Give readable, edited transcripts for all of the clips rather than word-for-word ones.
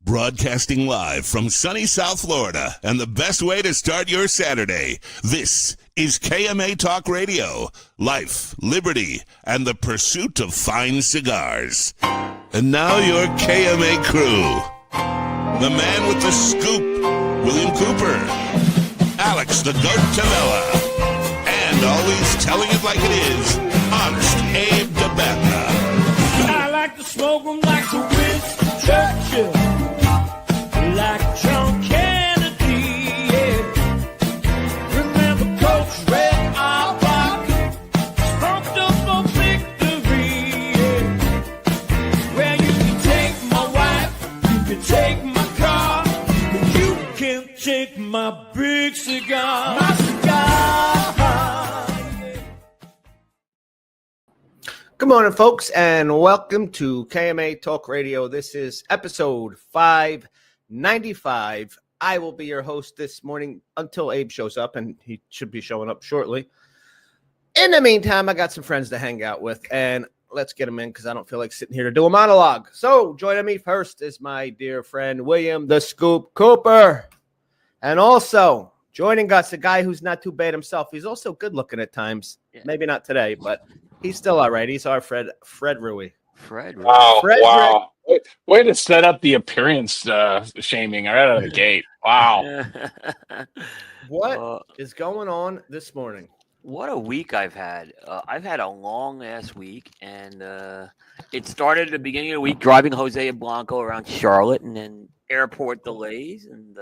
Broadcasting live from sunny South Florida, and the best way to start your Saturday. This is KMA Talk Radio. Life, liberty, and the pursuit of fine cigars. And now your KMA crew. The man with the scoop, William Cooper. Alex the Goat Tavella. And always telling it like it is, Honest Abe Dababneh. I like to smoke them like the Winston Churchill. Like John Kennedy, yeah. Remember Coach Red Auerbach, smoked up for victory, yeah. Well, you can take my wife, you can take my car, but you can't take my big cigar. My cigar, yeah. Good morning, folks, and welcome to KMA Talk Radio. This is episode 595. I will be your host this morning until Abe shows up, and he should be showing up shortly. In the meantime, I got some friends to hang out with, and let's get them in because I don't feel like sitting here to do a monologue. So joining me first is my dear friend, William the Scoop Cooper. And also joining us, a guy who's not too bad himself. He's also good looking at times. Yeah. Maybe not today, but he's still all right. He's our Fred Rewey. Fred Rewey. Wow. Fred Wow. Way to set up the appearance shaming right out of the gate. Wow. What is going on this morning? What a week I've had. I've had a long-ass week, and it started at the beginning of the week driving Jose Blanco around Charlotte, and then airport delays, and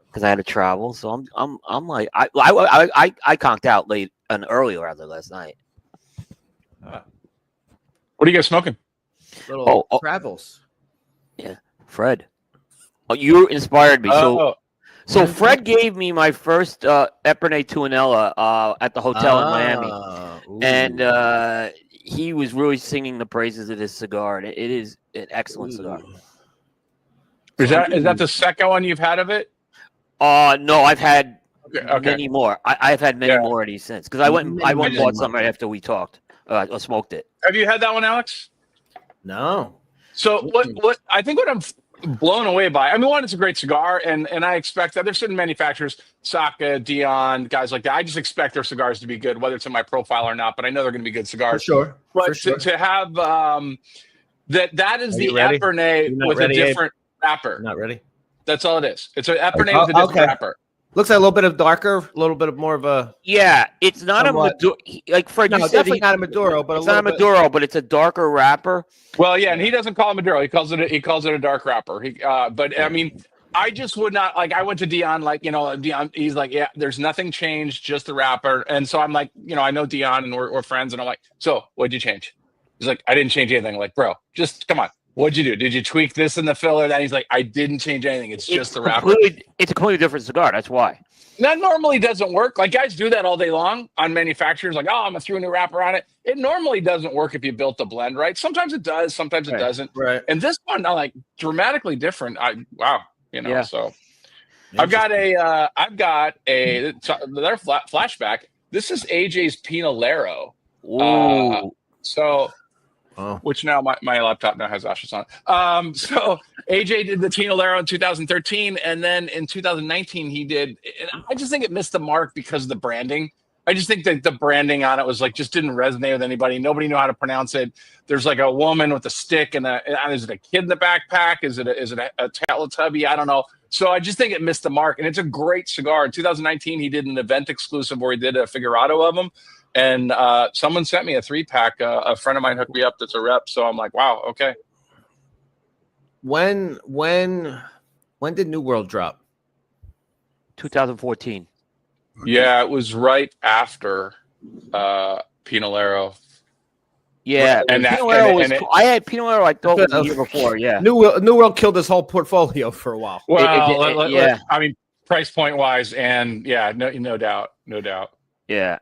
because I had to travel. So I'm like, I conked out early last night. What are you guys smoking? Little travels. Yeah, Fred. Oh, you inspired me. So Fred gave me my first Epernay Tuanella at the hotel in Miami, and he was really singing the praises of this cigar. And it is an excellent cigar. Is that the second one you've had of it? No, I've had Okay. many more. I've had many more of these since because I went and bought some right after we talked. I smoked it. Have you had that one, Alex? No. So what I'm blown away by, I mean, one, it's a great cigar, and I expect that there's certain manufacturers, Saka, Dion, guys like that. I just expect their cigars to be good, whether it's in my profile or not, but I know they're going to be good cigars. For sure. But to have that is the Epernay with a different wrapper. Not ready. That's all it is. It's an Epernay with a different wrapper. Looks like a little bit of darker, a little bit of more of a. Yeah, it's not somewhat, a Maduro. Like Fred, no, definitely not a Maduro, but it's not a Maduro, but it's a darker wrapper. Well, yeah, and he doesn't call it Maduro. He calls it a dark wrapper. I mean, I just would not like. I went to Dion, Dion. He's like, yeah, there's nothing changed, just the wrapper. And so I'm like, I know Dion, and we're friends, and I'm like, so what'd you change? He's like, I didn't change anything. I'm like, bro, just come on. What'd you do? Did you tweak this in the filler? That he's like, I didn't change anything. It's just the wrapper. It's a completely different cigar. That's why. That normally doesn't work. Like guys do that all day long on manufacturers. Like, I'm gonna throw a new wrapper on it. It normally doesn't work if you built the blend right. Sometimes it does. Sometimes it doesn't. Right. And this one, like dramatically different. Yeah. So I've got another flashback. This is AJ's Pinolero. Which now my laptop now has ashes on it. So AJ did the Pinolero in 2013, and then in 2019 he did. And I just think it missed the mark because of the branding. I just think that the branding on it was like just didn't resonate with anybody. Nobody knew how to pronounce it. There's like a woman with a stick and is it a kid in the backpack? Is it a Teletubby? I don't know. So I just think it missed the mark, and it's a great cigar. In 2019 he did an event exclusive where he did a figurado of them. And someone sent me a 3-pack. A friend of mine hooked me up that's a rep. So I'm like, wow, okay. When did New World drop? 2014. Yeah, it was right after Pinolero. Yeah, and I had Pinolero, I thought, the year before. Yeah, New World killed his whole portfolio for a while. Well, yeah. I mean, price point wise, and yeah, no doubt. Yeah.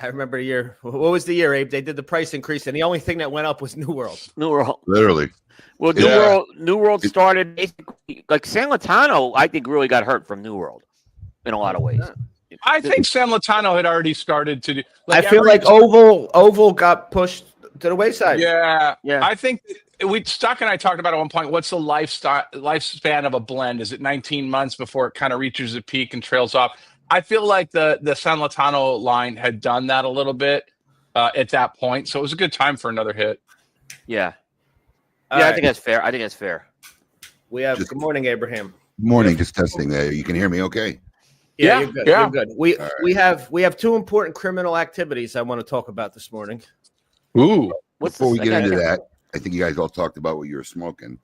I remember the year. What was the year, Abe? They did the price increase, and the only thing that went up was New World. Literally. Well, New World started basically like San Latano. I think really got hurt from New World in a lot of ways. I think San Latano had already started to do. I feel like Oval got pushed to the wayside. Yeah. I think Stock and I talked about at one point. What's the lifespan of a blend? Is it 19 months before it kind of reaches a peak and trails off? I feel like the San Latano line had done that a little bit at that point, so it was a good time for another hit. Yeah. All Yeah, I right. think that's fair. I think that's fair. We have good morning, Abraham. Morning, just testing there. You can hear me okay? Yeah, Yeah, you're good. yeah. You're good. We have two important criminal activities I want to talk about this morning. Ooh. Before we get into that? that, I think you guys all talked about what you were smoking.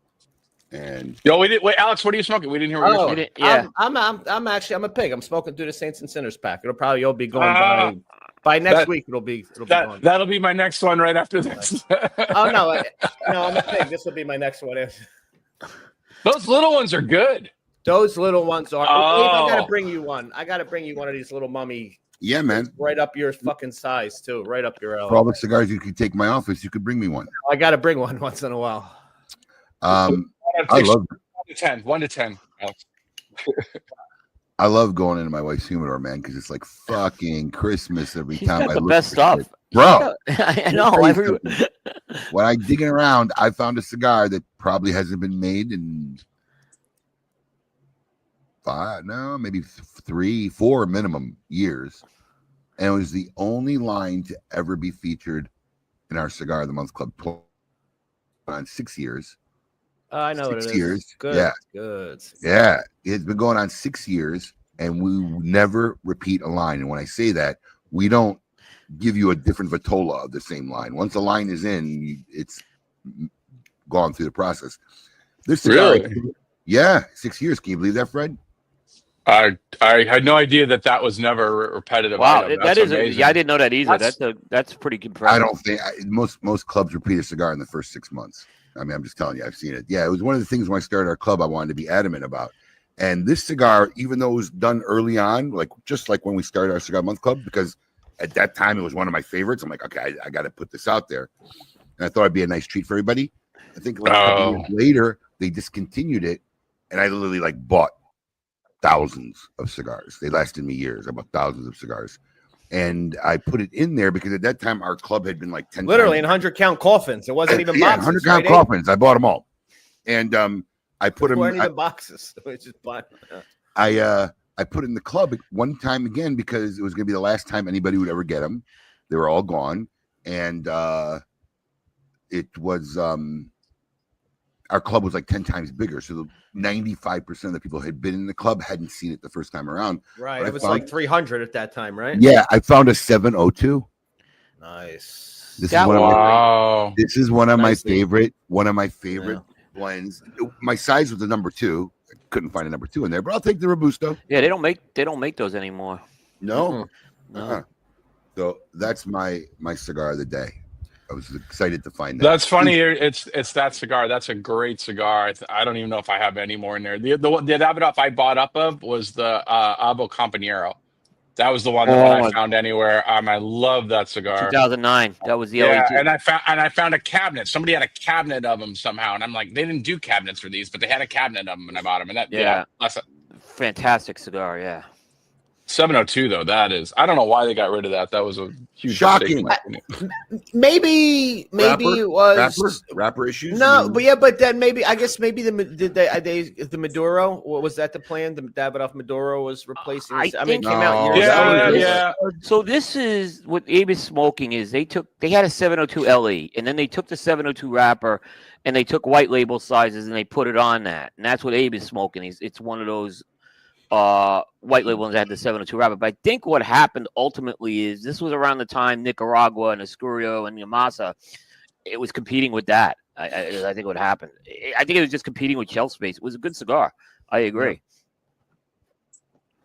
And Yo, we did. Wait, Alex, what are you smoking? We didn't hear what you were smoking. Yeah. I'm a pig. I'm smoking through the Saints and Sinners pack. It'll probably all be going by next week. It'll be gone. That'll be my next one right after this. Oh no, I'm a pig. This will be my next one. Those little ones are good. Those little ones are. Oh. I gotta bring you one. I gotta bring you one of these little mummy. yeah, man, Right up your fucking size too. Right up your alley. for all the cigars you could take my office, you could bring me one. I gotta bring one once in a while. I love 1 to 10. Alex. I love going into my wife's humidor, man, because it's like fucking Christmas every He's time got I the look best at stuff. it. Bro, I know. Crazy. When I digging around, I found a cigar that probably hasn't been made in maybe 3, 4 minimum years. And it was the only line to ever be featured in our Cigar of the Month Club on 6 years. I know what it 6 is. years. Good. Yeah. Good. Yeah. It's been going on 6 years, and we never repeat a line. And when I say that, we don't give you a different Vitola of the same line. Once a line is in, it's gone through the process. This cigar, Really? yeah, 6 years. Can you believe that, Fred? I had no idea that was never a repetitive. Wow, item. that is. Amazing. Yeah, I didn't know that either. That's pretty impressive. I don't think most clubs repeat a cigar in the first 6 months. I mean, I'm just telling you, I've seen it. Yeah, it was one of the things when I started our club I wanted to be adamant about. And this cigar, even though it was done early on, just like when we started our Cigar Month Club, because at that time it was one of my favorites. I'm like, okay, I got to put this out there, and I thought it'd be a nice treat for everybody. I think like a couple years later they discontinued it, and I literally bought thousands of cigars. They lasted me years. I bought thousands of cigars, and I put it in there because at that time our club had been 10 Literally in times. 100-count coffins. It wasn't even boxes. 100-count right, coffins. I bought them all, and I put them. weren't even boxes. It's just I put it in the club one time again because it was going to be the last time anybody would ever get them. They were all gone, and it was our club was 10 times bigger. So the 95% of the people who had been in the club hadn't seen it the first time around. right. But It was found- 300 at that time, right? Yeah, I found a 702. Nice. This That is one of my Wow. this is one of Nicely. my favorite blends. My size was the number 2. I couldn't find a number 2 in there, but I'll take the Robusto. Yeah, they don't make those anymore. No. No. Uh-huh. So that's my cigar of the day. I was excited to find that. That's funny. It's that cigar. That's a great cigar. I don't even know if I have any more in there. The Davidoff I bought up of was the Abo Compañero. That was the one that I found anywhere. I love that cigar. 2009. That was the Yeah, LA2. and I found a cabinet. Somebody had a cabinet of them somehow, and I'm like, they didn't do cabinets for these, but they had a cabinet of them, and I bought them. And that's a Fantastic cigar. Yeah. 702 though. That is. I don't know why they got rid of that. That was a huge Shocking. mistake. Maybe it was rapper issues. no, but then maybe the Maduro. What was that the plan? The Davidoff Maduro was replacing. I It think- came out years Yeah, ago. yeah. So this is what Abe is smoking is they had a 702 LE and then they took the 702 wrapper and they took white label sizes and they put it on that. And that's what Abe is smoking. It's one of those white label ones that had the 702 wrapper. But I think what happened ultimately is this was around the time Nicaragua and Escurio and Yamasa, it was competing with that. I think what happened. I think it was just competing with shelf space. It was a good cigar. I agree.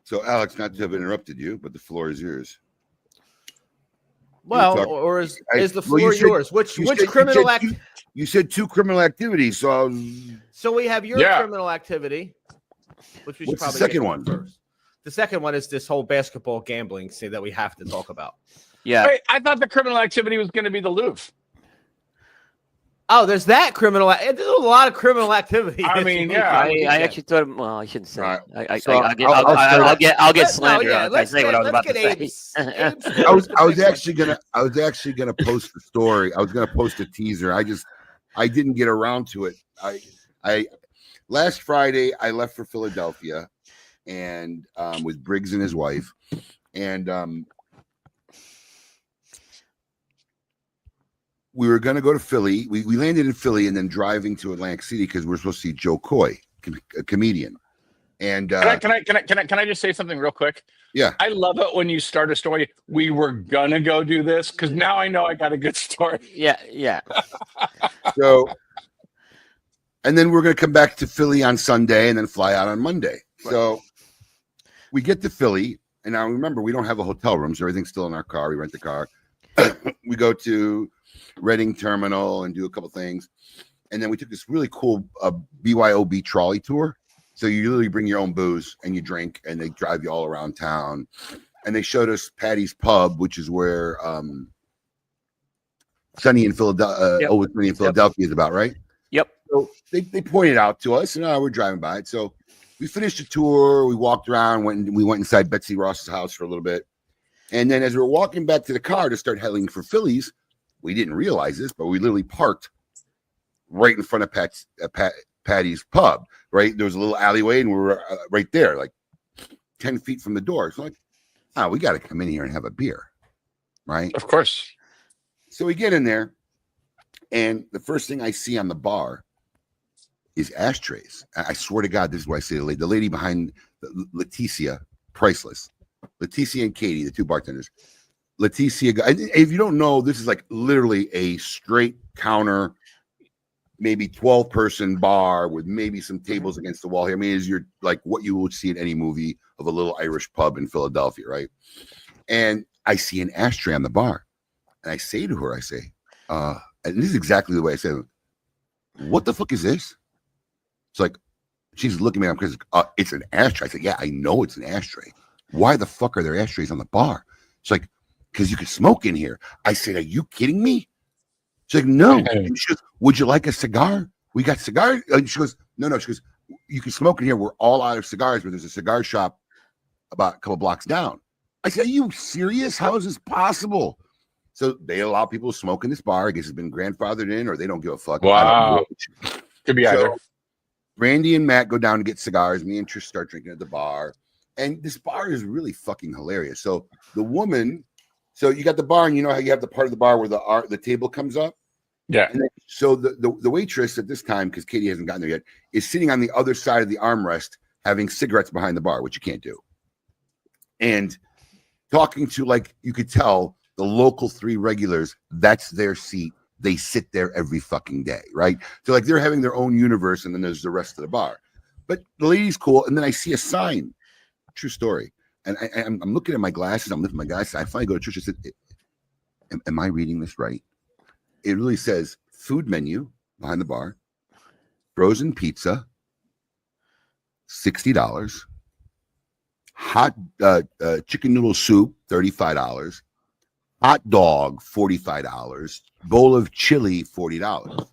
So, Alex, not to have interrupted you, but the floor is yours. Well, You talk- or is the Well, floor you said- yours? Which You said- criminal you said act? You said 2 criminal activities, so I was, So we have your Yeah. criminal activity, which we should What's the probably second get to one? first. The second one is this whole basketball gambling thing that we have to talk about. Yeah. Wait, I thought the criminal activity was going to be the Louvre. Oh, there's that criminal. There's a lot of criminal activity. I mean, yeah. I actually thought. Well, I shouldn't say. All right. I'll get Let's- slandered no, yeah, if I let's say what I was let's about to get say. Abe's I was actually gonna post the story. I was gonna post a teaser. I just I didn't get around to it. I last Friday I left for Philadelphia and with Briggs and his wife, and we were going to go to Philly. We landed in Philly and then driving to Atlantic City because we're supposed to see Joe Coy, a comedian. And Can I just say something real quick? Yeah, I love it when you start a story. We were gonna go do this because now I know I got a good story. Yeah. so and then we're going to come back to Philly on Sunday and then fly out on Monday. So we get to Philly, and now remember, we don't have a hotel room, so everything's still in our car. We rent the car. We go to Reading Terminal and do a couple things. And then we took this really cool BYOB trolley tour. So you literally bring your own booze and you drink, and they drive you all around town. And they showed us Patty's Pub, which is where Sunny in Philadelphia, Always Sunny in Philadelphia is about, right? Yep. So they pointed out to us, and we're driving by it. So we finished the tour. We walked around, we went inside Betsy Ross's house for a little bit. And then as we were walking back to the car to start heading for Philly's, we didn't realize this, but we literally parked right in front of Patty's Pub, right? There was a little alleyway, and we were right there, like 10 feet from the door. So like, we got to come in here and have a beer, right? Of course. So we get in there, and the first thing I see on the bar is ashtrays. I swear to God, this is what I say to the lady behind Leticia, priceless. Leticia and Katie, the two bartenders. Leticia, if you don't know, this is like literally a straight counter, maybe 12-person bar with maybe some tables against the wall here. I mean, is your like what you would see in any movie of a little Irish pub in Philadelphia, right? And I see an ashtray on the bar, and I say to her, and this is exactly the way I said it, "What the fuck is this?" It's like she's looking at me because it's an ashtray. I said, "Yeah, I know it's an ashtray. Why the fuck are there ashtrays on the bar?" She's like, "Because you can smoke in here." I said, "Are you kidding me?" She's like, "No." And she goes, "Would you like a cigar? We got cigars." And she goes, No. She goes, "You can smoke in here. We're all out of cigars, but there's a cigar shop about a couple blocks down." I said, "Are you serious? How is this possible?" So they allow people to smoke in this bar. I guess it's been grandfathered in, or they don't give a fuck. Wow. Could be either. Randy and Matt go down to get cigars. Me and Trish start drinking at the bar. And this bar is really fucking hilarious. So the woman, so you got the bar, and you know how you have the part of the bar where the table comes up? Yeah. And then, so the waitress at this time, because Katie hasn't gotten there yet, is sitting on the other side of the armrest having cigarettes behind the bar, which you can't do. And talking to, like, you could tell the local 3 regulars, that's their seat. They sit there every fucking day, right? So like they're having their own universe, and then there's the rest of the bar. But the lady's cool, and then I see a sign. True story. And I'm looking at my glasses. I'm lifting my glasses. I finally go to Trish. I said, am I reading this right? It really says food menu behind the bar, frozen pizza, $60, hot chicken noodle soup, $35, hot dog, $45, bowl of chili, $40.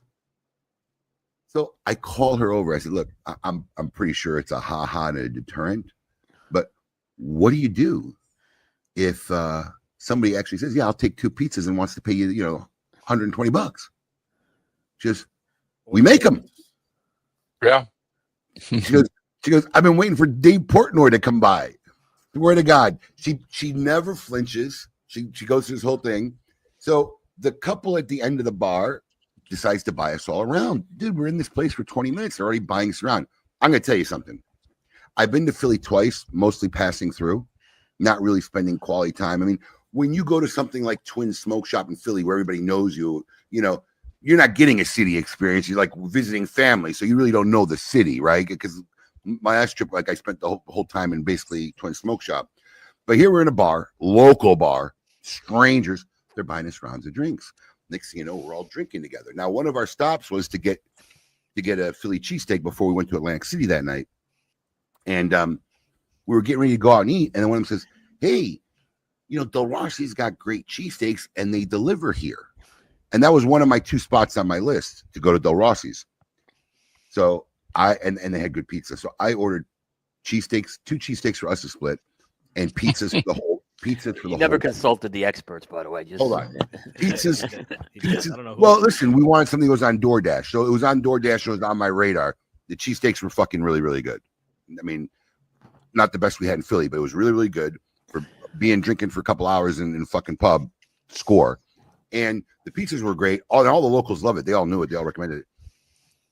So I call her over. I said, "Look, I'm pretty sure it's a ha-ha and a deterrent. But what do you do if somebody actually says, 'Yeah, I'll take 2 pizzas,' and wants to pay you, $120? Just we make them." Yeah. She goes, "I've been waiting for Dave Portnoy to come by. Swear to God." She never flinches. She goes through this whole thing. So the couple at the end of the bar decides to buy us all around. Dude, we're in this place for 20 minutes. They're already buying us around. I'm going to tell you something. I've been to Philly twice, mostly passing through, not really spending quality time. I mean, when you go to something like Twin Smoke Shop in Philly, where everybody knows you, you're not getting a city experience. You're like visiting family. So you really don't know the city, right? Because my last trip, like I spent the whole time in basically Twin Smoke Shop. But here we're in a bar, local bar, strangers. They're buying us rounds of drinks. Next thing you know, we're all drinking together. Now, one of our stops was to get a Philly cheesesteak before we went to Atlantic City that night. And we were getting ready to go out and eat. And then one of them says, "Hey, Del Rossi's got great cheesesteaks and they deliver here." And that was one of my 2 spots on my list to go to Del Rossi's. So and they had good pizza. So I ordered cheesesteaks, 2 cheesesteaks for us to split, and pizzas for Pizzas for the You never whole consulted the experts, by the way. Just Hold on. Pizzas. I don't know. Well, listen, we wanted something that was on DoorDash. So it was on DoorDash. It was on my radar. The cheesesteaks were fucking really, really good. I mean, not the best we had in Philly, but it was really, really good for being drinking for a couple hours in a fucking pub. Score. And the pizzas were great. All the locals love it. They all knew it. They all recommended it.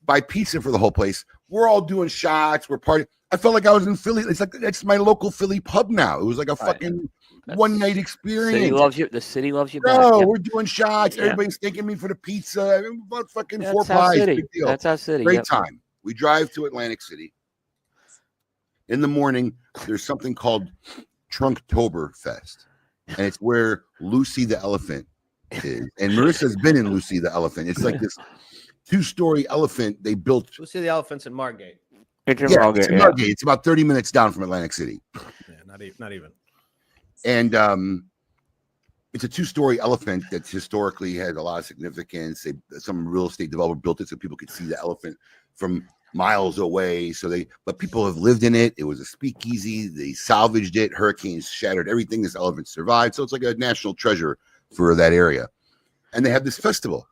Buy pizza for the whole place. We're all doing shots. We're partying. I felt like I was in Philly. It's like that's my local Philly pub now. It was like a fucking one night experience. The city loves you. No, back. we're doing shots. Yeah. Everybody's thanking me for the pizza. About fucking That's 4 our pies. city. Big deal. That's our city. Great time. We drive to Atlantic City. In the morning, there's something called Trunktoberfest, and it's where Lucy the elephant is. And Marissa's been in Lucy the elephant. It's like this 2-story elephant they built. We'll see the elephants in Margate. It's in Margate. It's about 30 minutes down from Atlantic City. Yeah, not even. And it's a 2-story elephant that's historically had a lot of significance. Some real estate developer built it so people could see the elephant from miles away. But people have lived in it. It was a speakeasy. They salvaged it. Hurricanes shattered everything. This elephant survived. So it's like a national treasure for that area. And they have this festival.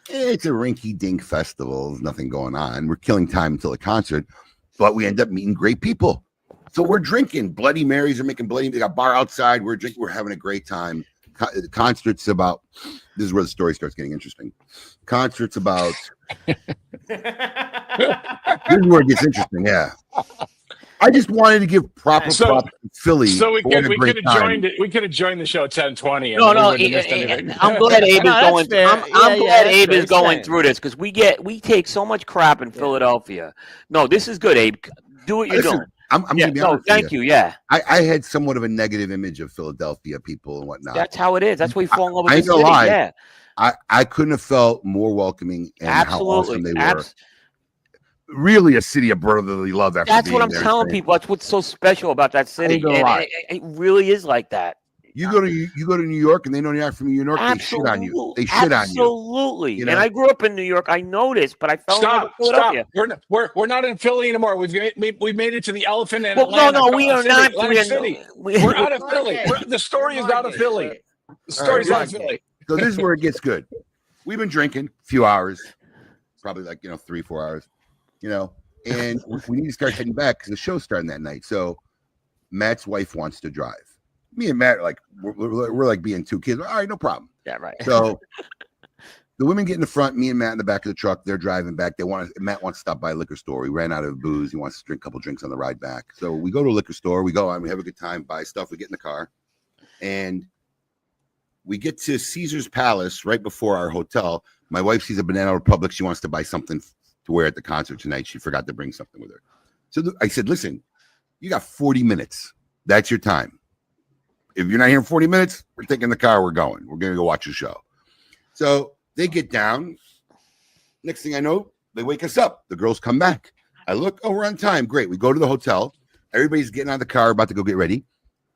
It's a rinky-dink festival. There's nothing going on. We're killing time until the concert, but we end up meeting great people. So we're drinking. Bloody Marys are making bloody. They got bar outside. We're drinking. We're having a great time. The concert's about. This is where the story starts getting interesting. Concert's about. This is where it gets interesting. Yeah. I just wanted to give proper props to Philly. So we could have joined it. We could have joined the show at 10:20. No. I'm glad Abe is going. I'm glad Abe is going through this because we take so much crap in Philadelphia. No, this is good, Abe. Do what you're doing. I'm gonna be honest. Thank you. Yeah, I had somewhat of a negative image of Philadelphia people and whatnot. That's how it is. That's why you fall in love with I the ain't gonna city. lie. Yeah, I couldn't have felt more welcoming and how awesome they were. Really a city of brotherly love. After that's what I'm there telling people. That's what's so special about that city. It really is like that. You go to New York and they know you're not from New York. They shit on you. They shit on you. Absolutely. You know? And I grew up in New York. I know this, but I fell in love with Philadelphia. We're not in Philly anymore. We've made it to the Elephant and Atlanta. No, we are not. We're out of Philly. The story is out of Philly. The story's out of Philly. So this is where it gets good. We've been drinking a few hours, probably 3-4 hours. And we need to start heading back because the show's starting that night. So Matt's wife wants to drive. Me and Matt, we're like being two kids. All right, no problem. Yeah, right. So the women get in the front, me and Matt in the back of the truck. They're driving back. Matt wants to stop by a liquor store. We ran out of booze. He wants to drink a couple drinks on the ride back. So we go to a liquor store. We go on. We have a good time. Buy stuff. We get in the car, and we get to Caesar's Palace right before our hotel. My wife sees a Banana Republic. She wants to buy something to wear at the concert tonight. She forgot to bring something with her. So I said, listen, you got 40 minutes. That's your time. If you're not here in 40 minutes, we're taking the car. We're going. We're going to go watch a show. So they get down. Next thing I know, they wake us up. The girls come back. I look, we're on time. Great. We go to the hotel. Everybody's getting out of the car, about to go get ready.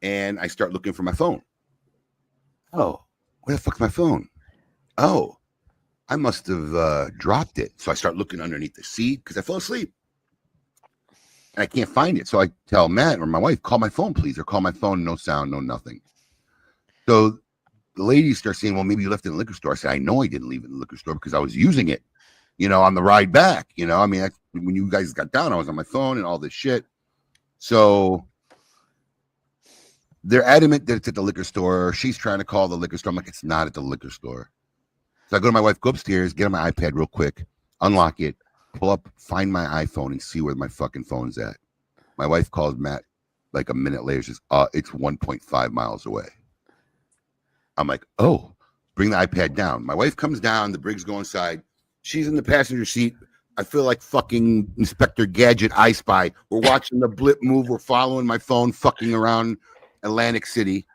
And I start looking for my phone. Oh, where the fuck's my phone? Oh, I must have dropped it. So I start looking underneath the seat because I fell asleep. And I can't find it. So I tell Matt or my wife, call my phone, please. Or call my phone, no sound, no nothing. So the ladies start saying, well, maybe you left it in the liquor store. I said, I know I didn't leave it in the liquor store because I was using it, on the ride back. When you guys got down, I was on my phone and all this shit. So they're adamant that it's at the liquor store. She's trying to call the liquor store. I'm like, it's not at the liquor store. So I go to my wife, go upstairs, get on my iPad real quick, unlock it, pull up, find my iPhone and see where my fucking phone's at. My wife calls Matt like a minute later, says, it's 1.5 miles away. I'm like, oh, bring the iPad down. My wife comes down, the Briggs go inside. She's in the passenger seat. I feel like fucking Inspector Gadget, I Spy. We're watching the blip move. We're following my phone, fucking around Atlantic City.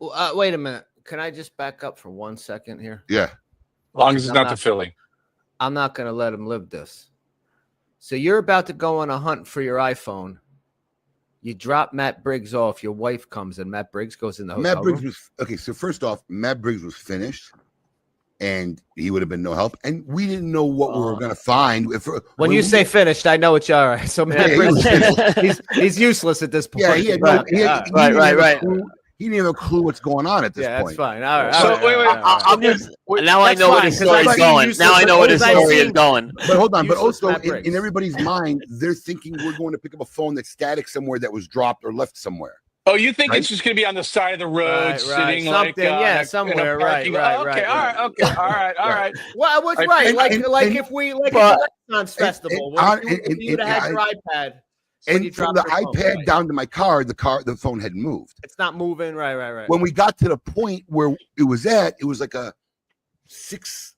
Wait a minute. Can I just back up for 1 second here? Yeah. As long as it's not to Philly. I'm not going to let him live this. So you're about to go on a hunt for your iPhone. You drop Matt Briggs off. Your wife comes and Matt Briggs goes in the hotel room. So first off, Matt Briggs was finished. and he would have been no help. And we didn't know what we were going to find. When you say finished, I know it's all right. So Matt he's useless at this point. Yeah, he had no, right. He didn't have a clue what's going on at this point. That's fine. All right. So wait. Now I know where the story is going. Now I know where the story is going. But hold on. But also in everybody's mind, they're thinking we're going to pick up a phone that's static somewhere that was dropped or left somewhere. Oh, you think it's just going to be on the side of the road, sitting something, like somewhere, right? Okay, all right. Well, what's right? If we at the Renaissance Festival, you would have had your iPad. And from the iPad down to my car, the phone had moved. It's not moving. Right. When we got to the point where it was at, it was like a 6.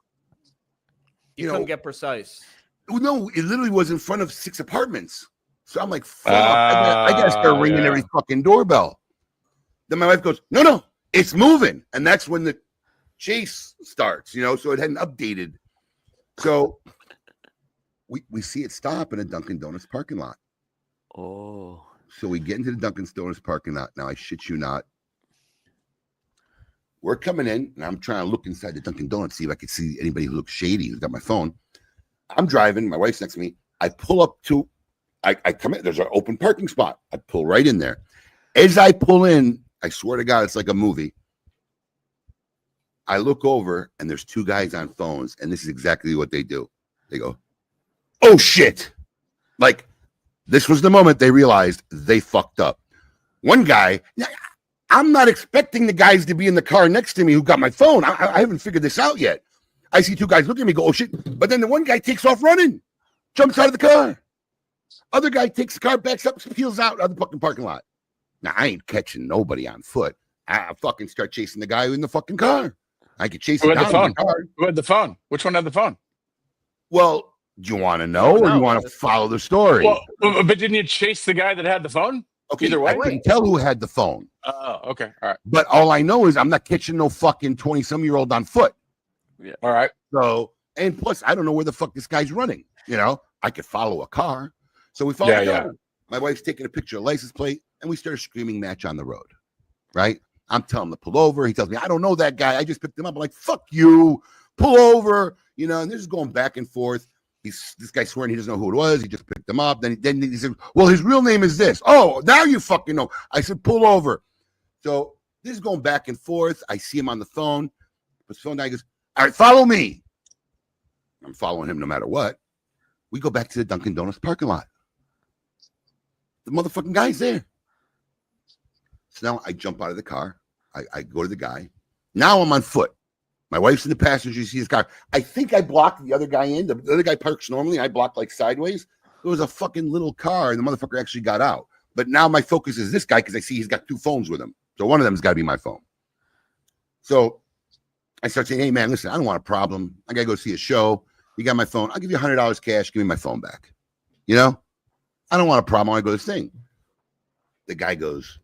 You couldn't get precise. No, it literally was in front of 6 apartments. So I'm like, fuck, I gotta start ringing every fucking doorbell. Then my wife goes, no, it's moving. And that's when the chase starts, so it hadn't updated. So we see it stop in a Dunkin' Donuts parking lot. Oh. So we get into the Dunkin' Donuts parking lot. Now, I shit you not. We're coming in, and I'm trying to look inside the Dunkin' Donuts, see if I could see anybody who looks shady who's got my phone. I'm driving. My wife's next to me. I pull up to, I come in. There's an open parking spot. I pull right in there. As I pull in, I swear to God, it's like a movie. I look over, and there's 2 guys on phones, and this is exactly what they do. They go, oh, shit. Like, this was the moment they realized they fucked up. One guy, I'm not expecting the guys to be in the car next to me who got my phone. I haven't figured this out yet. I see 2 guys look at me, go, oh, shit. But then the one guy takes off running, jumps out of the car. Other guy takes the car, backs up, peels out of the fucking parking lot. Now, I ain't catching nobody on foot. I fucking start chasing the guy in the fucking car. I could chase him down in the car. Who had the phone? Which one had the phone? Well, do you want to know or you want to follow the story? Well, but didn't you chase the guy that had the phone? Okay, either way. I couldn't tell who had the phone. Oh, okay. All right. But all I know is I'm not catching no fucking 20-some-year-old on foot. Yeah. All right. So, and plus, I don't know where the fuck this guy's running. I could follow a car. So we follow the car. My wife's taking a picture of a license plate, and we start a screaming match on the road, right? I'm telling him to pull over. He tells me, I don't know that guy. I just picked him up. I'm like, fuck you. Pull over. And this is going back and forth. This guy swearing he doesn't know who it was. He just picked him up. Then he said, well, his real name is this. Oh, now you fucking know. I said, pull over. So this is going back and forth. I see him on the phone. Puts the phone down. He goes, all right, follow me. I'm following him no matter what. We go back to the Dunkin' Donuts parking lot. The motherfucking guy's there. So now I jump out of the car. I go to the guy. Now I'm on foot. My wife's in the passenger seat of his car. I think I blocked the other guy in. The other guy parks normally. I blocked like sideways. It was a fucking little car, and the motherfucker actually got out. But now my focus is this guy because I see he's got 2 phones with him. So one of them's got to be my phone. So I start saying, hey, man, listen, I don't want a problem. I got to go see a show. You got my phone. I'll give you $100 cash. Give me my phone back. I don't want a problem. I want to go to this thing. The guy goes,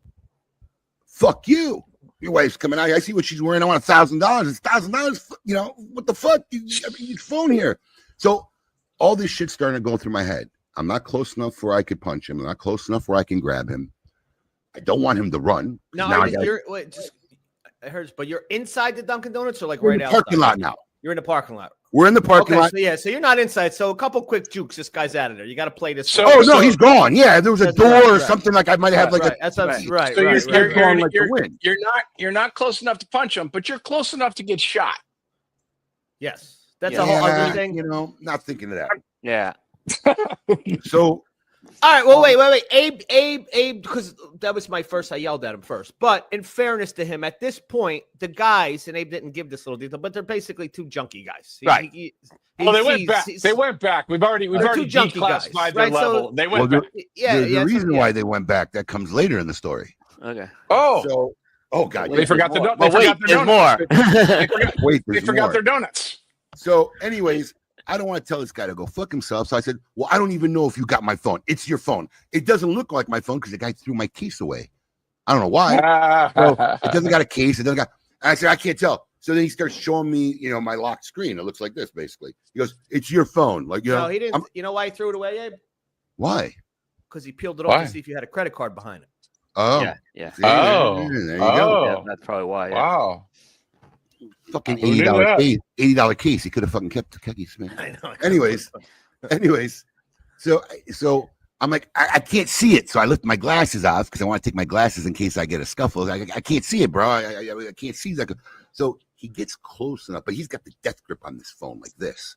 fuck you. Your wife's coming out here. I see what she's wearing. I want $1,000. It's $1,000. What the fuck? Your phone here. So all this shit's starting to go through my head. I'm not close enough where I could punch him. I'm not close enough where I can grab him. I don't want him to run. No, it hurts. But you're inside the Dunkin' Donuts or like right outside? Parking lot now. You're in the parking lot. We're in the parking lot. So you're not inside. So a couple quick jukes. This guy's out of there. You got to play this. He's gone. Yeah, there was a door or something like I might have like a. That's right. So you're not close enough to punch him, but you're close enough to get shot. Yes, that's a whole other thing. Not thinking of that. Yeah. So. All right. Well, wait. Abe, because that was my first. I yelled at him first. But in fairness to him, at this point, the guys, and Abe didn't give this little detail, but they're basically 2 junkie guys. Right. They went back. They went back. We've already declassified their level. So, they went back. The reason why they went back, that comes later in the story. Okay. Oh. God. They forgot the donuts. But wait, there's more. They forgot their donuts. So, anyways, I don't want to tell this guy to go fuck himself. So I said, well, I don't even know if you got my phone. It's your phone. It doesn't look like my phone because the guy threw my case away. I don't know why. So it doesn't got a case. It doesn't got. And I said, I can't tell. So then he starts showing me, my locked screen. It looks like this, basically. He goes, it's your phone. Like, no, he didn't. You know why he threw it away, Abe? Why? Because he peeled it off to see if you had a credit card behind it. Oh. Yeah. See, there you go. Yeah, that's probably why. Yeah. Wow. Fucking Who knew that? $80 case. He could have fucking kept Kenny Smith. I know. Anyways, so I'm like, I can't see it. So I lift my glasses off because I want to take my glasses in case I get a scuffle. I can't see it, bro. I can't see that. So he gets close enough, but he's got the death grip on this phone like this.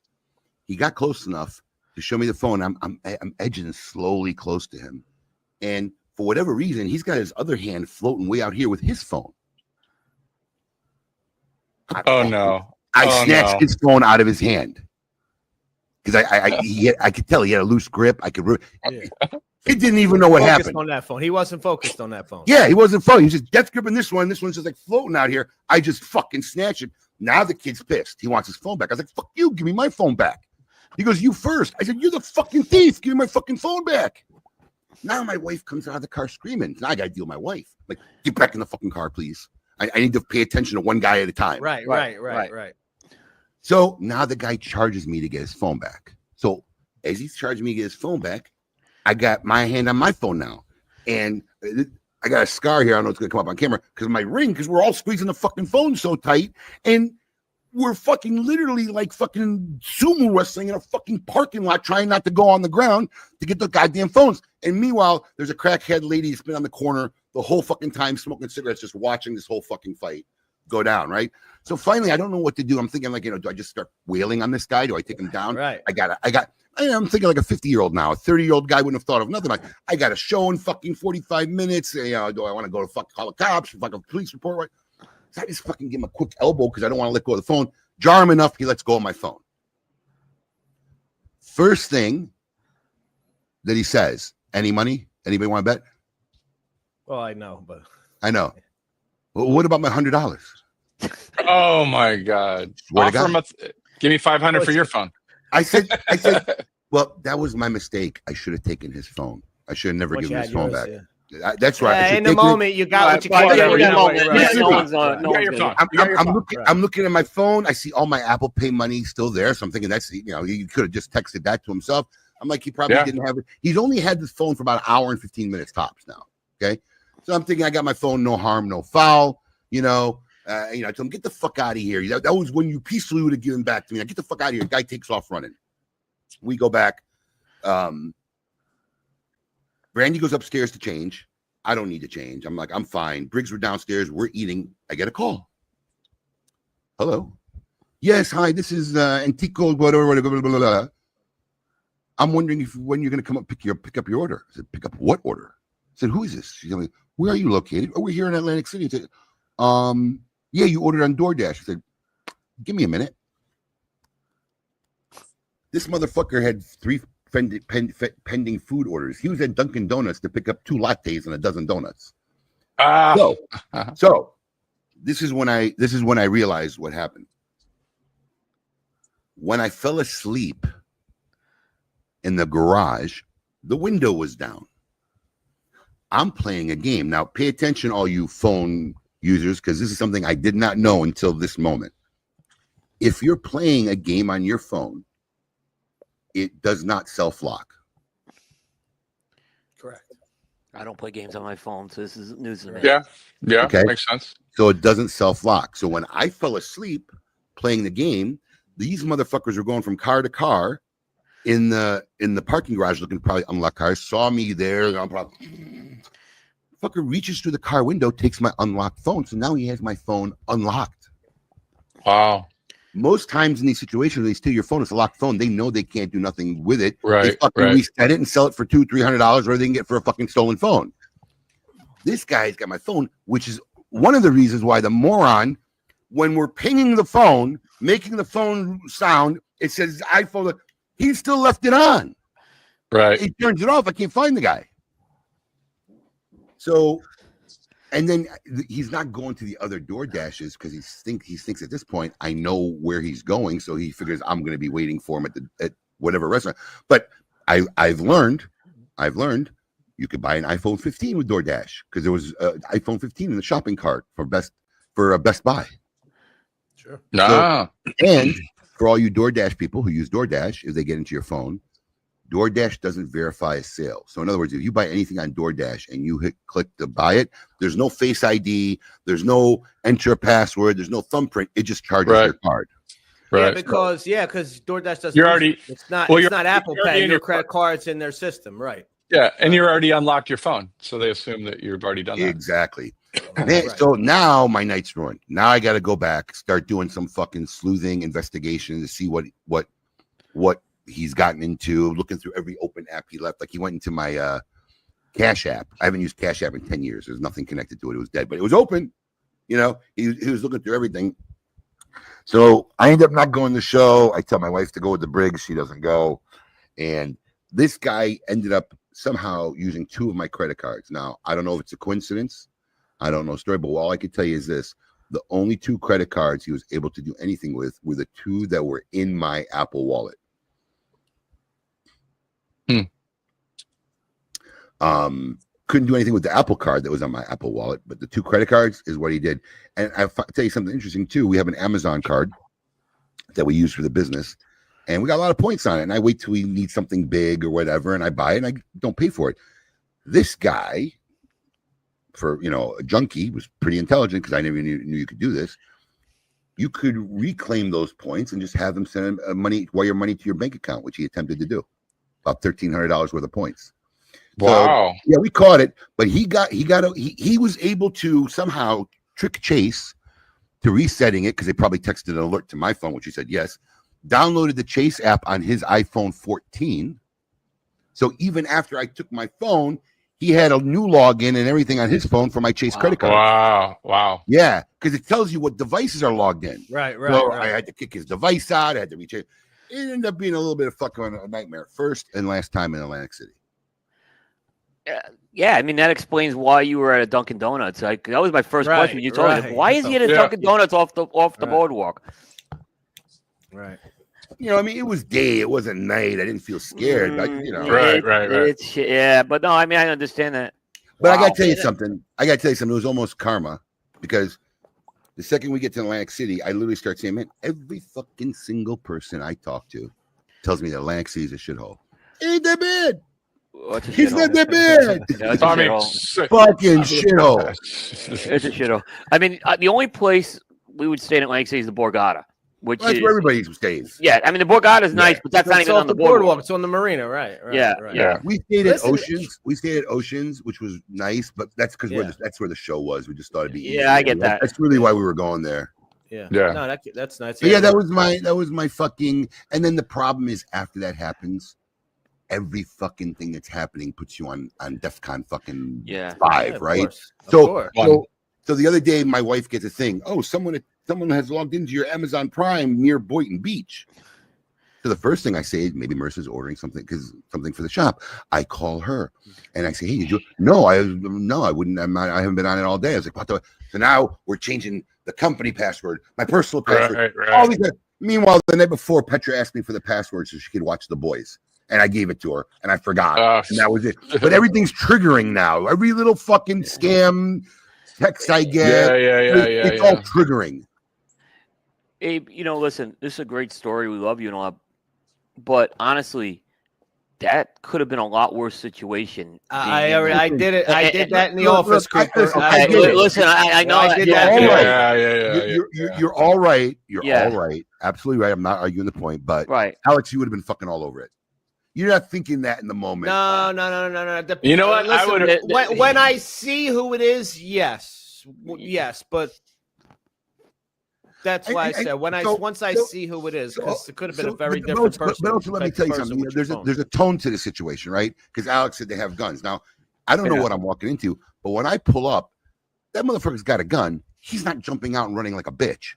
He got close enough to show me the phone. I'm edging slowly close to him, and for whatever reason, he's got his other hand floating way out here with his phone. No! I snatched his phone out of his hand because I could tell he had a loose grip. I could. He didn't even know what happened on that phone. He wasn't focused on that phone. Yeah, he wasn't focused. He was just death gripping this one. This one's just like floating out here. I just fucking snatched it. Now the kid's pissed. He wants his phone back. I was like, "Fuck you! Give me my phone back." He goes, "You first." I said, "You're the fucking thief. Give me my fucking phone back." Now my wife comes out of the car screaming. Now I got to deal with my wife. Like, get back in the fucking car, please. I need to pay attention to one guy at a time. Right. So now the guy charges me to get his phone back. So as he's charging me to get his phone back, I got my hand on my phone now. And I got a scar here. I don't know it's going to come up on camera because of my ring, because we're all squeezing the fucking phone so tight. And we're fucking literally like fucking sumo wrestling in a fucking parking lot, trying not to go on the ground to get the goddamn phones. And meanwhile, there's a crackhead lady that's been on the corner the whole fucking time smoking cigarettes, just watching this whole fucking fight go down, right? So finally, I don't know what to do. I'm thinking like, do I just start wailing on this guy? Do I take him down? Right. I'm thinking like a 50-year-old now. A 30-year-old guy wouldn't have thought of nothing. Like, I got a show in fucking 45 minutes. Do I want to go to fucking call the cops? Fucking police report? Right? So I just fucking give him a quick elbow because I don't want to let go of the phone. Jar him enough, he lets go of my phone. First thing that he says, any money? Anybody want to bet? Well, I know. Well, what about my $100? Oh my God! Give me $500 for your phone. I said, well, that was my mistake. I should have taken his phone. I should have never given his phone back. Yeah. That's right. Yeah, in the moment, you got what you got. I'm looking at my phone. I see all my Apple Pay money still there. So I'm thinking he could have just texted that to himself. I'm like, he probably didn't have it. He's only had this phone for about an hour and 15 minutes tops now. Okay. So I'm thinking I got my phone, no harm, no foul. I told him, get the fuck out of here. That was when you peacefully would have given back to me. Now, get the fuck out of here. The guy takes off running. We go back. Brandy goes upstairs to change. I don't need to change. I'm like, I'm fine. Briggs were downstairs. We're eating. I get a call. Hello. Yes. Hi. This is Antico. Whatever. Blah, blah, blah. I'm wondering when you're going to come up pick up your order. I said, pick up what order? I said, who is this? She's like, where are you located? Oh, we're here in Atlantic City. I said, yeah, you ordered on DoorDash. I said, give me a minute. This motherfucker had 3 pending food orders. He was at Dunkin' Donuts to pick up 2 lattes and a dozen donuts. So this is when I realized what happened. When I fell asleep in the garage, the window was down. I'm playing a game. Now, pay attention, all you phone users, because this is something I did not know until this moment. If you're playing a game on your phone, it does not self-lock. Correct. I don't play games on my phone, so this is news to me. Yeah. Okay. Makes sense. So it doesn't self-lock. So when I fell asleep playing the game, these motherfuckers were going from car to car in the parking garage looking to probably unlock cars, saw me there. Fucker reaches through the car window, takes my unlocked phone. So now he has my phone unlocked. Wow. Most times in these situations, when they steal your phone, it's a locked phone. They know they can't do nothing with it. Right. They fucking reset it and sell it for $200-$300, or they can get for a fucking stolen phone. This guy's got my phone, which is one of the reasons why the moron, when we're pinging the phone, making the phone sound, it says iPhone. He still left it on. Right. He turns it off. I can't find the guy. So, and then he's not going to the other door dashes because he thinks at this point I know where he's going, so he figures I'm going to be waiting for him at whatever restaurant. But I've learned you could buy an iPhone 15 with DoorDash because there was an iPhone 15 in the shopping cart for a Best Buy. Sure. Nah. So, and for all you DoorDash people who use DoorDash, if they get into your phone, DoorDash doesn't verify a sale. So in other words, if you buy anything on DoorDash and you click to buy it, there's no Face ID, there's no enter a password, there's no thumbprint. It just charges your card. Yeah, because DoorDash doesn't. You're already. It's not. Well, it's not Apple Pay. your Your credit cards in their system, right? Yeah, and you already unlocked your phone, so they assume that you've already done that. Exactly. So now my night's ruined. Now I got to go back, start doing some fucking sleuthing investigation to see what he's gotten into, looking through every open app he left. Like he went into my Cash App. I haven't used Cash App in 10 years. There's nothing connected to it. It was dead, but it was open. You know, he was looking through everything. So I end up not going to the show. I tell my wife to go with the Briggs. She doesn't go. And this guy ended up somehow using 2 of my credit cards. Now, I don't know if it's a coincidence. I don't know the story, but all I can tell you is this. The only 2 credit cards he was able to do anything with were the 2 that were in my Apple Wallet. Couldn't do anything with the Apple card that was on my Apple Wallet, but the 2 credit cards is what he did. And I'll tell you something interesting too. We have an Amazon card that we use for the business, and we got a lot of points on it. And I wait till we need something big or whatever, and I buy it and I don't pay for it. This guy, for a junkie, was pretty intelligent because I never knew you could do this. You could reclaim those points and just have them send wire money to your bank account, which he attempted to do. About $1,300 worth of points. Wow. So, yeah, we caught it, but he was able to somehow trick Chase to resetting it because they probably texted an alert to my phone, which he said yes. Downloaded the Chase app on his iPhone 14. So even after I took my phone, he had a new login and everything on his phone for my Chase credit card. Wow. Yeah, because it tells you what devices are logged in. Right. So I had to kick his device out. I had to reach it. It ended up being a little bit of fucking a nightmare. First and last time in Atlantic City. Yeah, I mean that explains why you were at a Dunkin' Donuts. That was my first question. You told me, why is he at a Dunkin' Donuts off the boardwalk? Right. I mean, it was day. It wasn't night. I didn't feel scared. But, Right. Yeah, but no, I mean I understand that. But I got to tell you something. It was almost karma because the second we get to Atlantic City, I literally start saying, man, every fucking single person I talk to tells me that Atlantic City is a shithole. Ain't that bad? He's not that bad. Fucking shithole. It's a shithole. I mean, the only place we would stay in Atlantic City is the Borgata, which that's where everybody stays. Yeah, I mean the Borgata is nice, but that's not even on the boardwalk. It's on the marina, right? Yeah. We stayed at Oceans. We stayed at Oceans, which was nice, but that's because that's where the show was. We just thought it'd be easy. Yeah, I get that. That's really why we were going there. Yeah. No, that's nice. Yeah, that was my fucking. And then the problem is after that happens, every fucking thing that's happening puts you on DEFCON fucking 5, right? So the other day, my wife gets a thing. Oh, someone has logged into your Amazon Prime near Boynton Beach. So the first thing I say, maybe Marissa's ordering something for the shop. I call her and I say, hey, did you? No, I wouldn't. I haven't been on it all day. I was like, what the? So now we're changing the company password, my personal password. Right. Meanwhile, the night before, Petra asked me for the password so she could watch The Boys. And I gave it to her, and I forgot, and that was it. But everything's triggering now. Every little fucking scam text I get, it's all triggering. Abe, listen, this is a great story. We love you and all, but honestly, that could have been a lot worse situation. I did it. I did that in the office. Listen, I know. I did that. You're all right. You're all right. Absolutely right. I'm not arguing the point, but Alex, you would have been fucking all over it. You're not thinking that in the moment. No. You know what? Listen, when I see who it is, yes, but that's why I said once I see who it is, because it could have been a very different person. But also, let me tell you something. There's a tone to the situation, right? Because Alex said they have guns. Now, I don't know what I'm walking into, but when I pull up, that motherfucker's got a gun. He's not jumping out and running like a bitch.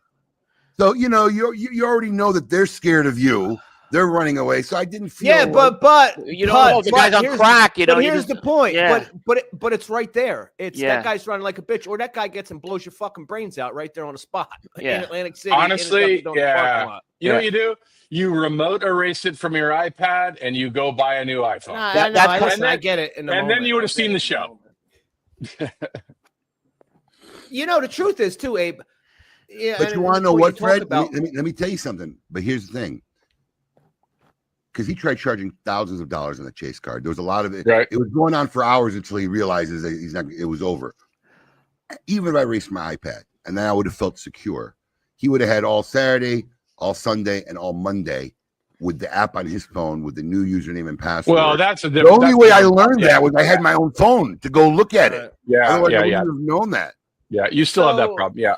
So you already know that they're scared of you. They're running away, so I didn't feel. Yeah, but the guy's on crack. But here's the point. Yeah. But it's right there. It's that guy's running like a bitch, or that guy gets and blows your fucking brains out right there on the spot in Atlantic City. Honestly, You know what you do? You remote erase it from your iPad and you go buy a new iPhone. I get it. And then you would have seen the show. The truth is too, Abe. Yeah, but you want to know what, Fred? Let me tell you something. But here's the thing. because he tried charging thousands of dollars on the Chase card. There was a lot of it. Right. It was going on for hours until he realizes that it was over. Even if I raced my iPad, and then I would have felt secure. He would have had all Saturday, all Sunday, and all Monday with the app on his phone with the new username and password. Well, that's a the different. only way I learned that was I had my own phone to go look at it. Yeah, Otherwise, I yeah. wouldn't have known that. Yeah, you still have that problem. Yeah.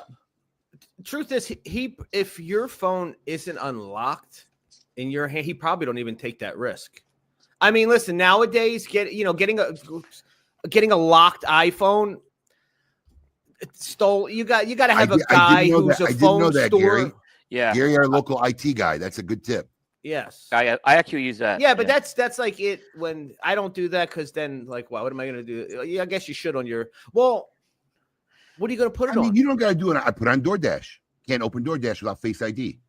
Truth is, if your phone isn't unlocked in your hand, he probably don't even take that risk. I mean, listen, nowadays, getting a locked iPhone stole. You got to have a guy who's a phone store. Gary. Yeah, Gary, our local IT guy. That's a good tip. Yes, I actually use that. Yeah, but that's like it. When I don't do that, because then like, well, what am I going to do? Yeah, I guess you should on your. Well, what are you going to put it on? You don't got to do it. I put it on DoorDash. Can't open DoorDash without Face ID.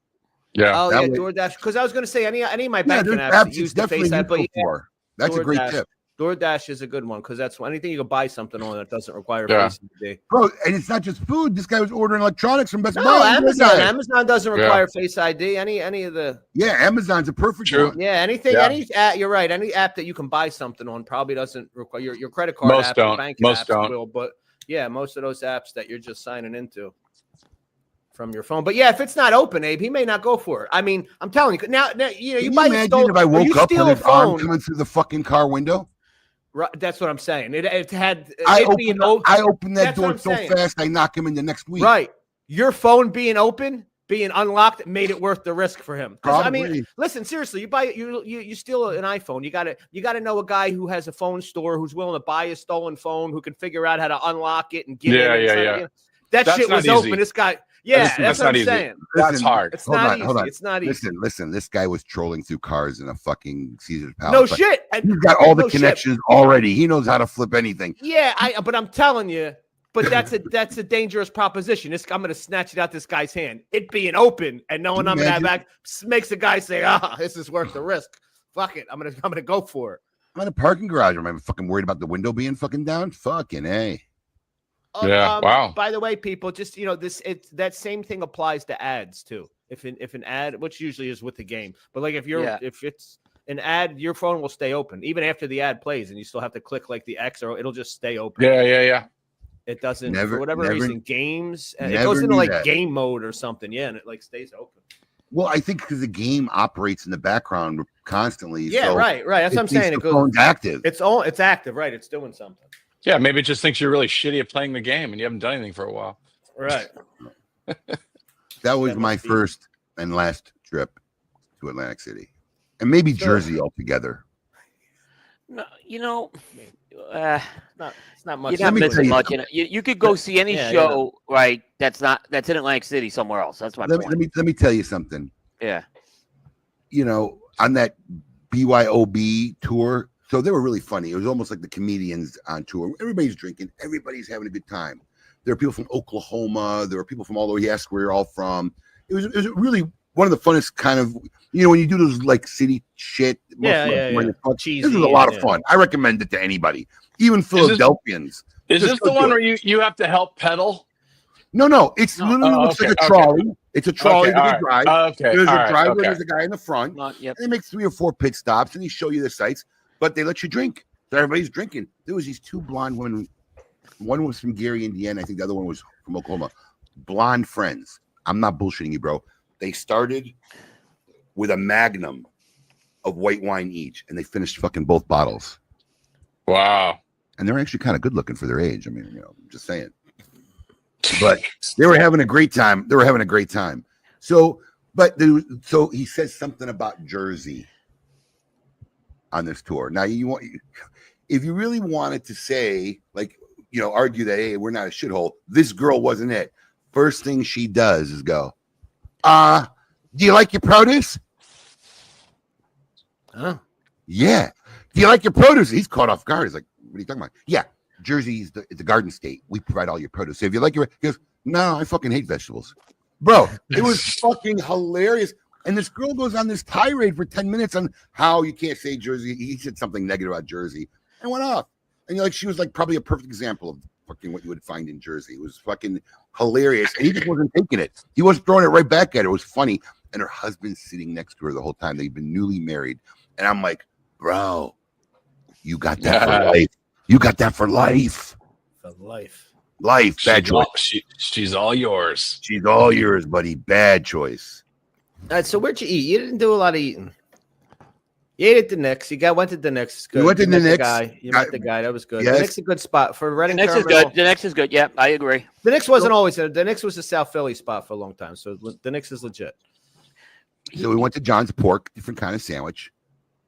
Yeah. Oh, that yeah, way. DoorDash. Because I was going to say any of my banking apps that use the Face ID, but that's a great tip. DoorDash is a good one because that's anything you can buy something on that doesn't require Face ID. Bro, and it's not just food. This guy was ordering electronics from Best Buy. No, Amazon doesn't require Face ID. Any of the Amazon's a perfect one. Yeah, anything, any app. You're right. Any app that you can buy something on probably doesn't require your credit card. Most apps, don't. Banking Most apps don't. will, but yeah, most of those apps that you're just signing into from your phone. But yeah, if it's not open, Abe, he may not go for it. I mean, I'm telling you now. You know, Can you imagine if I woke up with his arm coming through the fucking car window? Right, that's what I'm saying. It had. I opened that door so fast I knock him in the next week. Right, your phone being open, being unlocked, made it worth the risk for him. I mean, listen, seriously, you steal an iPhone, you gotta know a guy who has a phone store who's willing to buy a stolen phone, who can figure out how to unlock it and get it. Yeah. That shit was open. This guy. Yeah, that's what I'm saying. That's hard. It's not easy. It's not easy. Listen. This guy was trolling through cars in a fucking Caesar's Palace. No shit. He's got all the connections already. He knows how to flip anything. Yeah, but I'm telling you, but that's a dangerous proposition. I'm going to snatch it out this guy's hand. It being open and knowing I'm going to have back makes the guy say, this is worth the risk. Fuck it. I'm gonna go for it. I'm in a parking garage. Am I fucking worried about the window being fucking down? Fucking A. Wow. By the way, people, just that same thing applies to ads too. If an ad, which usually is with the game, but like if it's an ad, your phone will stay open even after the ad plays, and you still have to click like the X, or it'll just stay open. Yeah. It doesn't for whatever reason. Games, it goes into like game mode or something. Yeah, and it like stays open. Well, I think because the game operates in the background constantly. Yeah, so right. That's what I'm saying. It goes active. It's active, right? It's doing something. Yeah, maybe it just thinks you're really shitty at playing the game and you haven't done anything for a while. Right. That was my first and last trip to Atlantic City, and maybe Jersey altogether. No, it's not much. You're not missing much. You could go see any show, right? That's in Atlantic City somewhere else. That's my point. Let me tell you something. Yeah. On that BYOB tour. So they were really funny. It was almost like the comedians on tour. Everybody's drinking. Everybody's having a good time. There are people from Oklahoma. There are people from all over. He asked where you're all from. It was really one of the funnest kind of, when you do those like city shit. Cheesy, this is a lot of fun. I recommend it to anybody, even Philadelphians. Is this the one where you have to help pedal? No. It's literally looks like a trolley. It's a trolley that they drive. Okay. There's a driver. There's a guy in the front. Yep. And they make 3 or 4 pit stops, and they show you the sights. But they let you drink. So everybody's drinking. There was these 2 blonde women. One was from Gary, Indiana. I think the other one was from Oklahoma. Blonde friends. I'm not bullshitting you, bro. They started with a magnum of white wine each, and they finished fucking both bottles. Wow. And they're actually kind of good looking for their age. I mean, I'm just saying. But they were having a great time. So he says something about Jersey on this tour. Now, if you really wanted to say, like, argue that, hey, we're not a shithole, this girl wasn't it. First thing she does is go, do you like your produce? Huh? Yeah. Do you like your produce? He's caught off guard. He's like, what are you talking about? Yeah. Jersey's it's a garden state. We provide all your produce. So if you like he goes, no, I fucking hate vegetables. Bro, it was fucking hilarious. And this girl goes on this tirade for 10 minutes on how you can't say Jersey. He said something negative about Jersey and went off. And she was like probably a perfect example of fucking what you would find in Jersey. It was fucking hilarious. And he just wasn't taking it. He wasn't throwing it right back at her. It was funny. and her husband's sitting next to her the whole time. They've been newly married. And I'm like, bro, you got that for life. You got that for life. For life. Life. Bad choice. She's all yours. She's all yours, buddy. Bad choice. All right, so where'd you eat? You didn't do a lot of eating. You ate at the Knicks. You went to the Knicks. Good. You went to the Knicks. You met the guy. That was good. Yes. The Knicks is a good spot for Reading. The Knicks is good. The Knicks is good. Yeah, I agree. The Knicks wasn't always there. The Knicks was a South Philly spot for a long time. So the Knicks is legit. So we went to John's Pork, different kind of sandwich.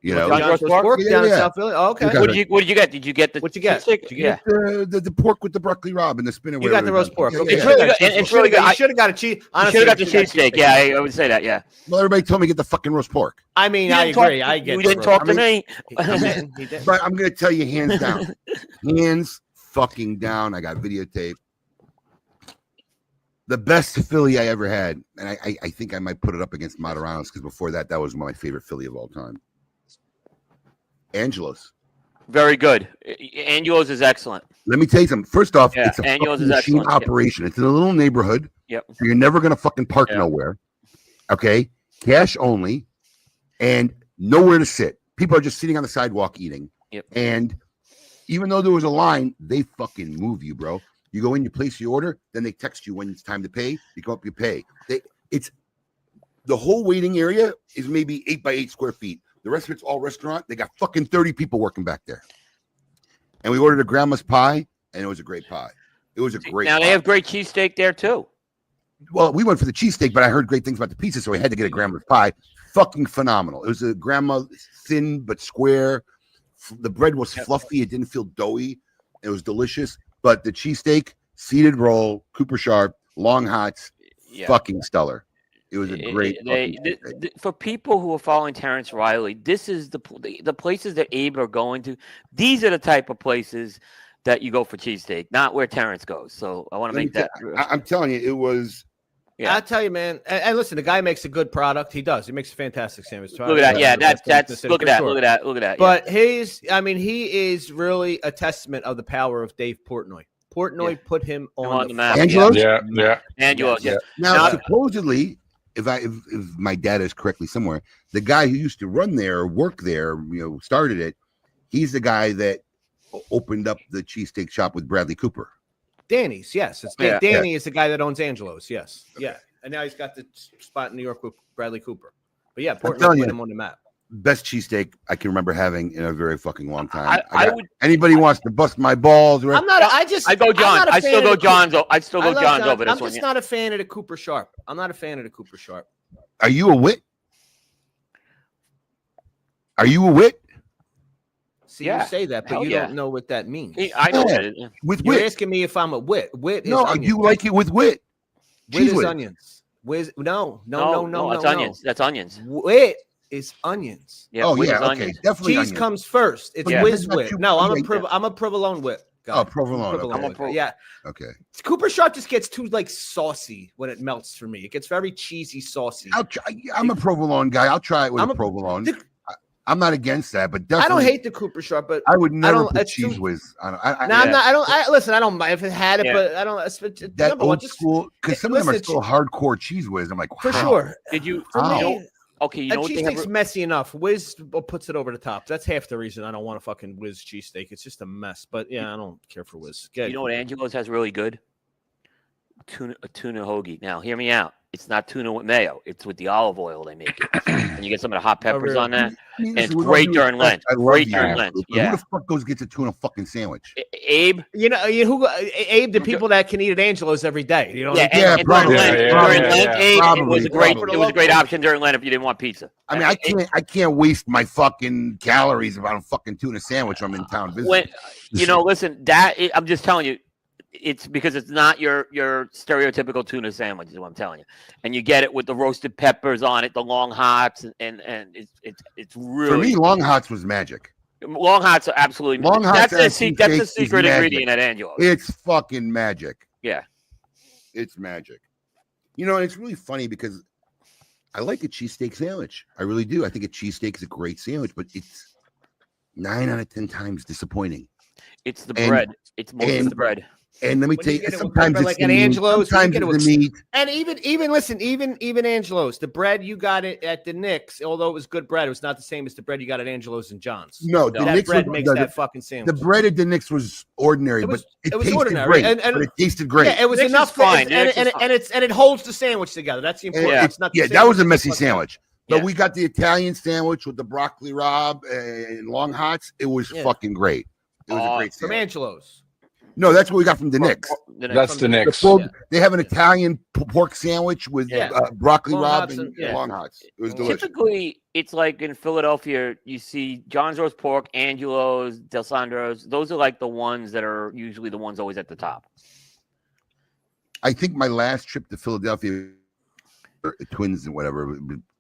You know, John's pork Yeah, down in yeah. South Philly. Oh, okay. What did you get? Did you get the? What'd you get? cheesesteak? What'd you get? the pork with the broccoli rabe and the spinach. You got the roast pork. Yeah, Okay, yeah. It's really good. You should have got a cheese. You Honestly, should have got the cheesesteak. Yeah, I would say that. Yeah. Well, everybody told me to get the fucking roast pork. I mean, You I didn't talk- agree. I get. You didn't talk to me. He did. But I'm gonna tell you hands down, hands fucking down. I got videotape. The best Philly I ever had, and I think I might put it up against Moderano's because before that was my favorite Philly of all time. Angelo's. Very good. Angelo's is excellent. Let me tell you something. First off, Yeah, it's a Angelo's fucking is machine excellent. Yep. operation. It's in a little neighborhood. Yep. So you're never gonna fucking park Yep. nowhere. Okay, cash only, and nowhere to sit. People are just sitting on the sidewalk eating. Yep. And even though there was a line, they fucking move you, bro. You go in, you place your order, then they text you when it's time to pay. You go up, you pay. It's the whole waiting area is maybe 8 by 8 square feet. The rest of it's all restaurant. They got fucking 30 people working back there. And we ordered a grandma's pie, and it was a great pie. It was a great Now pie. they have great cheesesteak there too. Well, we went for the cheesesteak, but I heard great things about the pizza, so we had to get a grandma's pie. Fucking phenomenal. It was a grandma, thin but square. The bread was fluffy. It didn't feel doughy. It was delicious. But the cheesesteak, seeded roll, Cooper Sharp, long hots, Yeah. fucking stellar. It was a great. For people who are following Terrence Riley, this is the places that Abe are going to. These are the type of places that you go for cheesesteak, not where Terrence goes. So I want to make that. I'm telling you, it was. Yeah. I'll tell you, man. And listen, the guy makes a good product. He does. He makes a fantastic sandwich. Look at that. Yeah, that's look at that. Look at that. Look at that. But he is really a testament of the power of Dave Portnoy. Portnoy put him on the map. Angelo's? Yeah. Angelo's. Yeah. Now, supposedly, if my data is correctly somewhere, the guy who used to run there or work there, started it. He's the guy that opened up the cheesesteak shop with Bradley Cooper. Danny's, yes. Danny is the guy that owns Angelo's, yes. Okay. Yeah. And now he's got the spot in New York with Bradley Cooper. But yeah, Portnoy put him on the map. Best cheesesteak I can remember having in a very fucking long time. I would. Anybody wants to bust my balls? I'm not. I go John. I still go John's. I still go John's over this one. I'm just not a fan of the Cooper Sharp. I'm not a fan of the Cooper Sharp. Are you a wit? Are you a wit? See, you say that, but you don't know what that means. I know what it is. With You're wit. asking me if I'm a wit. Wit is No, onions. you like it with wit. Wit is onions. No. That's onions. That's onions. Wit is onions. Yeah. Oh wit yeah, is okay, onions. definitely. Cheese onions. comes first. It's Yeah. whiz But wit. you- No, I'm yeah. a provolone wit. guy. Oh, provolone. Okay. Yeah. Okay. Cooper Sharp just gets too saucy when it melts for me. It gets very cheesy, saucy. I'm a provolone guy. I'll try it with a provolone. I'm not against that, but definitely. I don't hate the Cooper Sharp, but I would never put cheese whiz on. I'm not. Listen, I don't mind if it had it, but I don't. That old school, because some of them are still hardcore cheese whiz. I'm like, wow. For sure. Did you? For me, okay, you know what cheesesteak's messy enough. Whiz puts it over the top. That's half the reason I don't want a fucking Whiz cheesesteak. It's just a mess. But yeah, I don't care for Whiz. You know what Angelo's has really good? A tuna hoagie. Now, hear me out. It's not tuna with mayo. It's with the olive oil they make it. And you get some of the hot peppers on that. And it's great during Lent. Great during Lent. Yeah. Who the fuck goes gets a tuna fucking sandwich? Abe. You know who? Abe, the people that can eat at Angelo's every day. You know. Yeah, probably. During Lent, Abe, it was a great option during Lent if you didn't want pizza. I mean, I can't waste my fucking calories on a fucking tuna sandwich. I'm in town visiting. Listen, I'm just telling you. It's because it's not your stereotypical tuna sandwich is what I'm telling you, and you get it with the roasted peppers on it, the long hots, and it's really for me. Long hots was magic. Long hots are absolutely long hots. That's the secret ingredient at Angelo's. It's fucking magic. Yeah, it's magic. And it's really funny because I like a cheesesteak sandwich. I really do. I think a cheesesteak is a great sandwich, but it's 9 out of 10 times disappointing. It's the And- bread. It's mostly and- the bread. And let me When tell you you, get it with sometimes bread, it's like the at meat, Angelo's, you sometimes get it it's with- the meat. And even Angelo's, the bread you got it at the Knicks, although it was good bread, it was not the same as the bread you got at Angelo's and John's. No, the That Knicks bread was- makes the- that fucking sandwich. The bread at the Knicks was ordinary, It was- but it it was tasted ordinary, great. and- but it tasted great. Yeah, it was Knicks enough. is fine. And Knicks is it holds the sandwich together. That's the important. Yeah. It's not the Yeah, same that was a as messy fucking- sandwich. But Yeah. we got the Italian sandwich with the broccoli rabe and long hots. It was Yeah. fucking great. It was a great From sandwich. Angelo's. No, that's what we got from the Knicks. That's the Knicks. Full- They have an Italian pork sandwich with Yeah. broccoli Long rabe hots and and- yeah. long hots. It was delicious. Typically, it's like in Philadelphia, you see John's Roast Pork, Angelo's, Del Sandro's. Those are like the ones that are usually the ones always at the top. I think my last trip to Philadelphia, Twins and whatever,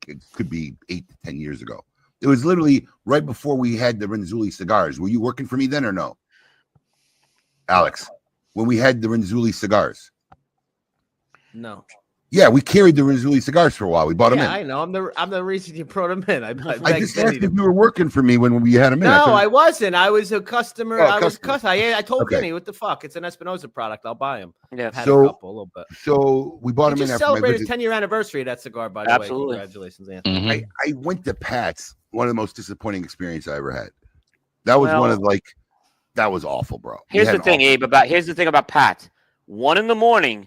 it could be 8 to 10 years ago. It was literally right before we had the Renzulli cigars. Were you working for me then or no? Alex, when we had the Renzulli cigars. No. Yeah, we carried the Renzulli cigars for a while. We bought them Yeah, in. I know. I'm the reason you brought them in. I I begged just Denny asked to- if you were working for me when we had them in. No, couldn't- I wasn't. I was a customer. Oh, I was customer. I told Okay. Denny, what the fuck? It's an Espinosa product. I'll buy them. Yeah. I've had So- a couple, a little bit. So we bought He them in just after my celebrated his visit. 10-year anniversary of that cigar, by the Absolutely. way. Congratulations, Anthony. I went to Pat's. One of the most disappointing experiences I ever had. That was one of that was awful, bro. We Here's had the thing, awful- Abe. Here's the thing about Pat's. 1 a.m,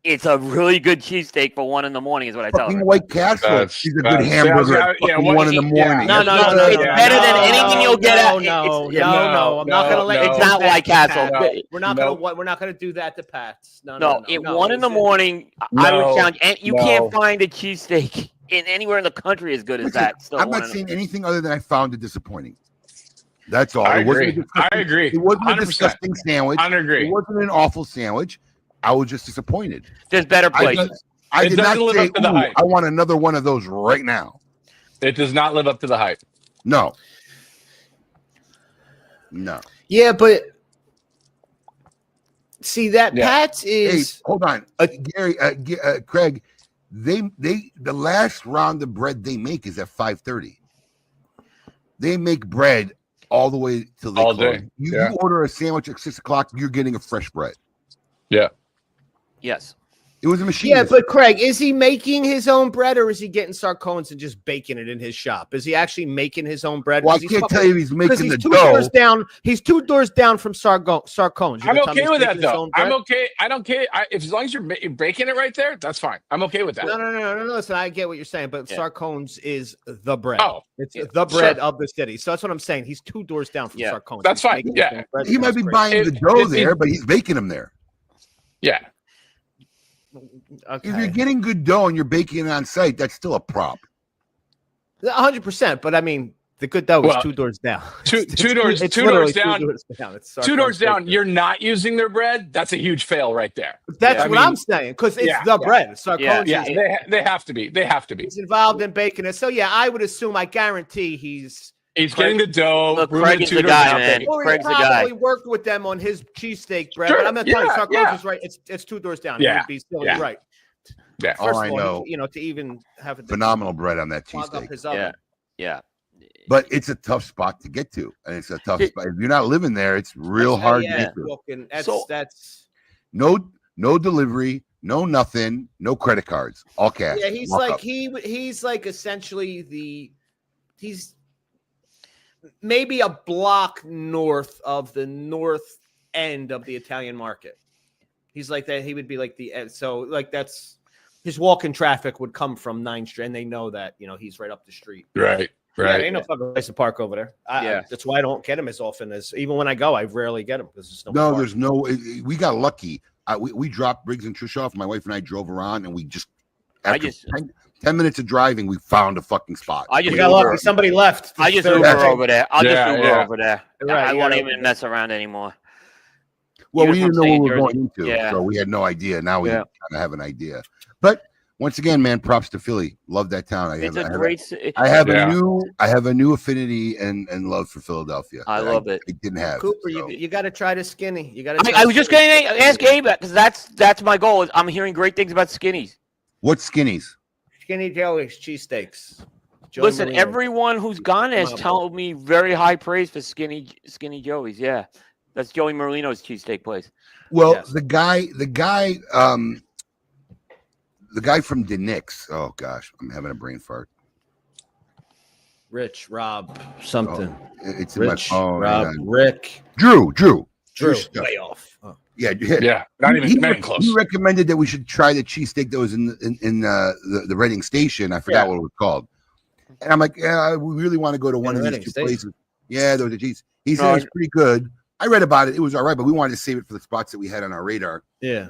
it's a really good cheesesteak for 1 a.m. is what I tell Fucking her. White Castle. That's- She's a good that's- hamburger yeah, at yeah, fucking what- 1 in the yeah. morning. No, That's no, not it's good. better than anything you'll get at. No, it's- I'm not gonna let. It's you not do that White to Castle. Pat. We're not Nope. gonna. We're not gonna do that to Pat's. No, No, at 1 It's- a.m, I No, would challenge. And you no. can't find a cheesesteak in anywhere in the country as good as Listen, that. Still I'm not 1 saying anything other than I found it disappointing. That's all. I It wasn't a agree. disgusting- I agree. It wasn't a 100%. disgusting sandwich. I agree. It wasn't an awful sandwich. I was just disappointed. There's better places. I It did not doesn't live say, up to the "Ooh, hype." I want another one of those right now. It does not live up to the hype. No. Yeah, but see that Yeah. Pat's Hey, is. hold on, Gary, Craig. The last round of bread they make is at 5:30. They make bread all the way till they All close. day, You yeah. order a sandwich at 6:00, you're getting a fresh bread. Yeah. Yes. It was a machine. Yeah, but Craig, is he making his own bread or is he getting Sarcones and just baking it in his shop? Is he actually making his own bread? Well, I 'Cause he's can't fucking- tell you he's because making the he's two dough. doors down. He's 2 doors down from Sarcones. I'm okay with that though. I'm okay. I don't care. As long as you're baking it right there, that's fine. I'm okay with that. No. Listen, I get what you're saying, but Yeah. Sarcones is the bread. Oh, It's yeah. the bread Sure. of the city. So that's what I'm saying. He's 2 doors down from Yeah. Sarcones. That's He's fine. making Yeah. his own bread. He might be That's great. buying the It- dough it- there, but he's baking them there. Yeah. If you're Okay. getting good dough and you're baking it on site, that's still a prop. 100%. But I mean, the good dough Well, is 2 doors down. two It's doors literally down. 2 doors down. It's 2 doors Sarcones down. bakery. You're not using their bread. That's a huge fail right there. That's I what mean, I'm saying because it's yeah, the yeah. bread. Sarcones Yeah, Yeah, is they have to be. They have to be. he's involved in baking it. So yeah, I would assume. I guarantee he's. He's getting the dough. Look, moving Craig the is 2 the doors guy, down. man. Or he Craig's the probably guy. worked with them on his cheesesteak bread. Sure, But I'm not telling you, yeah, Sarcones yeah. is right. It's 2 doors down. Yeah, He would be still yeah. right. Yeah. All First I of all, know, to even have it phenomenal bread on that clog up cheesesteak. his oven. Yeah. But it's a tough spot to get to, and it's a tough Yeah. spot. If you're not living there, it's real hard to Yeah, get to. walking. So- That's No delivery, no nothing, no credit cards, all cash. yeah. He's Walk like up. he's like essentially he's maybe a block north of the north end of the Italian market. He's like that. He would be like so like that's his walk-in traffic would come from 9th Street, and they know that he's right up the street. Right. Yeah, Right. there ain't no fucking place to park over there. Yeah. That's why I don't get him as often as even when I go, I rarely get him because there's no. No, park. there's no. We got lucky. We dropped Briggs and Trish off. My wife and I drove around, and we just after 10 minutes of driving, we found a fucking spot. I We just got Uber. lucky. Somebody left. I just Third Uber day. over there. I'll Yeah, just Uber yeah. over there. Right, I you won't gotta- even mess around anymore. Well, Even we from didn't know what we were St. going into, Yeah. so we had no idea. Now we Yeah. kind of have an idea. But once again, man, props to Philly. Love that town. It's a great. I have Yeah. a new affinity and love for Philadelphia. I love it. I didn't have. Cooper, so. you got to try the skinny. You got to. I was just going to ask Abe because that's my goal. I'm hearing great things about Skinnies. What Skinnies? Skinny Joey's cheesesteaks. Joey Listen, Molina. everyone who's gone has Come on, told me very high praise for Skinny Joey's. Yeah, That's Joey Merlino's cheesesteak place. Well, Yes. the guy from the Knicks. Oh gosh, I'm having a brain fart. Rich, Rob, something. It's Rich, in my phone. Rob, Hang on. Rick, Drew. Drew, stuff. way off. Oh. Yeah, Yeah, not even close. He recommended that we should try the cheesesteak that was in the Reading Station. I forgot what it was called. And I'm like, yeah, we really want to go to one of these two places. Yeah, there was a cheese. He said it was pretty good. I read about it. It was all right, but we wanted to save it for the spots that we had on our radar. Yeah.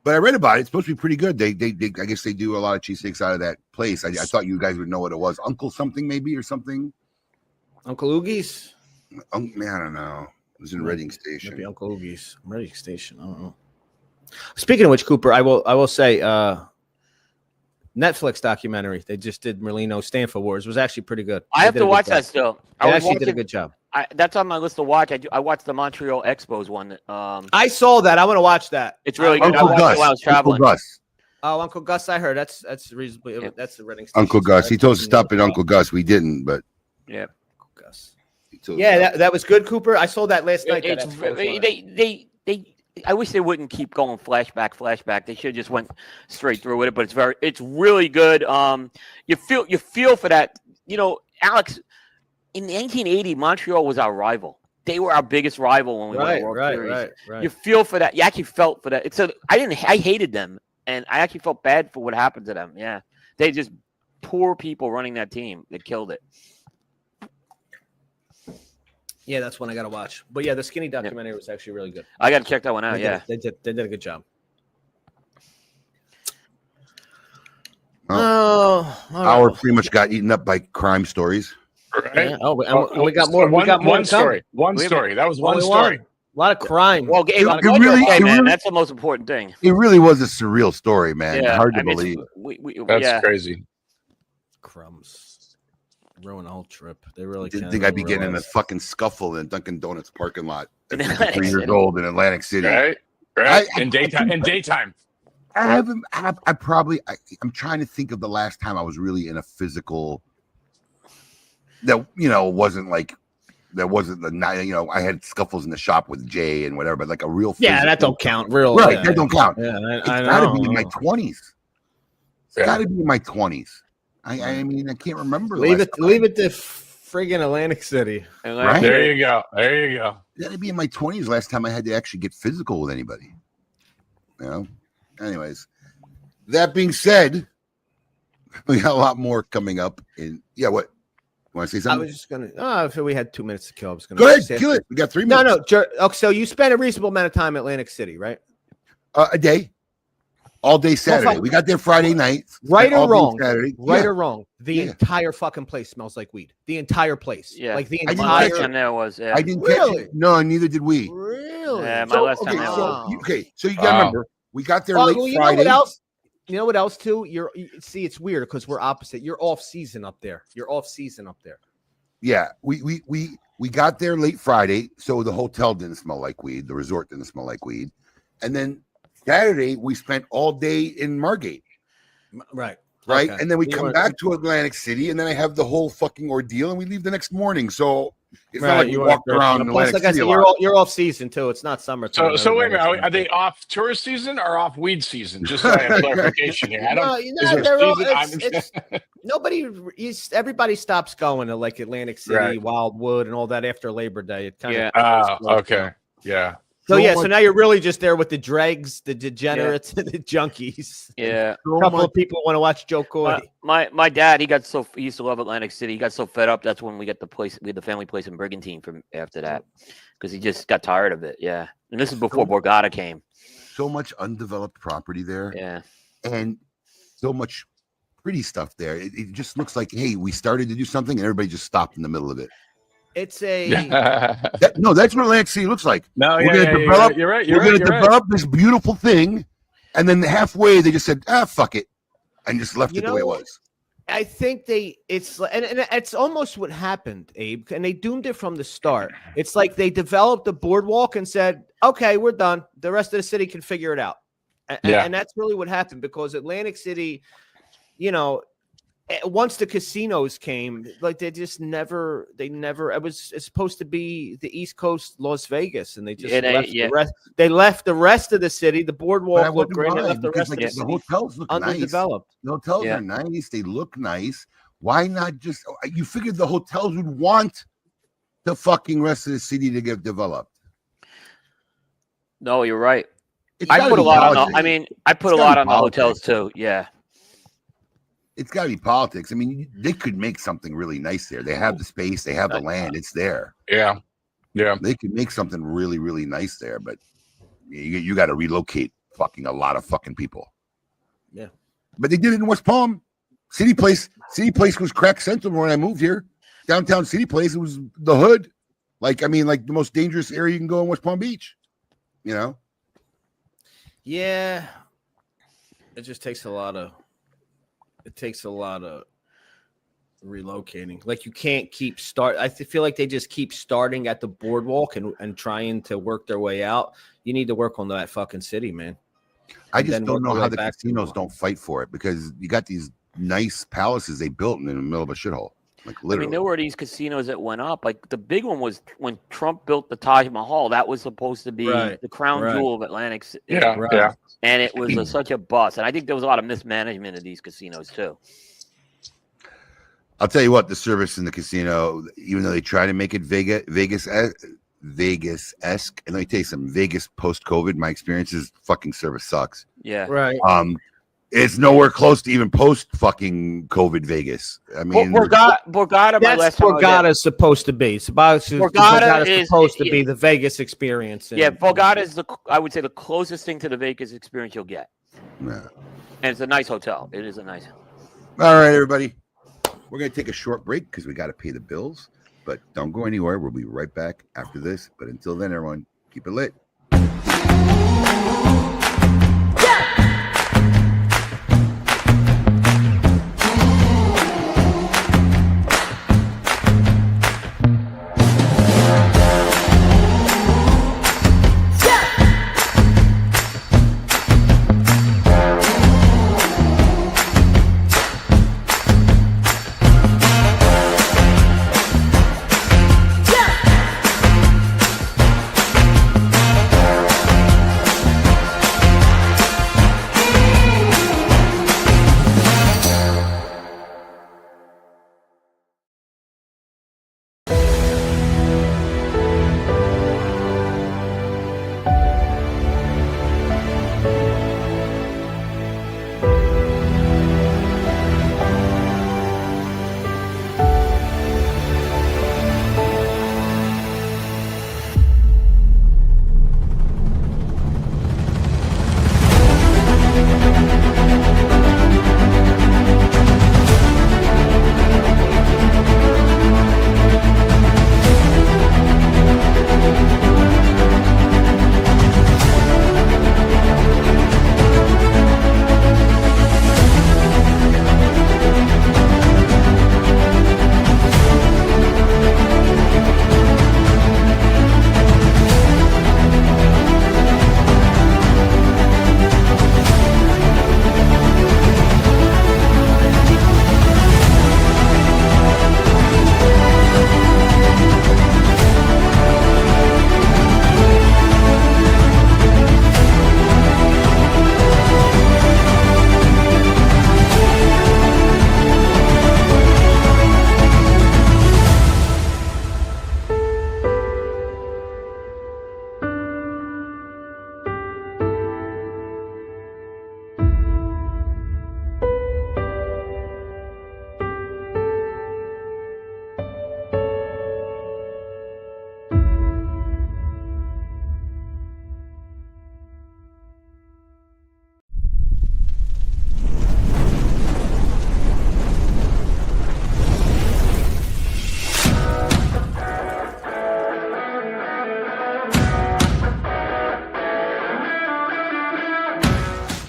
But I read about it. It's supposed to be pretty good. They I guess they do a lot of cheesesteaks out of that place. I thought you guys would know what it was. Uncle something maybe or something. Uncle Oogie's? Man, I don't know. It was in Reading Station. Maybe Uncle Oogie's. Reading Station. I don't know. Speaking of which, Cooper, I will say Netflix documentary they just did, Merlino Stanford Wars, was actually pretty good. I have to watch that still. They actually did a good job. That's on my list to watch. I watched the Montreal Expos one. I saw that. I want to watch that. It's really good. I Uncle watched Gus. it while I was traveling. Uncle Gus. Oh, Uncle Gus, I heard that's reasonably. Yeah. That's the Reading Station. Uncle Gus. He told us to stop at Uncle Gus. We didn't, but Yeah. Uncle Gus. he told us Yeah, to. that was good, Cooper. I saw that last night. It's, they I wish they wouldn't keep going flashback. They should have just went straight through with it. But it's really good. You feel for that. You know, Alex, in 1980, Montreal was our rival. They were our biggest rival when we won the World Series. Right. You feel for that. You actually felt for that. I hated them, and I actually felt bad for what happened to them. Yeah, they just poor people running that team. They killed it. Yeah, that's one I got to watch. But yeah, the Skinny documentary was actually really good. I got to check that one out. They did a good job. Our pretty much got eaten up by crime stories. Right? Yeah. Oh, and we got more. We got more one story. One story. That was one story. A lot of crime. Well, really- that's the most important thing. It really was a surreal story, man. Yeah, Hard to believe. That's crazy. Crumbs. Ruin the whole trip. They really Didn't think I'd be getting in a fucking scuffle in a Dunkin' Donuts parking lot at In 53 Atlantic years City. old in Atlantic City. Right. In daytime. I'm trying to think of the last time I was really in a physical that, wasn't like, that wasn't the night, I had scuffles in the shop with Jay and whatever, but like a real physical, that don't count. Real, right? yeah. That don't count. Yeah, It's I got to know. be in my 20s. It's got to be in my 20s. I mean, I can't remember. Leave it to friggin' Atlantic City. Right? There you go. It's got to be in my 20s last time I had to actually get physical with anybody. Anyways, that being said, we got a lot more coming up. What? You want to say I something? was just gonna. If we had 2 minutes to kill, I was gonna Go ahead, kill it. We got 3 minutes. No. Okay, so you spent a reasonable amount of time in Atlantic City, right? A day. All day Saturday. We got there Friday night. Right or wrong? Saturday. Right Yeah. or wrong? The entire fucking place smells like weed. The entire place. Yeah. Like the I didn't entire. catch it. And there was. Yeah. I didn't catch Really? it. No, neither did we. Really? Yeah, my last time there was. So you gotta remember, we got there late you Friday. know what else? You know what else too? See, it's weird because we're opposite. You're off season up there. Yeah, we got there late Friday, so the hotel didn't smell like weed. The resort didn't smell like weed, and then Saturday we spent all day in Margate. Right. Right. Okay. And then we You come weren't- back to Atlantic City, and then I have the whole fucking ordeal, and we leave the next morning. So it's Right, not like we you walked weren't- around in Plus, Atlantic like I City. said, you're off season too. It's not summertime. So wait a minute. Are they off tourist season or off weed season? Just so I have clarification here. I don't. No, Is there a they're all, season? everybody stops going to like Atlantic City, Right. Wildwood, and all that after Labor Day. It kind of Okay. Yeah. So So yeah, much- so now you're really just there with the dregs, the degenerates, and the junkies. Yeah. So A couple much- of people want to watch Joe Coy. My dad, he used to love Atlantic City. He got so fed up. That's when we had the family place in Brigantine from after that, because he just got tired of it. Yeah, and this is before Borgata came. so much undeveloped property there, Yeah, and so much pretty stuff there. It just looks like, hey, we started to do something, and everybody just stopped in the middle of it. It's a That's what Atlantic City looks like. No, We're gonna develop. You're right. We're going to develop this beautiful thing, and then halfway they just said, fuck it, and just left it the way it was. I think it's almost what happened, Abe, and they doomed it from the start. It's like they developed the boardwalk and said, okay, we're done. The rest of the city can figure it out. And that's really what happened, because Atlantic City, once the casinos came, like it's supposed to be the East Coast Las Vegas, and they just they left the rest of the city. The boardwalk looked great. They left the rest of the city hotels look underdeveloped. Nice. The hotels are nice. They look nice. Why not just? You figured the hotels would want the fucking rest of the city to get developed. No, you're right. I put a lot on. I put a lot on the hotels too. Yeah. It's got to be politics. I mean, they could make something really nice there. They have the space. They have the land. It's there. Yeah. They could make something really, really nice there, but you got to relocate fucking a lot of fucking people. Yeah. But they did it in West Palm. City Place was crack central when I moved here. Downtown City Place, it was the hood. Like the most dangerous area you can go in West Palm Beach. You know? Yeah. It just takes a lot of relocating. Like you can't keep I feel like they just keep starting at the boardwalk and trying to work their way out. You need to work on that fucking city, man. I just don't know how the casinos don't fight for it, because you got these nice palaces they built in the middle of a shithole. Like literally. There were these casinos that went up. Like the big one was when Trump built the Taj Mahal. That was supposed to be the crown jewel of Atlantic City. Yeah. And it was such a bust. And I think there was a lot of mismanagement of these casinos too. I'll tell you what, the service in the casino, even though they try to make it Vegas-esque, and let me tell you something, Vegas post-COVID, my experience is fucking service sucks. Yeah. Right. It's nowhere close to even post fucking COVID Vegas. I mean, Borgata. That's Borgata's supposed to be. Borgata is supposed to be the Vegas experience. Borgata is I would say the closest thing to the Vegas experience you'll get. Yeah. And it's a nice hotel. It is a nice. All right, everybody. We're going to take a short break because we got to pay the bills. But don't go anywhere. We'll be right back after this. But until then, everyone, keep it lit.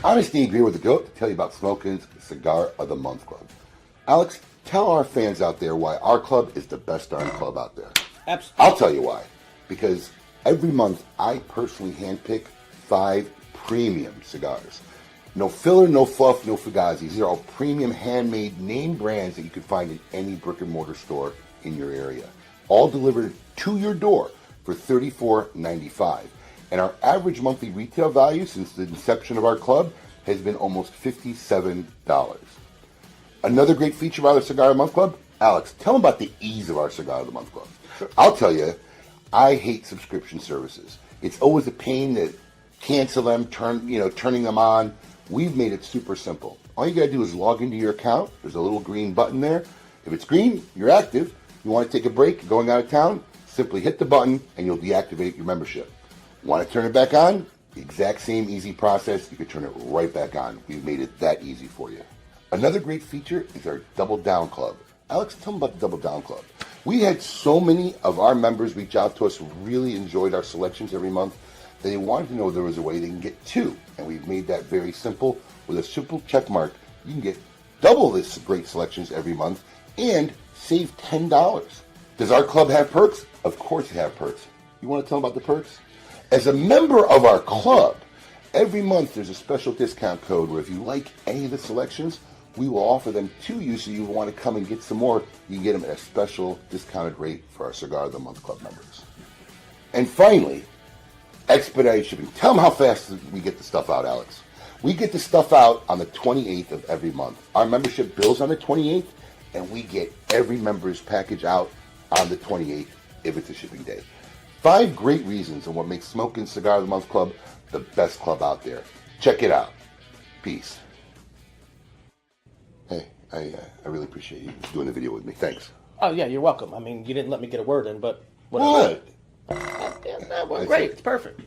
Honest Abe here with the GOAT to tell you about Smokin's Cigar of the Month Club. Alex, tell our fans out there why our club is the best darn club out there. Absolutely. I'll tell you why. Because every month I personally handpick 5 premium cigars. No filler, no fluff, no fugazi. These are all premium, handmade, name brands that you can find in any brick and mortar store in your area. All delivered to your door for $34.95. And our average monthly retail value since the inception of our club has been almost $57. Another great feature of our Cigar of the Month Club, Alex, tell them about the ease of our Cigar of the Month Club. I'll tell you, I hate subscription services. It's always a pain to cancel them, turning them on. We've made it super simple. All you gotta do is log into your account. There's a little green button there. If it's green, you're active. You want to take a break, you're going out of town, simply hit the button and you'll deactivate your membership. Want to turn it back on? The exact same easy process. You can turn it right back on. We've made it that easy for you. Another great feature is our Double Down Club. Alex, tell them about the Double Down Club. We had so many of our members reach out to us who really enjoyed our selections every month. They wanted to know there was a way they can get two, and we've made that very simple. With a simple check mark, you can get double this great selections every month and save $10. Does our club have perks? Of course it have perks. You want to tell them about the perks? As a member of our club, every month there's a special discount code where if you like any of the selections, we will offer them to you, so you want to come and get some more, you can get them at a special discounted rate for our Cigar of the Month Club members. And finally, expedited shipping. Tell them how fast we get the stuff out, Alex. We get the stuff out on the 28th of every month. Our membership bills on the 28th, and we get every member's package out on the 28th if it's a shipping day. 5 great reasons on what makes Smokin' Cigar of the Month Club the best club out there. Check it out. Peace. Hey, I really appreciate you doing the video with me. Thanks. Oh, yeah, you're welcome. I mean, you didn't let me get a word in, but whatever. What? Yeah, that went great. It's perfect.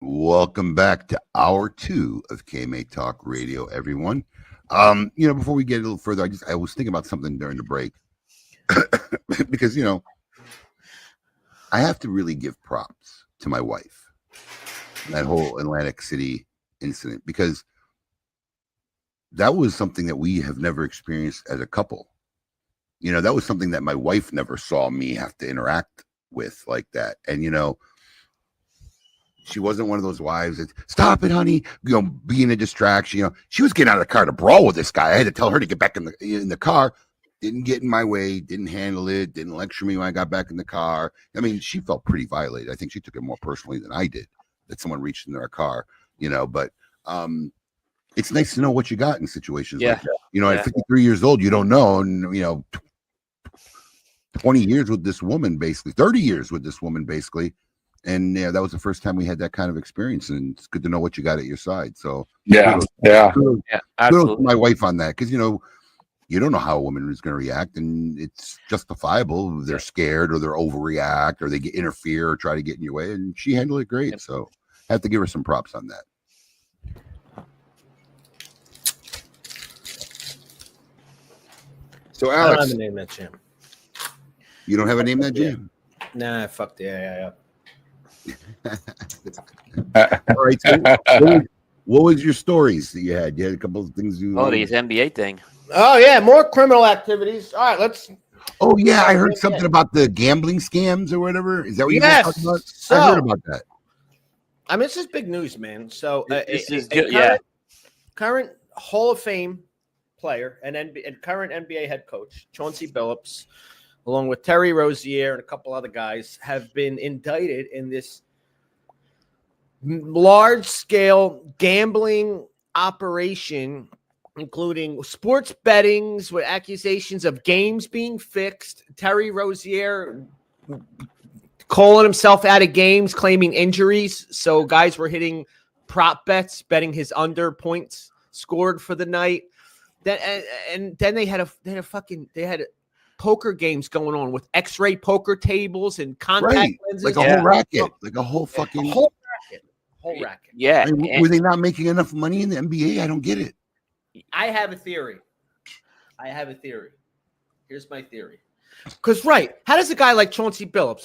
Welcome back to hour 2 of KMA Talk Radio, everyone. Before we get a little further, I was thinking about something during the break because, I have to really give props to my wife, that whole Atlantic City incident, because that was something that we have never experienced as a couple. That was something that my wife never saw me have to interact with like that. And, she wasn't one of those wives that, stop it, honey, being a distraction. She was getting out of the car to brawl with this guy. I had to tell her to get back in the car. Didn't get in my way, didn't handle it, didn't lecture me when I got back in the car. I mean, she felt pretty violated. I think she took it more personally than I did, that someone reached into our car, but it's nice to know what you got in situations like that. At 53 years old, you don't know. And, 20 years with this woman, basically, 30 years with this woman, basically. And that was the first time we had that kind of experience, and it's good to know what you got at your side. So absolutely. Kudos to my wife on that, because you don't know how a woman is going to react, and it's justifiable. They're scared, or they're overreact, or they interfere, or try to get in your way. And she handled it great. So I have to give her some props on that. So Alex, I don't have a name that jam. You don't have a name that jam? Nah, fuck yeah. All right. So what was your stories that you had? You had a couple of things you. These NBA thing. Oh yeah, more criminal activities. All right, let's. Oh yeah, I heard something about the gambling scams or whatever. Is that what you guys talking about? So, I heard about that. I mean, this is big news, man. So this is current Hall of Fame player and current NBA head coach Chauncey Billups, along with Terry Rozier and a couple other guys, have been indicted in this large-scale gambling operation, including sports bettings with accusations of games being fixed. Terry Rozier calling himself out of games, claiming injuries. So guys were hitting prop bets, betting his under points scored for the night. Then they had poker games going on with X-ray poker tables and contact lenses. Like a whole racket, like a whole fucking whole racket. Yeah. I mean, were they not making enough money in the NBA? I don't get it. I have a theory. Here's my theory. Because how does a guy like Chauncey Billups,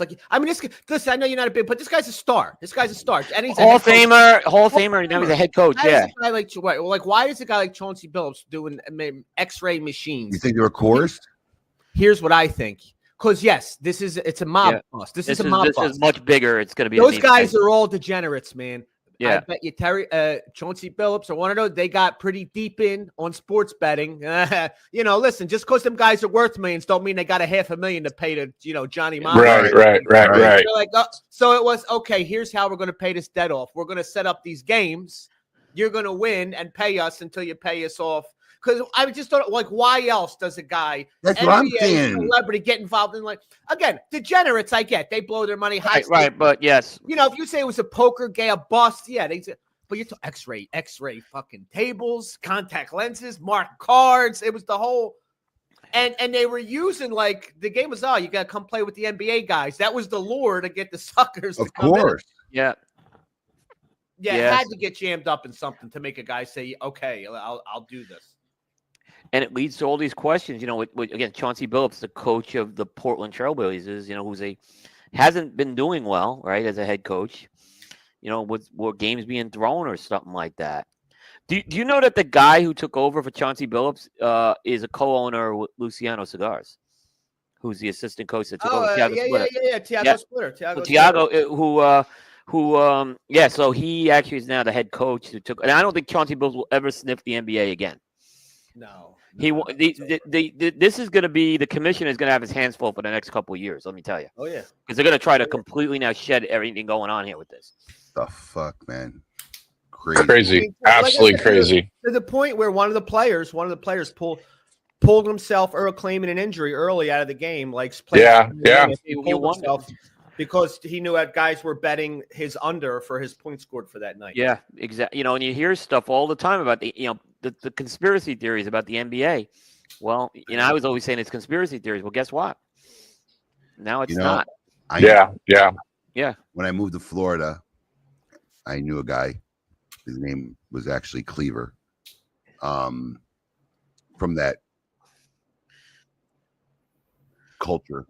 listen, I know you're not a big, but this guy's a star. And he's Hall of Famer. Now he's a head coach. Why is a guy like Chauncey Billups doing X-ray machines? You think they were coerced? Here's what I think. Because yes, it's a mob Yeah. bust. This is a mob this bust. is much bigger. It's going to be Those guys are all degenerates, man. Yeah. I bet you Chauncey Billups or one of those, they got pretty deep in on sports betting. Listen, just because them guys are worth millions don't mean they got $500,000 to pay to, Johnny Mama. Right. They're like, so it was, okay, here's how we're going to pay this debt off. We're going to set up these games. You're going to win and pay us until you pay us off. Because I just thought, like, why else does a guy, That's what I'm saying. celebrity, get involved in, like, again, degenerates, I get. They blow their money. Right, but yes. If you say it was a poker game, a bust, yeah, but you're X-ray fucking tables, contact lenses, marked cards. It was the whole, and they were using, like, the game was, you got to come play with the NBA guys. That was the lure to get the suckers to come in. Of course. Yeah. Yeah, it had to get jammed up in something to make a guy say, okay, I'll do this. And it leads to all these questions, again, Chauncey Billups, the coach of the Portland Trailblazers, hasn't been doing well, right, as a head coach, with games being thrown or something like that. Do you know that the guy who took over for Chauncey Billups is a co-owner with Luciano Cigars, who's the assistant coach that took over Thiago Splitter? Thiago Splitter, so he actually is now the head coach who took, and I don't think Chauncey Billups will ever sniff the NBA again. No. This is going to be, the commissioner is going to have his hands full for the next couple of years. Let me tell you. Oh yeah, because they're going to try to completely now shed everything going on here with this. The fuck, man, crazy, absolutely crazy. To the point where one of the players pulled himself or claiming an injury early out of the game, like he pulled himself because he knew that guys were betting his under for his points scored for that night. Yeah, exactly. And you hear stuff all the time about the conspiracy theories about the NBA. Well, I was always saying it's conspiracy theories. Well, guess what? Now it's not. Yeah. When I moved to Florida, I knew a guy. His name was actually Cleaver. From that culture.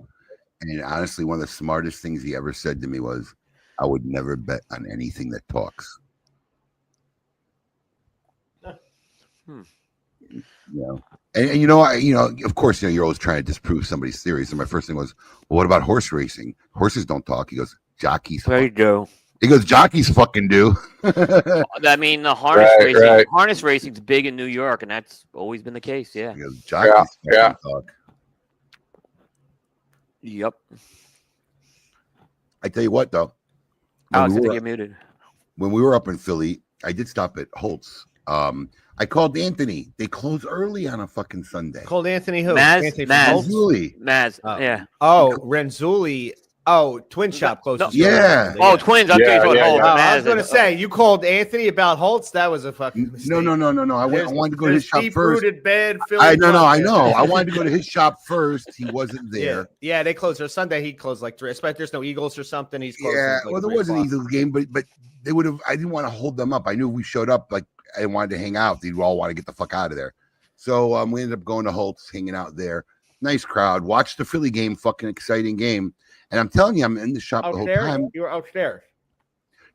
And honestly, one of the smartest things he ever said to me was, I would never bet on anything that talks. And of course, you're always trying to disprove somebody's theory. So my first thing was, well, what about horse racing? Horses don't talk. He goes, jockeys. They do. He goes, jockeys fucking do. I mean, the harness racing's big in New York, and that's always been the case. Yeah. He goes, jockeys fucking talk. Yep. I tell you what, though. Alex, I think you're muted. When we were up in Philly, I did stop at Holt's. I called Anthony. They close early on a fucking Sunday. Called Anthony who? Maz. Yeah. Oh, Renzulli. Oh, Twin Shop closes. Yeah. Oh, Twins. I'm I was going to say, you called Anthony about Holtz. That was a fucking mistake. No. I wanted to go to his shop first. Bad I know. I wanted to go to his shop first. He wasn't there. Yeah, they closed. Or Sunday, he closed like 3. I expect there's no Eagles or something. He's closed. Yeah, well, there was an Eagles game, but they would have. I didn't want to hold them up. I knew if we showed up, like I wanted to hang out. They'd all want to get the fuck out of there. So we ended up going to Holt's, hanging out there. Nice crowd. Watched the Philly game. Fucking exciting game. And I'm telling you, I'm in the shop the whole time. You were upstairs.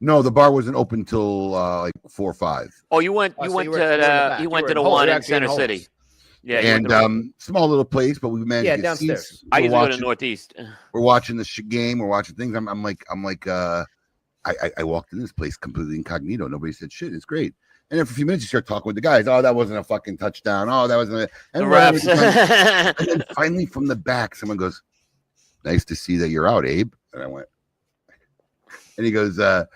No, the bar wasn't open till like 4 or 5. Oh, you went to the one in Center City. Yeah, and small little place, but we managed to get downstairs. seats. I used to go to Northeast. We're watching the game. We're watching things. I'm like, I walked in this place completely incognito. Nobody said shit. It's great. And then for a few minutes, you start talking with the guys. Oh, that wasn't a fucking touchdown. Oh, that wasn't. And then finally, from the back, someone goes, "Nice to see that you're out, Abe." And I went, and he goes, "No,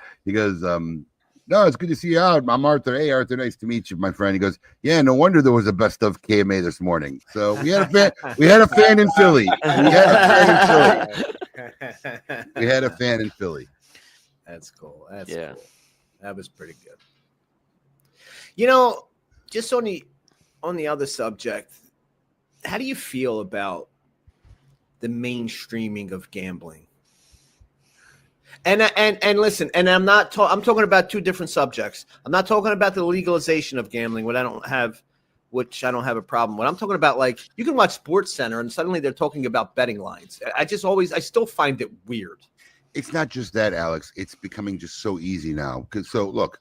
it's good to see you out. I'm Arthur. Hey, Arthur, nice to meet you, my friend." He goes, "Yeah, no wonder there was a best of KMA this morning." So we had a fan. We had a fan in Philly. We had a fan in Philly. That's cool. Cool. That was pretty good. Just on the other subject, how do you feel about the mainstreaming of gambling? And listen, and I'm talking about two different subjects. I'm not talking about the legalization of gambling, which I don't have a problem with. I'm talking about, like, you can watch Sports Center and suddenly they're talking about betting lines. I still find it weird. It's not just that, Alex. It's becoming just so easy now. So look,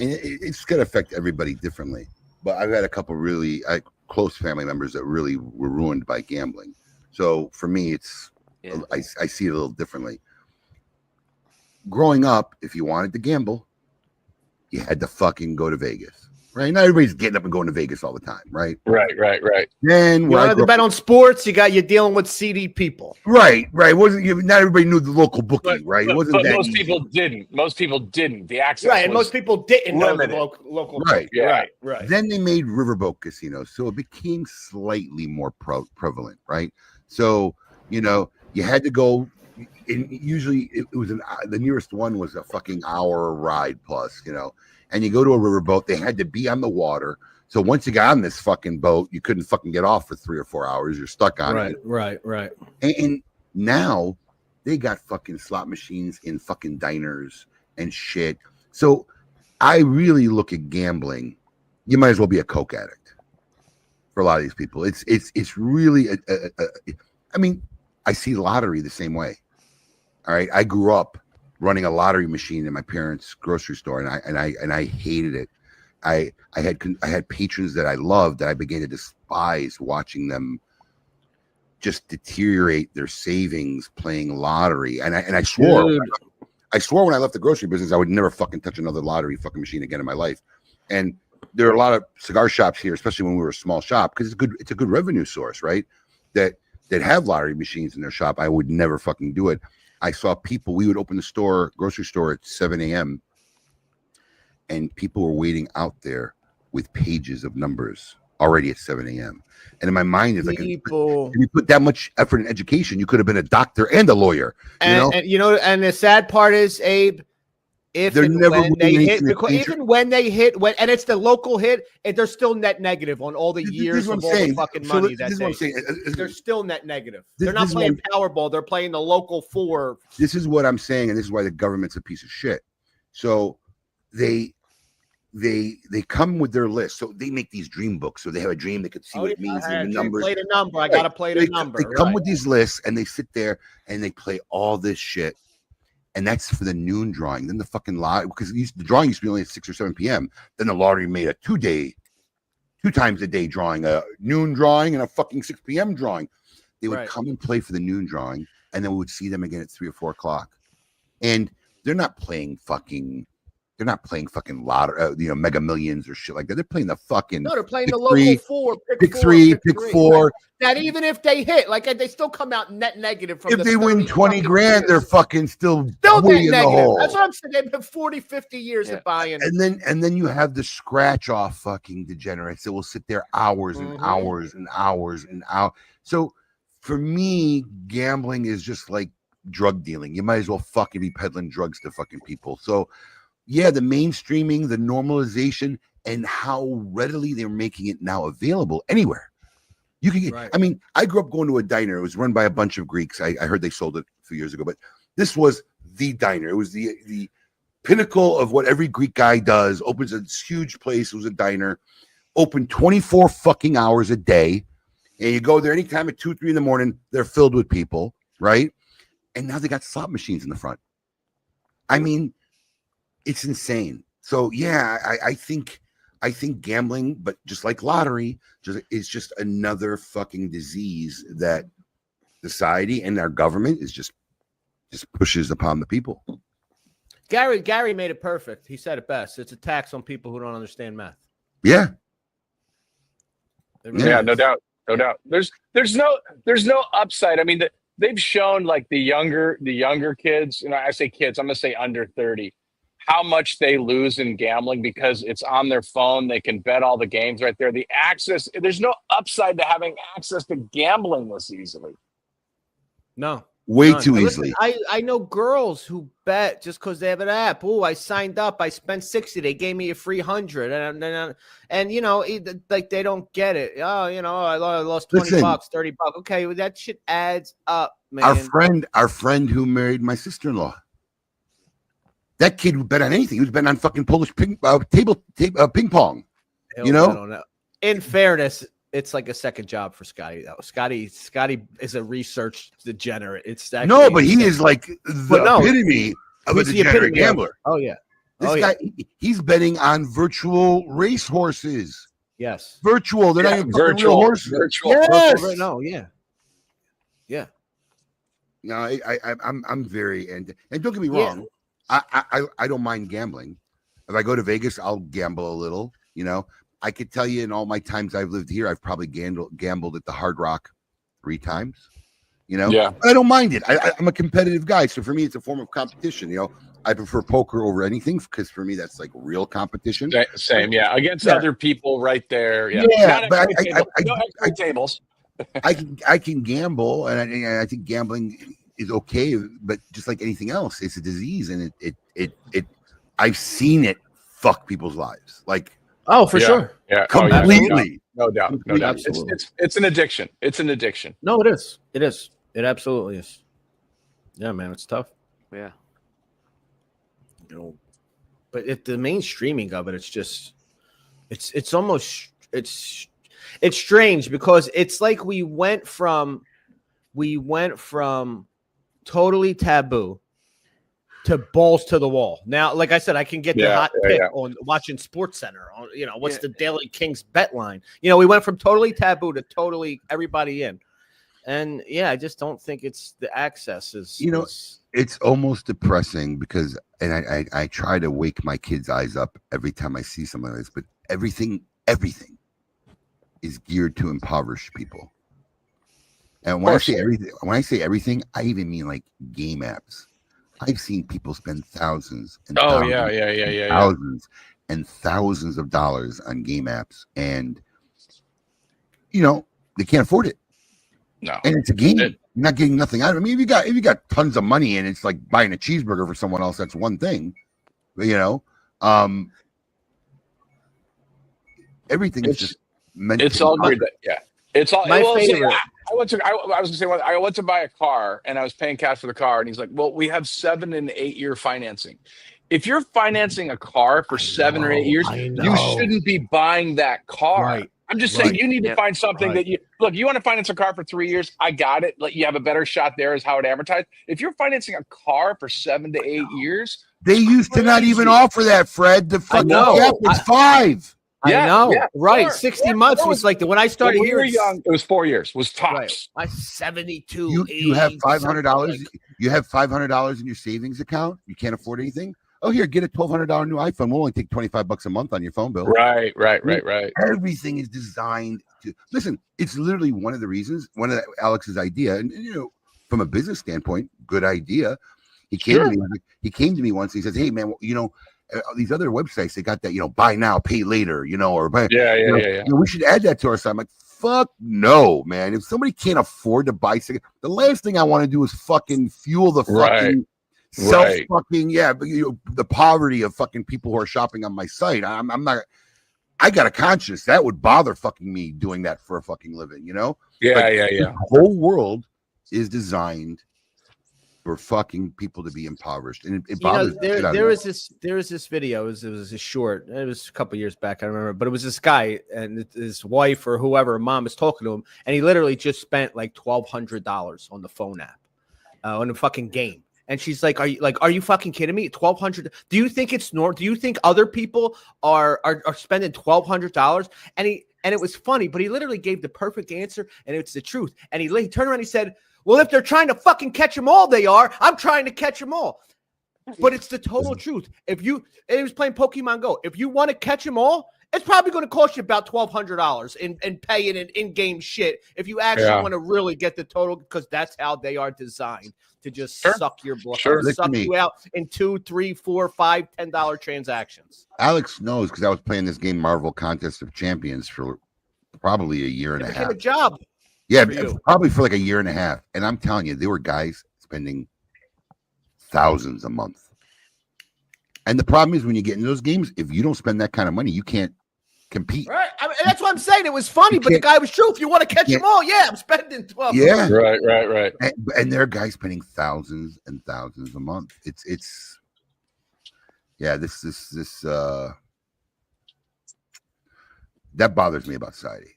and it's going to affect everybody differently. But I've had a couple really close family members that really were ruined by gambling. So for me, it's Yeah. I see it a little differently. Growing up, if you wanted to gamble, you had to fucking go to Vegas, right? Not everybody's getting up and going to Vegas all the time, right? Right. Then You when I wanted grew to bet up, on sports, you're dealing with seedy people. right. Wasn't not everybody knew the local bookie, right? It But wasn't that most easy. people didn't. Most people didn't. The access Right, and was most people didn't know limited. the local Right. Yeah. right. Then they made riverboat casinos, so it became slightly more prevalent, right? So you had to go. And usually it was the nearest one was a fucking hour ride plus, and you go to a riverboat. They had to be on the water. So once you got on this fucking boat, you couldn't fucking get off for 3 or 4 hours. You're stuck on it. Right. And now they got fucking slot machines in fucking diners and shit. So I really look at gambling. You might as well be a coke addict for a lot of these people. It's really I mean, I see lottery the same way. All right, I grew up running a lottery machine in my parents' grocery store, and I hated it. I had patrons that I loved that I began to despise, watching them just deteriorate their savings playing lottery. And I swore, when I left the grocery business, I would never fucking touch another lottery fucking machine again in my life. And there are a lot of cigar shops here, especially when we were a small shop, because it's a good revenue source, right? That have lottery machines in their shop. I would never fucking do it. I saw people, we would open the grocery store at 7 a.m. and people were waiting out there with pages of numbers already at 7 a.m. And in my mind, it's like, if you put that much effort in education, you could have been a doctor and a lawyer. And the sad part is, Abe, if They're and never when they winning hit, anything because major. even when they hit, and it's the local hit, and they're still net negative on all the This years is what of I'm all saying. the fucking So money this is that what I'm saying. they're still net negative. This- They're not this is playing Powerball; they're playing the local 4. This is what I'm saying, and this is why the government's a piece of shit. So they come with their list. So they make these dream books. So they have a dream, they could see what it means in the numbers. Play the number. I gotta play the number. They come with these lists and they sit there and they play all this shit. And that's for the noon drawing. Then the fucking lot, because the drawing used to be only at 6 or 7 p.m. Then the lottery made a 2 times a day drawing, a noon drawing and a fucking 6 p.m. drawing. They would come and play for the noon drawing, and then we would see them again at 3 or 4 o'clock. And they're not playing fucking lottery, Mega Millions or shit like that. They're playing the fucking. No, they're playing the local 4. Pick three. That even if they hit, like they still come out net negative from. If they win 20 grand, they're fucking still net way in the negative. hole. That's what I'm saying. They've been 40, 50 years of buying. And then you have the scratch off fucking degenerates that will sit there hours and hours and hours and hours. So for me, gambling is just like drug dealing. You might as well fucking be peddling drugs to fucking people. So yeah, the mainstreaming, the normalization, and how readily they're making it now available anywhere. You can get, I mean, I grew up going to a diner. It was run by a bunch of Greeks. I heard they sold it a few years ago, but this was the diner. It was the pinnacle of what every Greek guy does. Opens a huge place. It was a diner. Open 24 fucking hours a day. And you go there anytime at 2, 3 in the morning. They're filled with people, right? And now they got slot machines in the front. I mean, it's insane. So yeah, I think gambling, but just like lottery, is just another fucking disease that society and our government is just pushes upon the people. Gary made it perfect. He said it best. It's a tax on people who don't understand math. Yeah. Yeah, no doubt. There's no upside. I mean, they've shown like the younger kids, I say kids, I'm gonna say under 30, how much they lose in gambling because it's on their phone. They can bet all the games right there. The access, there's no upside to having access to gambling this easily. No. Way none. too Listen, easily. I know girls who bet just because they have an app. Oh, I signed up. I spent 60. They gave me a free 100. And like they don't get it. Oh, I lost $20, $30. Okay, well, that shit adds up, man. Our friend who married my sister-in-law. That kid would bet on anything. He was betting on fucking Polish ping pong. In fairness, it's like a second job for Scotty though. Scotty is a research degenerate. It's actually but he is like the epitome of a degenerate gambler. Oh yeah. This guy, he's betting on virtual race horses. Yes. Virtual. They're not even fucking real horses. Virtual. Yes. No, yeah. Yeah. You know, I'm very and don't get me wrong, I don't mind gambling. If I go to Vegas, I'll gamble a little. You know, I could tell you in all my times I've lived here, I've probably gambled at the Hard Rock 3 times. You know, but I don't mind it. I'm a competitive guy, so for me, it's a form of competition. You know, I prefer poker over anything because for me, that's like real competition. Same, against other people right there. But tables. I can gamble, and I think gambling is okay, but just like anything else, it's a disease, and it I've seen it fuck people's lives, like for sure, completely, no doubt. It's an addiction. It's an addiction. No, it is. It absolutely is. Yeah, man, it's tough. Yeah. You know, but the mainstreaming of it, it's just, it's almost, it's strange because it's like we went from totally taboo to balls to the wall. Now, like I said, I can get the hot pick on watching SportsCenter. On, you know, what's the Daily Kings bet line? You know, we went from totally taboo to totally everybody in. And I just don't think it's the access is. You know, it's almost depressing because, and I try to wake my kids' eyes up every time I see something like this, but everything is geared to impoverish people. And when I say everything, I even mean like game apps. I've seen people spend thousands and thousands and thousands of dollars on game apps, and you know they can't afford it. No, and it's a game. You're not getting nothing out of it. I mean, if you got tons of money and it's like buying a cheeseburger for someone else, that's one thing. But you know, everything is just meant. It's all great. It's all my favorite. I was gonna say I went to buy a car and I was paying cash for the car, and he's like, "Well, we have 7 and 8 year financing. If you're financing a car for 7 or 8 years, you shouldn't be buying that car." Right. I'm just saying you need to find something that you want to finance a car for 3 years. I got it. Like, you have a better shot there is how it advertised. If you're financing a car for 7 to 8 years, they used to not even offer that, Fred. The fucking cap is 5. I know, right? Sure. 60 months was like when I started when here. We were young, it was 4 years. Was tops. Right. I 72. You have $500. You have $500 in your savings account. You can't afford anything. Oh, here, get a $1,200 new iPhone. We'll only take $25 a month on your phone bill. Right. Everything is designed to listen. It's literally one of the reasons. One of Alex's idea, and you know, from a business standpoint, good idea. He came to me once. He says, "Hey, man, you know, these other websites, they got that, you know, buy now, pay later, you know, or buy, you know, we should add that to our site." I'm like, fuck no, man. If somebody can't afford to buy cigarettes, the last thing I want to do is fucking fuel the fucking fucking but you know, the poverty of fucking people who are shopping on my site. I'm not. I got a conscience that would bother fucking me doing that for a fucking living, you know? The whole world is designed for fucking people to be impoverished, and it bothers me. There was this video. It was a short. It was a couple years back, I remember, but it was this guy and his wife or whoever, mom, is talking to him, and he literally just spent like $1,200 on the phone app, on a fucking game. And she's like, "Are you fucking kidding me? $1,200? Do you think it's normal? Do you think other people are spending $1,200?" And it was funny, but he literally gave the perfect answer, and it's the truth. And he turned around and he said, "Well, if they're trying to fucking catch them all, they are. I'm trying to catch them all." But it's the total truth. And he was playing Pokemon Go. If you want to catch them all, it's probably going to cost you about $1,200 in paying an in-game shit if you actually want to really get the total, because that's how they are designed, to just suck your blood, suck you out in $2, $3, $4, $5, $10 transactions. Alex knows because I was playing this game, Marvel Contest of Champions, for probably a year and a half. A job. Yeah, probably for like a year and a half. And I'm telling you, there were guys spending thousands a month. And the problem is when you get in those games, if you don't spend that kind of money, you can't compete. Right. I mean, that's what I'm saying. It was funny, but the guy was true. If you want to catch them all, I'm spending $1,200. Yeah. Right. And there are guys spending thousands and thousands a month. This that bothers me about society.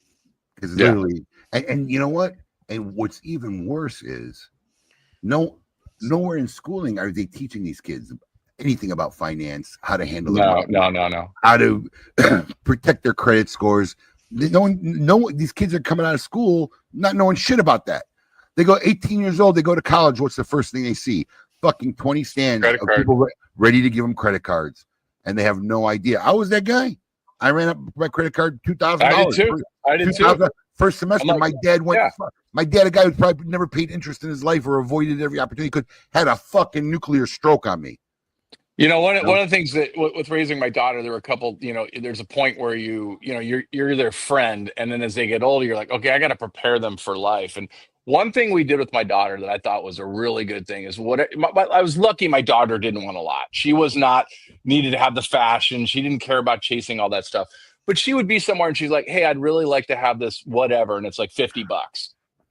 Because literally, and you know what? And what's even worse is nowhere in schooling are they teaching these kids anything about finance, how to handle no, how to protect their credit scores. These kids are coming out of school not knowing shit about that. They go 18 years old. They go to college. What's the first thing they see? Fucking 20 stands of people ready to give them credit cards, and they have no idea. I was that guy. I ran up my credit card $2,000. I did too. First semester, Like, my dad went. My dad, a guy who probably never paid interest in his life or avoided every opportunity could, had a fucking nuclear stroke on me. You know, one of the things that with raising my daughter, there were a couple. You know, there's a point where you're their friend, and then as they get older, you're like, okay, I got to prepare them for life. And one thing we did with my daughter that I thought was a really good thing is I was lucky. My daughter didn't want a lot. She was not needed to have the fashion. She didn't care about chasing all that stuff. But she would be somewhere and she's like, hey, I'd really like to have this whatever, and it's like $50.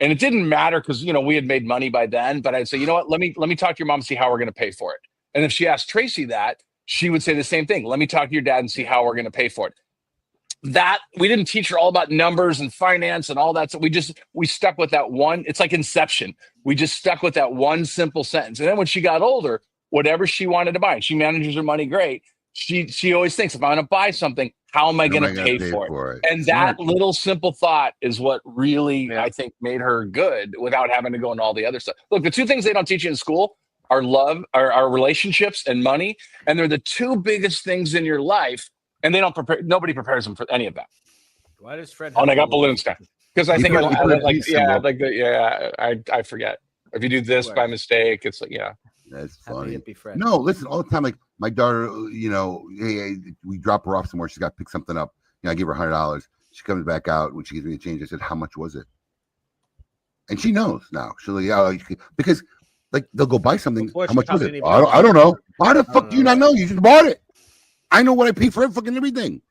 And it didn't matter because we had made money by then. But I'd say, you know what? Let me talk to your mom and see how we're going to pay for it. And if she asked Tracy that, she would say the same thing. Let me talk to your dad and see how we're going to pay for it. That we didn't teach her all about numbers and finance and all that. So we stuck with that one. It's like Inception. We just stuck with that one simple sentence. And then when she got older, whatever she wanted to buy, and she manages her money great. She always thinks, if I'm going to buy something, how am I going to pay for it? And that little simple thought is what really, I think, made her good without having to go into all the other stuff. Look, the two things they don't teach you in school are love, are relationships and money. And they're the two biggest things in your life. And nobody prepares them for any of that. Why does Fred? Oh, and I got balloons now. Because I think I forget. If you do this by mistake, it's like, That's funny. No, listen, all the time, like my daughter, hey, we drop her off somewhere. She's got to pick something up. I give her $100. She comes back out when she gives me the change. I said, how much was it? And she knows now. She'll because like they'll go buy something. How much was it? I don't know. Why the fuck do you not know? You just bought it. I know what I pay for fucking everything.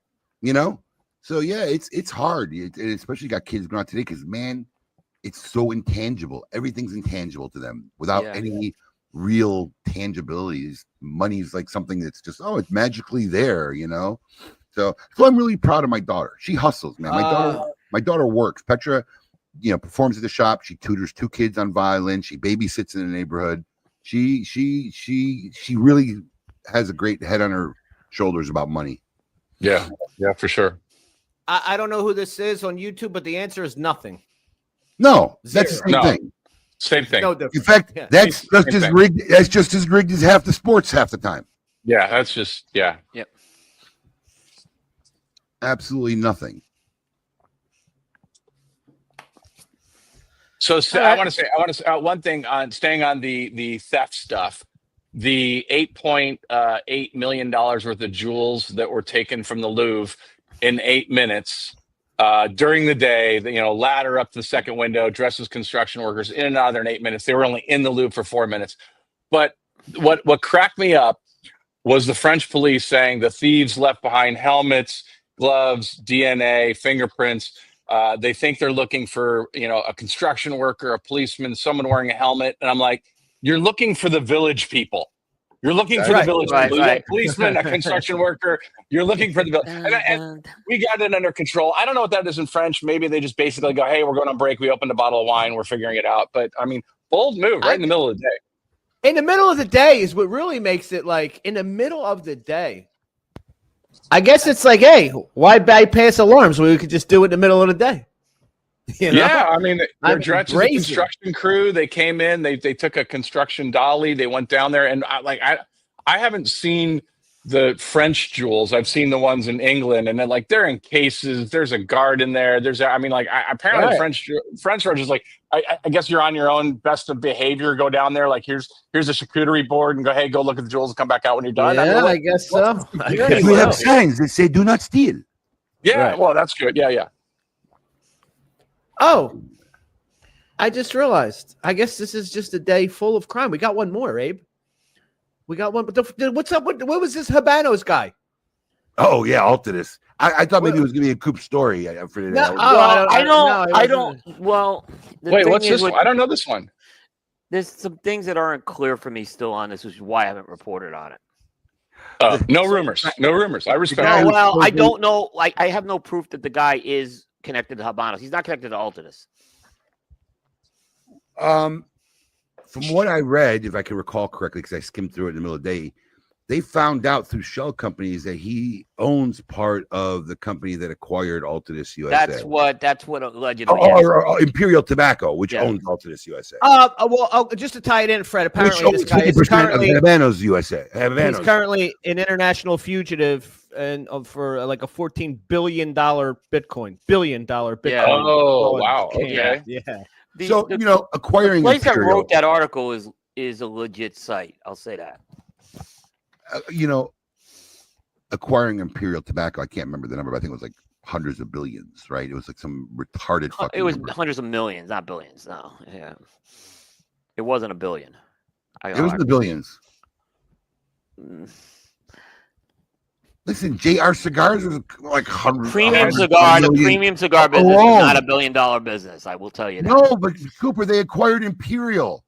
So yeah, it's hard. Especially got kids growing up today because man, it's so intangible. Everything's intangible to them without any real tangibilities. Money's like something that's just it's magically there, So I'm really proud of my daughter. She hustles, man. My daughter works. Petra, performs at the shop. She tutors 2 kids on violin. She babysits in the neighborhood. She really has a great head on her shoulders about money. Yeah, for sure. I don't know who this is on YouTube, but the answer is nothing. No, that's the same thing. Same thing. No difference. In fact, that's just as rigged. That's just as rigged as half the sports half the time. Yeah, that's just Yep. Absolutely nothing. So I want to say one thing on staying on the theft stuff. The $8.8 million worth of jewels that were taken from the Louvre in 8 minutes during the day, ladder up to the second window, dressed as construction workers, in and out of there in 8 minutes. They were only in the Louvre for 4 minutes. But what cracked me up was the French police saying the thieves left behind helmets, gloves, DNA, fingerprints. They think they're looking for, a construction worker, a policeman, someone wearing a helmet. And I'm like, you're looking for the village people. You're looking for the village people. A policeman, a construction worker. You're looking for the village. And we got it under control. I don't know what that is in French. Maybe they just basically go, hey, we're going on break. We opened a bottle of wine. We're figuring it out. But, I mean, bold move right in the middle of the day. In the middle of the day is what really makes it like in the middle of the day. I guess it's like, hey, why bypass alarms when we could just do it in the middle of the day? Yeah, I mean, they're dressed as a construction crew. They came in, they took a construction dolly, they went down there, and I haven't seen the French jewels. I've seen the ones in England, and then they're in cases. There's a guard in there. Apparently French are just like, I guess you're on your own best of behavior. Go down there, here's a charcuterie board, and go look at the jewels and come back out when you're done. Yeah, I guess so. We have signs that say "Do not steal." Yeah, well, that's good. Yeah. Oh, I just realized. I guess this is just a day full of crime. We got one more, Abe. We got one. But what's up? What was this Habanos guy? Oh yeah, Altidus. I thought maybe it was gonna be a Coop story. I don't. Well, wait, what's this one? I don't know this one. There's some things that aren't clear for me still on this, which is why I haven't reported on it. No rumors. No rumors. I respect. No, well, I don't know. I have no proof that the guy is connected to Habanos. He's not connected to Altidus. From what I read, if I can recall correctly, because I skimmed through it in the middle of the day, they found out through shell companies that he owns part of the company that acquired Altadis USA. That's what allegedly. Or Imperial Tobacco, which owns Altadis USA. Just to tie it in, Fred. Which Apparently, owns this guy is 50% currently of Habanos USA. he's currently an international fugitive and for like a $14 billion Bitcoin. Yeah. Oh, wow. Okay. Yeah. So acquiring the place that Imperial, wrote that article is a legit site. I'll say that. Acquiring Imperial Tobacco, I can't remember the number, but I think it was like hundreds of billions, right? It was like some retarded fucking It was number. hundreds of millions, not billions. No, yeah, it wasn't a billion. It was in the billions. Listen, JR Cigars was like hundreds. Premium cigar, the premium cigar business is not a $1 billion business. I will tell you that. No, but Cooper, they acquired Imperial.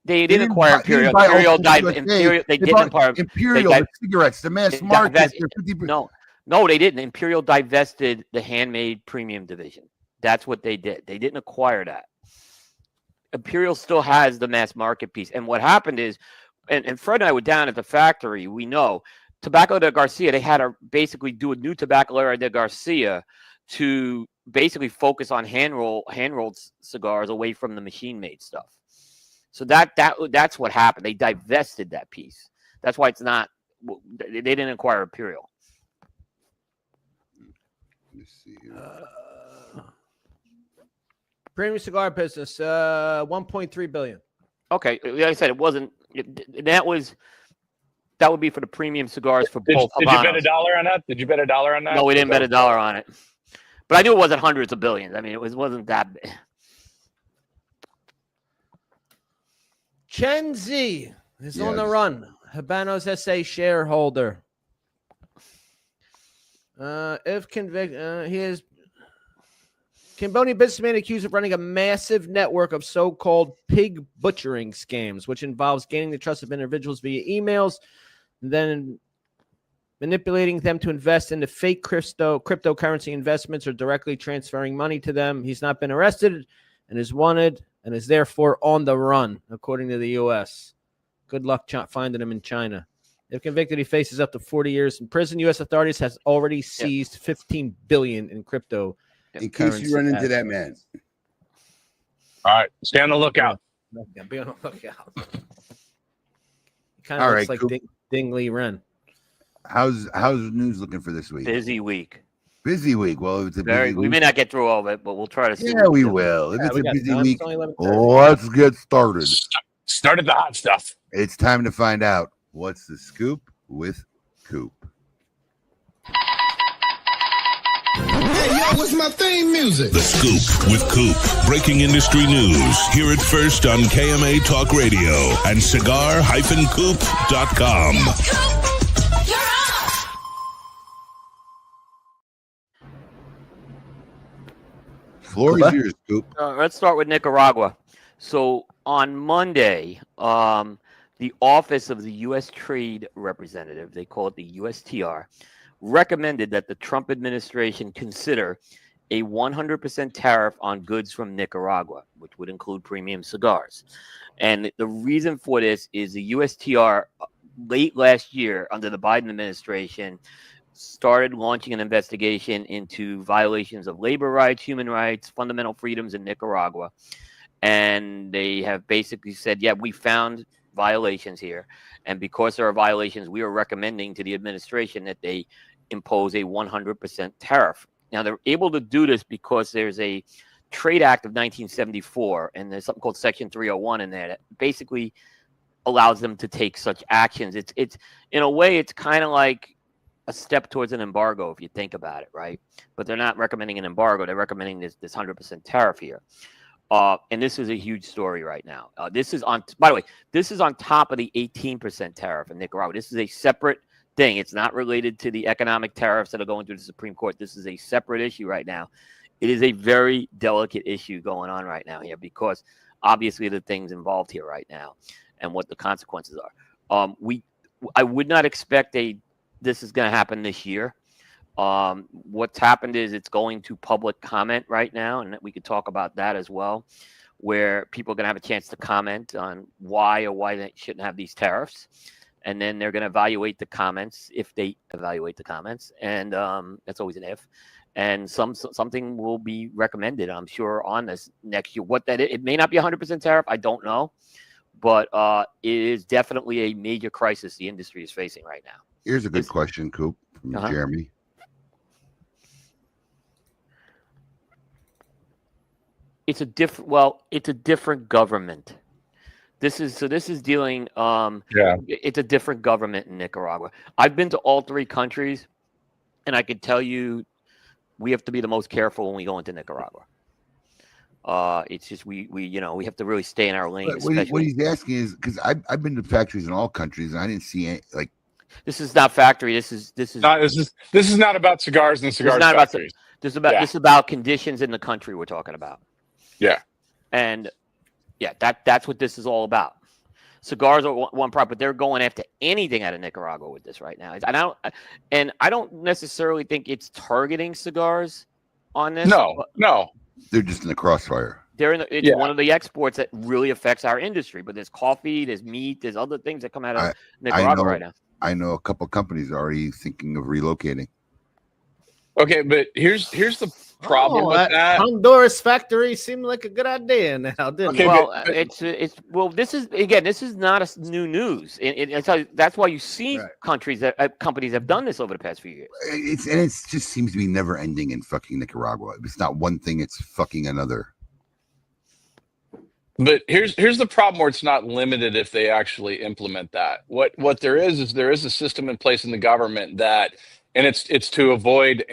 They didn't acquire Imperial. They didn't acquire Imperial. The cigarettes, the mass market. No, they didn't. Imperial divested the handmade premium division. That's what they did. They didn't acquire that. Imperial still has the mass market piece. And what happened is, and Fred and I were down at the factory. We know Tobacco de Garcia. They had to basically do a new Tabacalera de Garcia to basically focus on hand rolled cigars away from the machine made stuff. So that's what happened. They divested that piece. That's why it's not. They didn't acquire Imperial. Let me see. Premium cigar business, $1.3 billion. Okay, like I said, it wasn't. That would be for the premium cigars for both. Did you bet $1 on that? Did you bet $1 on that? No, we didn't bet $1 on it. But I knew it wasn't hundreds of billions. I mean, it wasn't that big. Chen Zi is on the run. Habanos SA shareholder. If convicted, he is Cambodian businessman accused of running a massive network of so-called pig butchering scams, which involves gaining the trust of individuals via emails, and then manipulating them to invest into fake cryptocurrency investments or directly transferring money to them. He's not been arrested and is wanted and is therefore on the run, according to the U.S. Good luck finding him in China. If convicted, he faces up to 40 years in prison. U.S. authorities has already seized $15 billion in crypto. In case you run into that man. All right, stay on the lookout. Yeah, be on the lookout. Kind of looks like cool. Ding Li Ren. How's news looking for this week? Busy week. Busy week. Well, it's a busy week. We may not get through all of it, but we'll try to see. Yeah, we will. If it's a busy week, Oh, let's get started. Started the hot stuff. It's time to find out what's the scoop with Coop. Hey, yo, what's my theme music? The Scoop with Coop. Breaking industry news. Hear it first on KMA Talk Radio and cigar-coop.com. Floor is yours, Coop. Let's start with Nicaragua. So on Monday, the Office of the U.S. Trade Representative, they call it the USTR, recommended that the Trump administration consider a 100% tariff on goods from Nicaragua, which would include premium cigars. And the reason for this is the USTR late last year under the Biden administration started launching an investigation into violations of labor rights, human rights, fundamental freedoms in Nicaragua. And they have basically said, yeah, we found violations here. And because there are violations, we are recommending to the administration that they impose a 100% tariff. Now, they're able to do this because there's a Trade Act of 1974, and there's something called Section 301 in there that basically allows them to take such actions. It's in a way, it's kind of like a step towards an embargo if you think about it, right? But they're not recommending an embargo. They're recommending this 100% tariff here. And this is a huge story right now. This is on, by the way, this is on top of the 18% tariff in Nicaragua. This is a separate thing. It's not related to the economic tariffs that are going through the Supreme Court. This is a separate issue right now. It is a very delicate issue going on right now here because obviously the things involved here right now and what the consequences are. I would not expect this is going to happen this year. What's happened is it's going to public comment right now, and we could talk about that as well, where people are going to have a chance to comment on why they shouldn't have these tariffs. and then they're going to evaluate the comments if they evaluate the comments, and that's always an if. And something will be recommended, I'm sure, on this next year. What that is, it may not be 100% tariff, I don't know, but it is definitely a major crisis the industry is facing right now. Here's a good question, Coop, from Jeremy. It's a different government. This is dealing. It's a different government in Nicaragua. I've been to all three countries, and I can tell you, we have to be the most careful when we go into Nicaragua. It's just we have to really stay in our lane. What he's asking is, because I've been to factories in all countries, and I didn't see any, like. This is not factory. This is not about cigars and cigar factories. This is about conditions in the country we're talking about. Yeah. And that's what this is all about. Cigars are one part, but they're going after anything out of Nicaragua with this right now. And I don't necessarily think it's targeting cigars on this. No. They're just in the crossfire. It's one of the exports that really affects our industry. But there's coffee, there's meat, there's other things that come out of Nicaragua right now. I know a couple companies already thinking of relocating. Okay, but here's the problem with that. Honduras factory seemed like a good idea now, didn't it? This is not a new news. That's why you see companies have done this over the past few years. It just seems to be never ending in fucking Nicaragua. It's not one thing; it's fucking another. But here's the problem where it's not limited if they actually implement that. What there is a system in place in the government that. And it's to avoid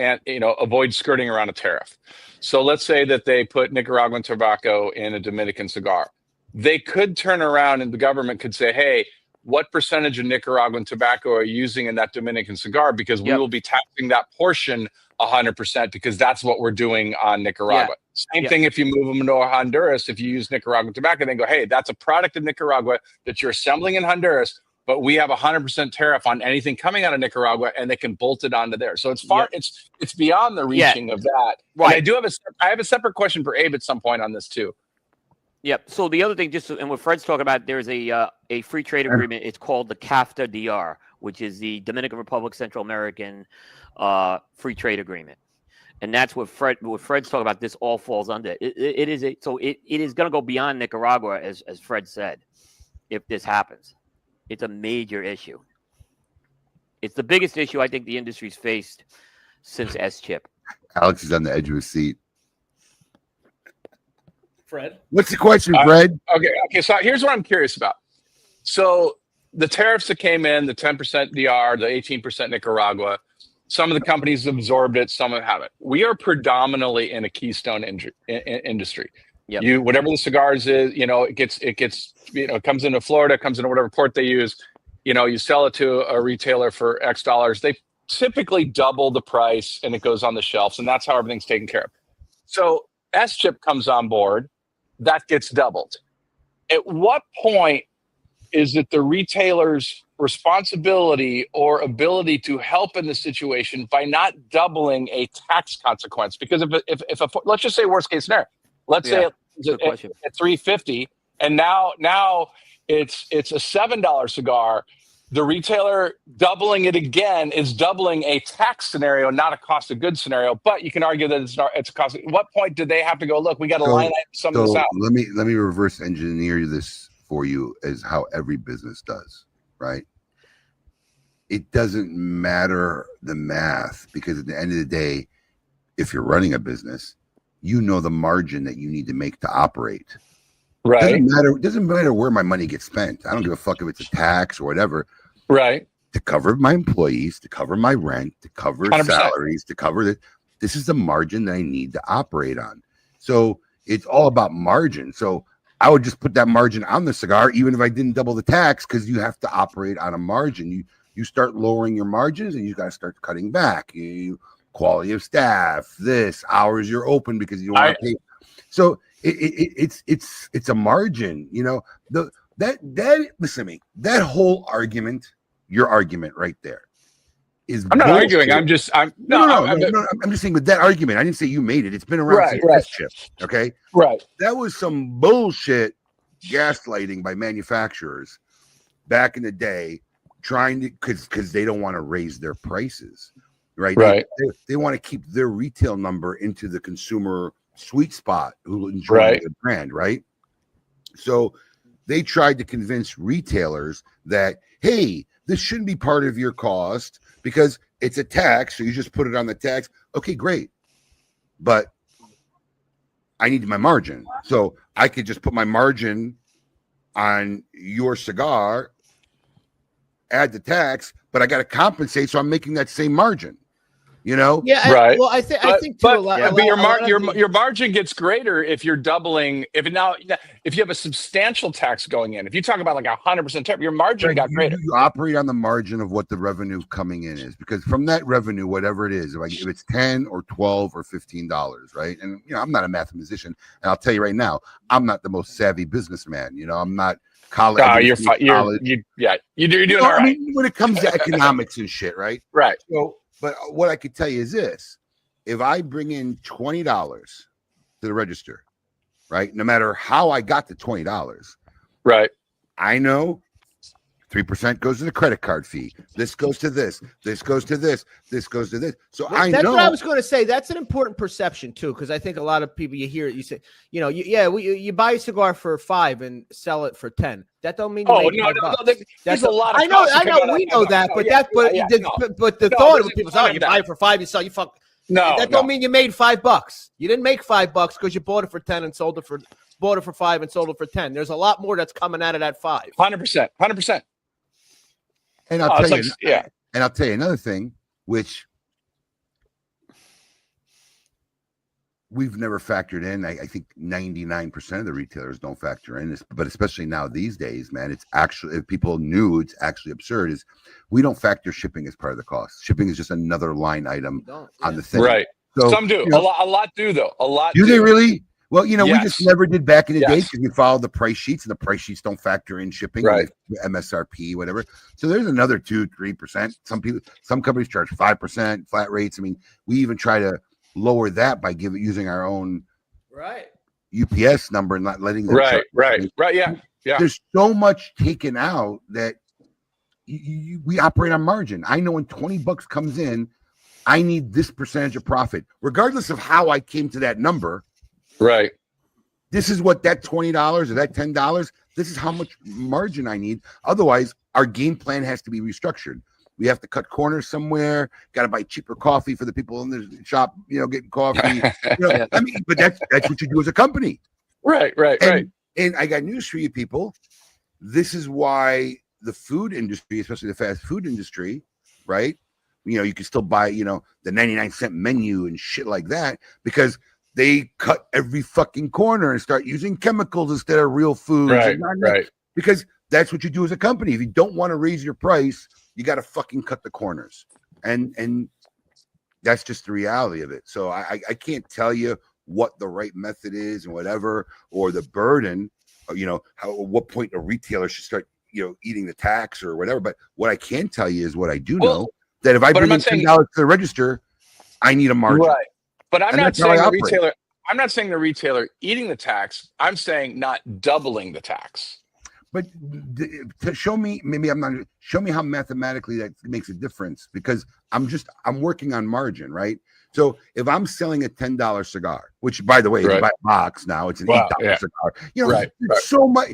skirting around a tariff. So let's say that they put Nicaraguan tobacco in a Dominican cigar. They could turn around and the government could say, hey, what percentage of Nicaraguan tobacco are you using in that Dominican cigar? Because we will be taxing that portion 100% because that's what we're doing on Nicaragua. Same thing if you move them into Honduras, if you use Nicaraguan tobacco, they go, hey, that's a product of Nicaragua that you're assembling in Honduras. But we have 100% tariff on anything coming out of Nicaragua, and they can bolt it onto there. So it's it's beyond the reaching of that. Right. And I have a separate question for Abe at some point on this too. Yep. So the other thing, and what Fred's talking about, there's a free trade agreement. It's called the CAFTA-DR, which is the Dominican Republic Central American free trade agreement, and that's what Fred's talking about. This all falls under. It is going to go beyond Nicaragua, as Fred said, if this happens. It's a major issue. It's the biggest issue I think the industry's faced since S-chip. Alex is on the edge of his seat. Fred? What's the question, Fred? Okay. So here's what I'm curious about. So the tariffs that came in, the 10% DR, the 18% Nicaragua, some of the companies absorbed it, some haven't. We are predominantly in a keystone industry. Yep. Whatever the cigars is, it comes into Florida, comes into whatever port they use, you sell it to a retailer for X dollars. They typically double the price and it goes on the shelves, and that's how everything's taken care of. So S-chip comes on board, that gets doubled. At what point is it the retailer's responsibility or ability to help in the situation by not doubling a tax consequence? Because if let's just say worst case scenario, let's say it's at $3.50, and now it's a $7 cigar. The retailer doubling it again is doubling a tax scenario, not a cost of goods scenario. But you can argue that it's a cost. At what point did they have to go, look, we got to line some of this out? Let me reverse engineer this for you as how every business does, right? It doesn't matter the math, because at the end of the day, if you're running a business, you know the margin that you need to make to operate. Right. It doesn't matter where my money gets spent. I don't give a fuck if it's a tax or whatever. Right. To cover my employees, to cover my rent, to cover 100%. Salaries, to cover this is the margin that I need to operate on. So it's all about margin. So I would just put that margin on the cigar, even if I didn't double the tax, because you have to operate on a margin. You start lowering your margins, and you got to start cutting back. Quality of staff, hours you're open because you don't want to pay. So it's a margin, that listen to me, that whole argument, your argument right there is I'm not arguing. I'm just saying with that argument, I didn't say you made it. It's been around since S-chip. Okay. Right. That was some bullshit gaslighting by manufacturers back in the day, trying to because they don't want to raise their prices, right? Right. They want to keep their retail number into the consumer sweet spot who enjoy the brand, right? So they tried to convince retailers that, hey, this shouldn't be part of your cost because it's a tax, so you just put it on the tax. Okay, great. But I need my margin. So I could just put my margin on your cigar, add the tax, but I got to compensate, so I'm making that same margin. Yeah, right. Well, I think too. But your margin gets greater if you're doubling. If you have a substantial tax going in, if you talk about like 100% tax, your margin got greater. You operate on the margin of what the revenue coming in is, because from that revenue, whatever it is, if it's $10 or $12 or $15, right? And I'm not a mathematician, and I'll tell you right now, I'm not the most savvy businessman. I'm not college. No, you're fine. You're doing all right. I mean, when it comes to economics and shit, right? Right. So. But what I could tell you is this: if I bring in $20 to the register, right? No matter how I got the $20, right? I know 3% goes to the credit card fee. This goes to this. This goes to this. This goes to this. So that's what I was going to say. That's an important perception too, because I think a lot of people, you hear it, you say, you buy a cigar for $5 and sell it for $10. That don't mean you made $5. There's a lot of I know, we know that, but the thought of people say, you buy it for $5, you sell, you fuck. No, that don't mean you made $5. You didn't make $5 because you bought it for 10 and sold it for $5 and sold it for 10. There's a lot more that's coming out of that 5. 100%. And I'll tell you, and I'll tell you another thing, which we've never factored in. I think 99% of the retailers don't factor in this, but especially now these days, man, it's actually, if people knew, it's actually absurd, is we don't factor shipping as part of the cost. Shipping is just another line item on the thing. Right. So, some do. A lot do, though. A lot do. They really? Well, we just never did back in the day because we followed the price sheets, and the price sheets don't factor in shipping, right? MSRP, whatever. So there's another 2-3%. Some companies charge 5% flat rates. I mean, we even try to lower that by using our own UPS number and not letting them right. Yeah. There's so much taken out that we operate on margin. I know when $20 comes in, I need this percentage of profit, regardless of how I came to that number. Right. This is what that $20 or that $10, this is how much margin I need. Otherwise, our game plan has to be restructured. We have to cut corners somewhere, got to buy cheaper coffee for the people in the shop, getting coffee. I mean, but that's what you do as a company. Right. And I got news for you people. This is why the food industry, especially the fast food industry, right? You can still buy, the 99-cent menu and shit like that, because they cut every fucking corner and start using chemicals instead of real food. Right. Because that's what you do as a company. If you don't want to raise your price, you got to fucking cut the corners. And that's just the reality of it. So I can't tell you what the right method is and whatever, or the burden, what point a retailer should start, eating the tax or whatever. But what I can tell you is what I do know, that if I bring in $10 to the register, I need a margin. Right. But I'm not saying the retailer. I'm not saying the retailer eating the tax. I'm saying not doubling the tax. But to show me, show me how mathematically that makes a difference, because I'm working on margin, right? So if I'm selling a $10 cigar, which by the way, is by box now, it's an $8 cigar. So much.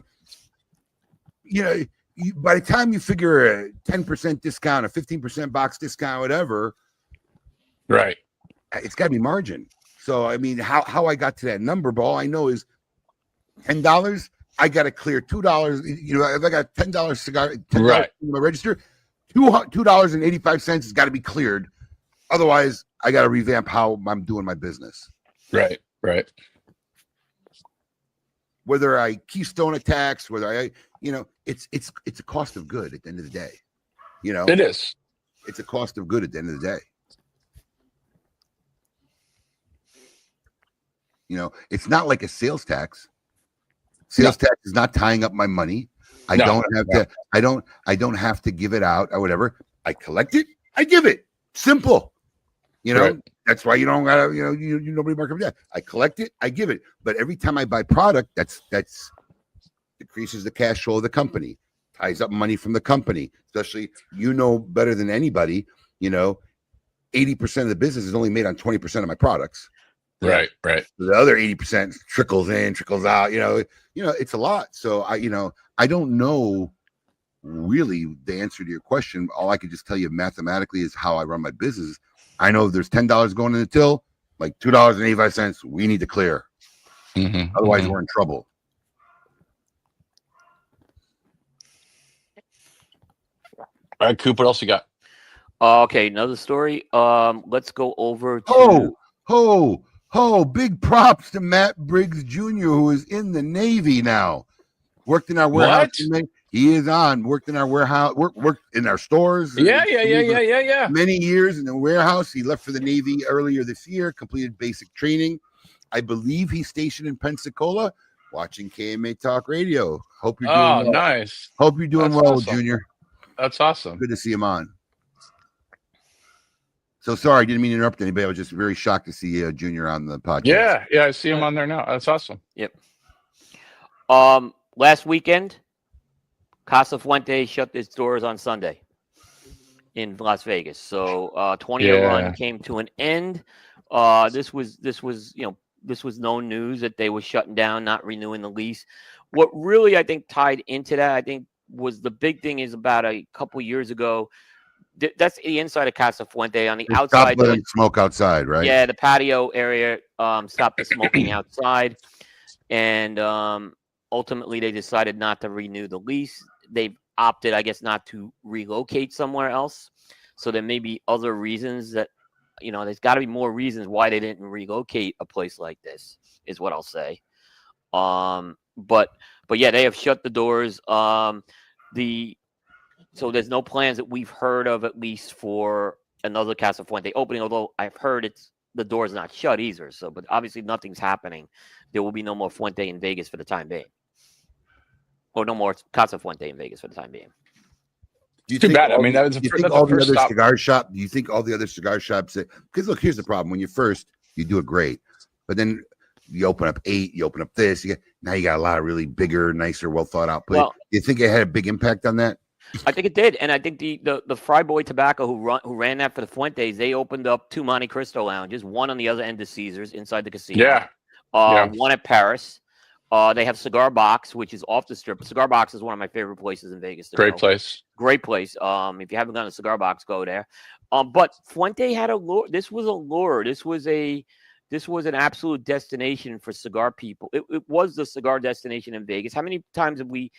By the time you figure a 10% discount, a 15% box discount, whatever, right? It's got to be margin. So I mean, how I got to that number, but all I know is $10. I got to clear $2. If I got $10 cigar, $10 in my register, $2.85 has got to be cleared. Otherwise, I got to revamp how I'm doing my business. Right. Whether I keystone a tax, whether I, it's a cost of good at the end of the day. It is. It's a cost of good at the end of the day. It's not like a sales tax. Sales tax is not tying up my money. I don't have to give it out or whatever. I collect it, I give it. Simple. That's why you don't gotta, nobody mark up that. I collect it, I give it. But every time I buy product, that's decreases the cash flow of the company. ties up money from the company, especially better than anybody. 80% of the business is only made on 20% of my products. Right. The other 80% trickles in, trickles out. It's a lot. So I don't know really the answer to your question. All I can just tell you mathematically is how I run my business. I know if there's $10 going in the till, like $2.85, we need to clear. Otherwise, we're in trouble. All right, Coop, what else you got? Okay, another story. Let's go over to big props to Matt Briggs Jr., who is in the Navy now. Worked in our warehouse. He is worked in our warehouse, worked in our stores. Yeah. Many years in the warehouse. He left for the Navy earlier this year, completed basic training. I believe he's stationed in Pensacola, watching KMA Talk Radio. Hope you're doing well. Nice. Hope you're doing well, awesome. Junior. That's awesome. Good to see him on. So sorry, I didn't mean to interrupt anybody. I was just very shocked to see Junior on the podcast. Yeah, I see him on there now. That's awesome. Yep. Last weekend, Casa Fuente shut its doors on Sunday in Las Vegas. So 20-year run came to an end. This was known news that they were shutting down, not renewing the lease. What really I think tied into that, was the big thing is about a couple years ago. That's the inside of Casa Fuente. On the outside, stop letting smoke outside, right? Yeah, the patio area stopped the smoking outside, and ultimately they decided not to renew the lease. They opted, I guess, not to relocate somewhere else. So there may be other reasons that, there's got to be more reasons why they didn't relocate a place like this, is what I'll say. But yeah, they have shut the doors. So there's no plans that we've heard of, at least, for another Casa Fuente opening, although I've heard the door's not shut either. So, but obviously nothing's happening. There will be no more Fuente in Vegas for the time being. Or no more Casa Fuente in Vegas for the time being. Too bad. That was all the other cigar shop. Do you think all the other cigar shops because look, here's the problem. When you're first, you do it great. But then you open up 8, you open up this, now you got a lot of really bigger, nicer, well thought out places. Well, you think it had a big impact on that? I think it did, and I think the Fryboy Tobacco who ran that for the Fuentes, they opened up 2 Monte Cristo lounges, one on the other end of Caesars inside the casino. One at Paris. They have Cigar Box, which is off the strip. Cigar Box is one of my favorite places in Vegas. Great place. If you haven't gone to Cigar Box, go there. But Fuente had a lure. This was a lure. This was an absolute destination for cigar people. It was the cigar destination in Vegas. How many times have we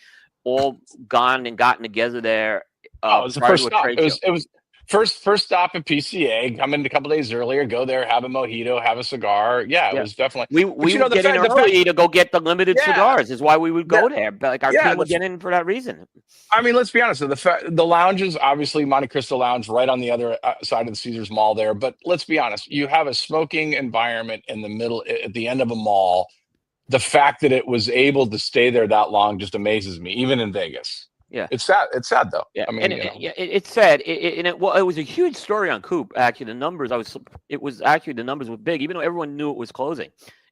all gone and gotten together there? It was the first stop. It was first stop at PCA. Come in a couple days earlier, go there, have a mojito, have a cigar. It was definitely. We would get in early to go get the limited cigars. Is why we would go there. But our team would get in for that reason. Let's be honest. The lounge is obviously Monte Cristo Lounge right on the other side of the Caesars Mall there. But let's be honest. You have a smoking environment in the middle at the end of a mall. The fact that it was able to stay there that long just amazes me, even in Vegas. Yeah, it's sad. It's sad though. Yeah, it's sad. It was a huge story on Coop. Actually, the numbers the numbers were big, even though everyone knew it was closing.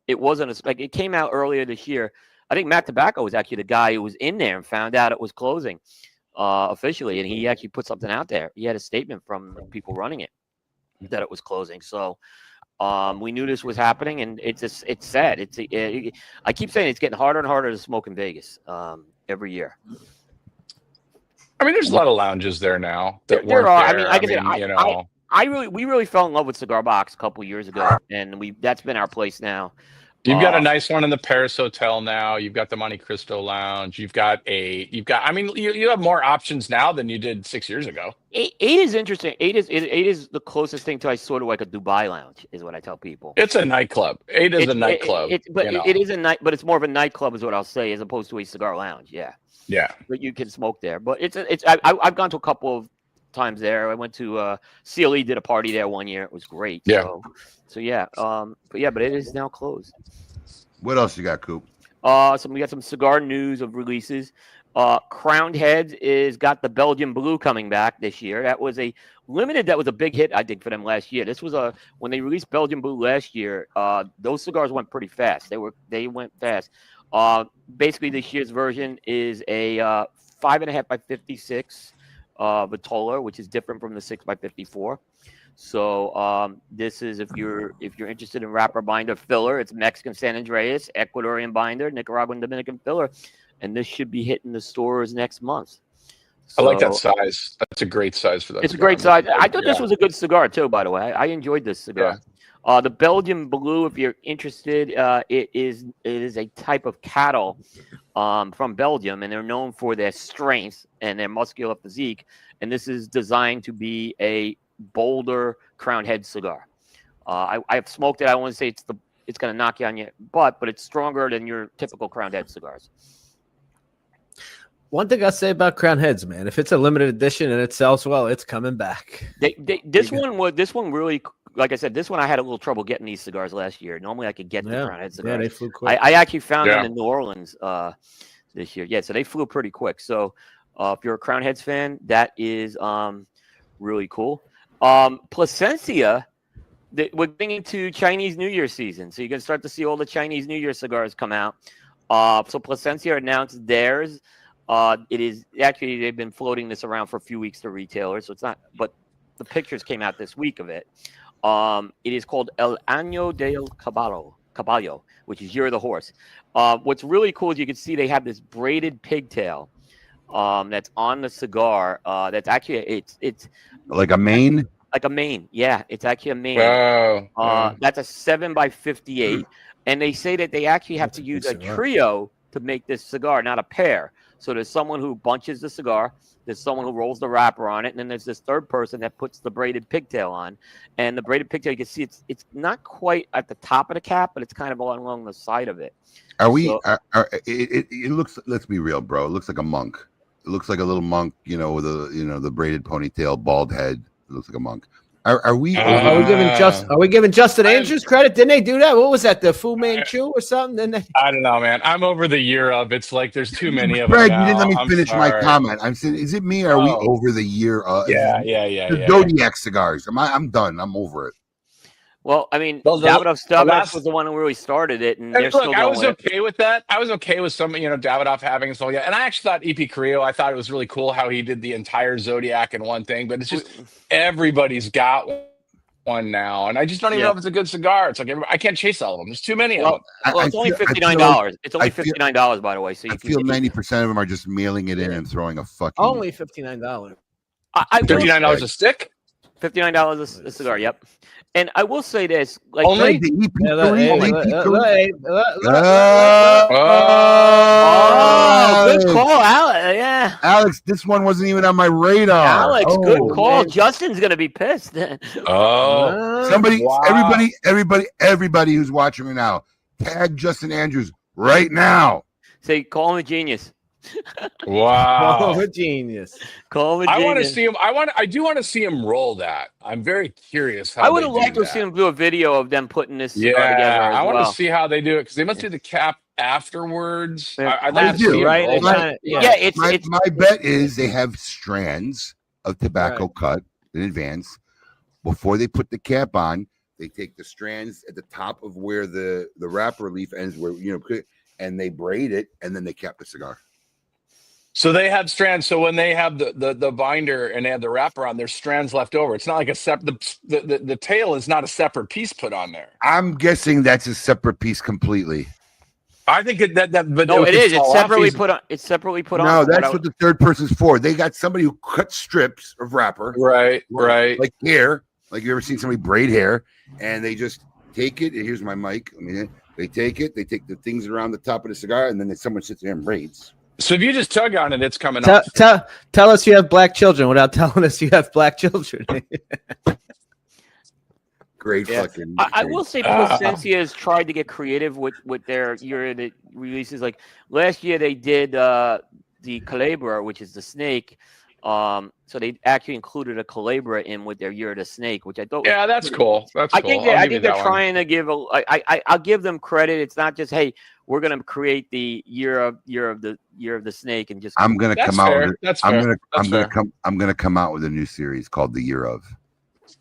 It wasn't it came out earlier this year. I think Matt Tobacco was actually the guy who was in there and found out it was closing officially, and he actually put something out there. He had a statement from the people running it that it was closing. So. We knew this was happening, and it's sad. I keep saying it's getting harder and harder to smoke in Vegas every year. There's a lot of lounges there now. There are. We really fell in love with Cigar Box a couple years ago, and that's been our place now. You've got a nice one in the Paris Hotel now. You've got the Monte Cristo Lounge. You have more options now than you did 6 years ago. 8 is interesting. 8 is the closest thing to a Dubai lounge, is what I tell people. It's a nightclub. 8 is a nightclub. It is a night, but it's more of a nightclub, is what I'll say, as opposed to a cigar lounge. Yeah. Yeah. But you can smoke there. But I've gone to a couple of times there. I went to CLE, did a party there one year. It was great. Yeah. But it is now closed. What else you got, Coop? So we got some cigar news of releases. Crowned Heads is got the Belgian Blue coming back this year. That was a limited. That was a big hit, I think, for them last year. This was when they released Belgian Blue last year. Those cigars went pretty fast. They went fast. Basically, this year's version is a 5.5 by 56 Vitola, which is different from the 6 by 54. So this is if you're interested in wrapper binder filler, it's Mexican San Andreas, Ecuadorian binder, Nicaraguan Dominican filler, and this should be hitting the stores next month. I like that size. That's a great size for that. It's a great size. I thought this was a good cigar too, by the way. I enjoyed this cigar. The Belgian Blue, if you're interested, it is a type of cattle from Belgium, and they're known for their strength and their muscular physique. And this is designed to be a bolder crown head cigar. I've smoked it. I want to say it's going to knock you on your butt, but it's stronger than your typical crown head cigars. One thing I say about crown heads, man, if it's a limited edition and it sells well, it's coming back. This one really, like I said, this one I had a little trouble getting these cigars last year. Normally I could get the crown head cigars. Yeah, they flew quick. I actually found them in New Orleans this year. Yeah, so they flew pretty quick. So if you're a crown heads fan, that is really cool. Plasencia, we're getting into Chinese New Year season, so you can start to see all the Chinese New Year cigars come out. So Plasencia announced theirs. It is actually, they've been floating this around for a few weeks to retailers, so it's not, but the pictures came out this week of it. It is called El Año del Caballo, which is Year of the Horse. What's really cool is you can see they have this braided pigtail that's on the cigar. That's actually, it's like a mane? Like a mane, yeah. It's actually a mane. Wow. That's a 7 by 58. And they say that they actually have to use a trio to make this cigar, not a pair. So there's someone who bunches the cigar, there's someone who rolls the wrapper on it, and then there's this third person that puts the braided pigtail on. And the braided pigtail, you can see it's not quite at the top of the cap, but it's kind of along the side of it. It looks, let's be real, bro. It looks like a monk. It looks like a little monk, with the braided ponytail, bald head. It looks like a monk. Are we giving Justin Andrews credit? Didn't they do that? What was that? The Fu Manchu or something? Didn't they? I don't know, man. I'm over the year of. It's like there's too many of Fred, them now. you didn't let me finish my comment. I'm saying, is it me? Or are we over the year of? Yeah. Zodiac cigars. I'm done. I'm over it. Well, I mean, Davidoff was the one who really started it, and they're still going. I was okay with that. I was okay with some, Davidoff having so and I actually thought EP Carrillo. I thought it was really cool how he did the entire Zodiac in one thing. But it's just everybody's got one now, and I just don't even know if it's a good cigar. It's like I can't chase all of them. There's too many of them. Well, it's only $59. It's only $59, by the way. So I feel 90% of them are just mailing it in and throwing a fucking. Only $59. $59 a stick. $59 a cigar. Yep. And I will say this, like only good call, Alex. Yeah, Alex, this one wasn't even on my radar. Alex, good call. Justin's gonna be pissed. Everybody who's watching me now, tag Justin Andrews right now. Say, call him a genius. Wow. Call him a genius. I want to see him. I do want to see him roll that. I'm very curious how I would have liked to see him do a video of them putting this cigar together. I want to see how they do it because they must do the cap afterwards. They do, right? My bet is they have strands of tobacco cut in advance before they put the cap on. They take the strands at the top of where the wrapper leaf ends, where and they braid it, and then they cap the cigar. So they have strands. So when they have the binder and they have the wrapper on, there's strands left over. It's not like the tail is not a separate piece put on there. I'm guessing that's a separate piece completely. I think but no, it is. It's separately put on. It's separately put on. No, that's what the third person's for. They got somebody who cuts strips of wrapper. Right. Like hair. Like you ever seen somebody braid hair, and they just take it. And here's my mic. They take it. They take the things around the top of the cigar, and then someone sits there and braids. So if you just tug on it, it's coming off. Tell us you have black children without telling us you have black children. Great fucking. I will say Plasencia has tried to get creative with their year that releases. Like last year, they did the Calabra, which is the snake. So they actually included a Calabra in with their year of the snake, which I thought. Yeah, that's cool. That's cool. I think they're trying to give I'll give them credit. It's not just we're going to create the year of the snake and just. I'm going to come out. With That's I'm fair. going to come out with a new series called The Year of. It's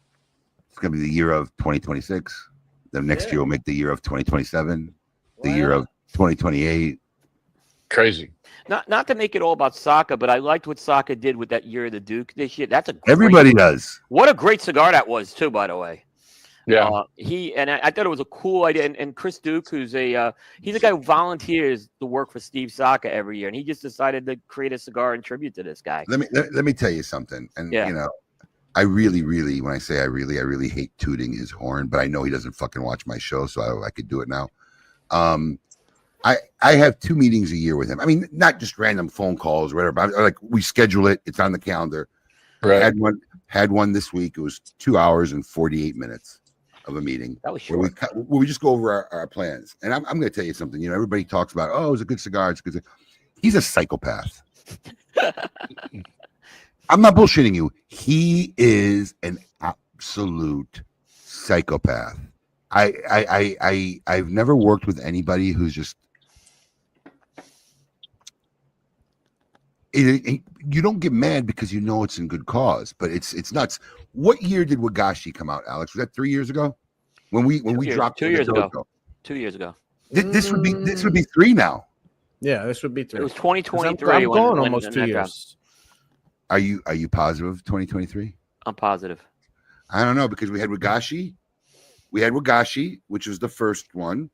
going to be the year of 2026. The next year we'll make the year of 2027. The year of 2028. Crazy. Not to make it all about Saka, but I liked what Saka did with that Year of the Duke this year. That's a great, Everybody does. What a great cigar that was, too, by the way. Yeah. I thought it was a cool idea. And Chris Duke, who's he's a guy who volunteers to work for Steve Saka every year, and he just decided to create a cigar in tribute to this guy. Let me tell you something. And Yeah. you know, I really, when I say I really hate tooting his horn, but I know he doesn't fucking watch my show, so I could do it now. I have 2 meetings a year with him. I mean, not just random phone calls or whatever, but like we schedule it. It's on the calendar. Right. Had one this week. It was 2 hours and 48 minutes of a meeting. That was where short. we just go over our plans. And I'm going to tell you something. You know, everybody talks about, oh, it's a good cigar. It's a good cigar. He's a psychopath. I'm not bullshitting you. He is an absolute psychopath. I've never worked with anybody who's just. You don't get mad because you know it's in good cause, but it's nuts. What year did Wagashi come out, Alex? Was that 3 years ago? When we dropped 2 years ago. 2 years ago. This would be 3 now. Yeah, this would be 3. It was 2023. I'm going when almost 2 that years. Are you positive 2023? I'm positive. I don't know, because we had Wagashi, which was the first one,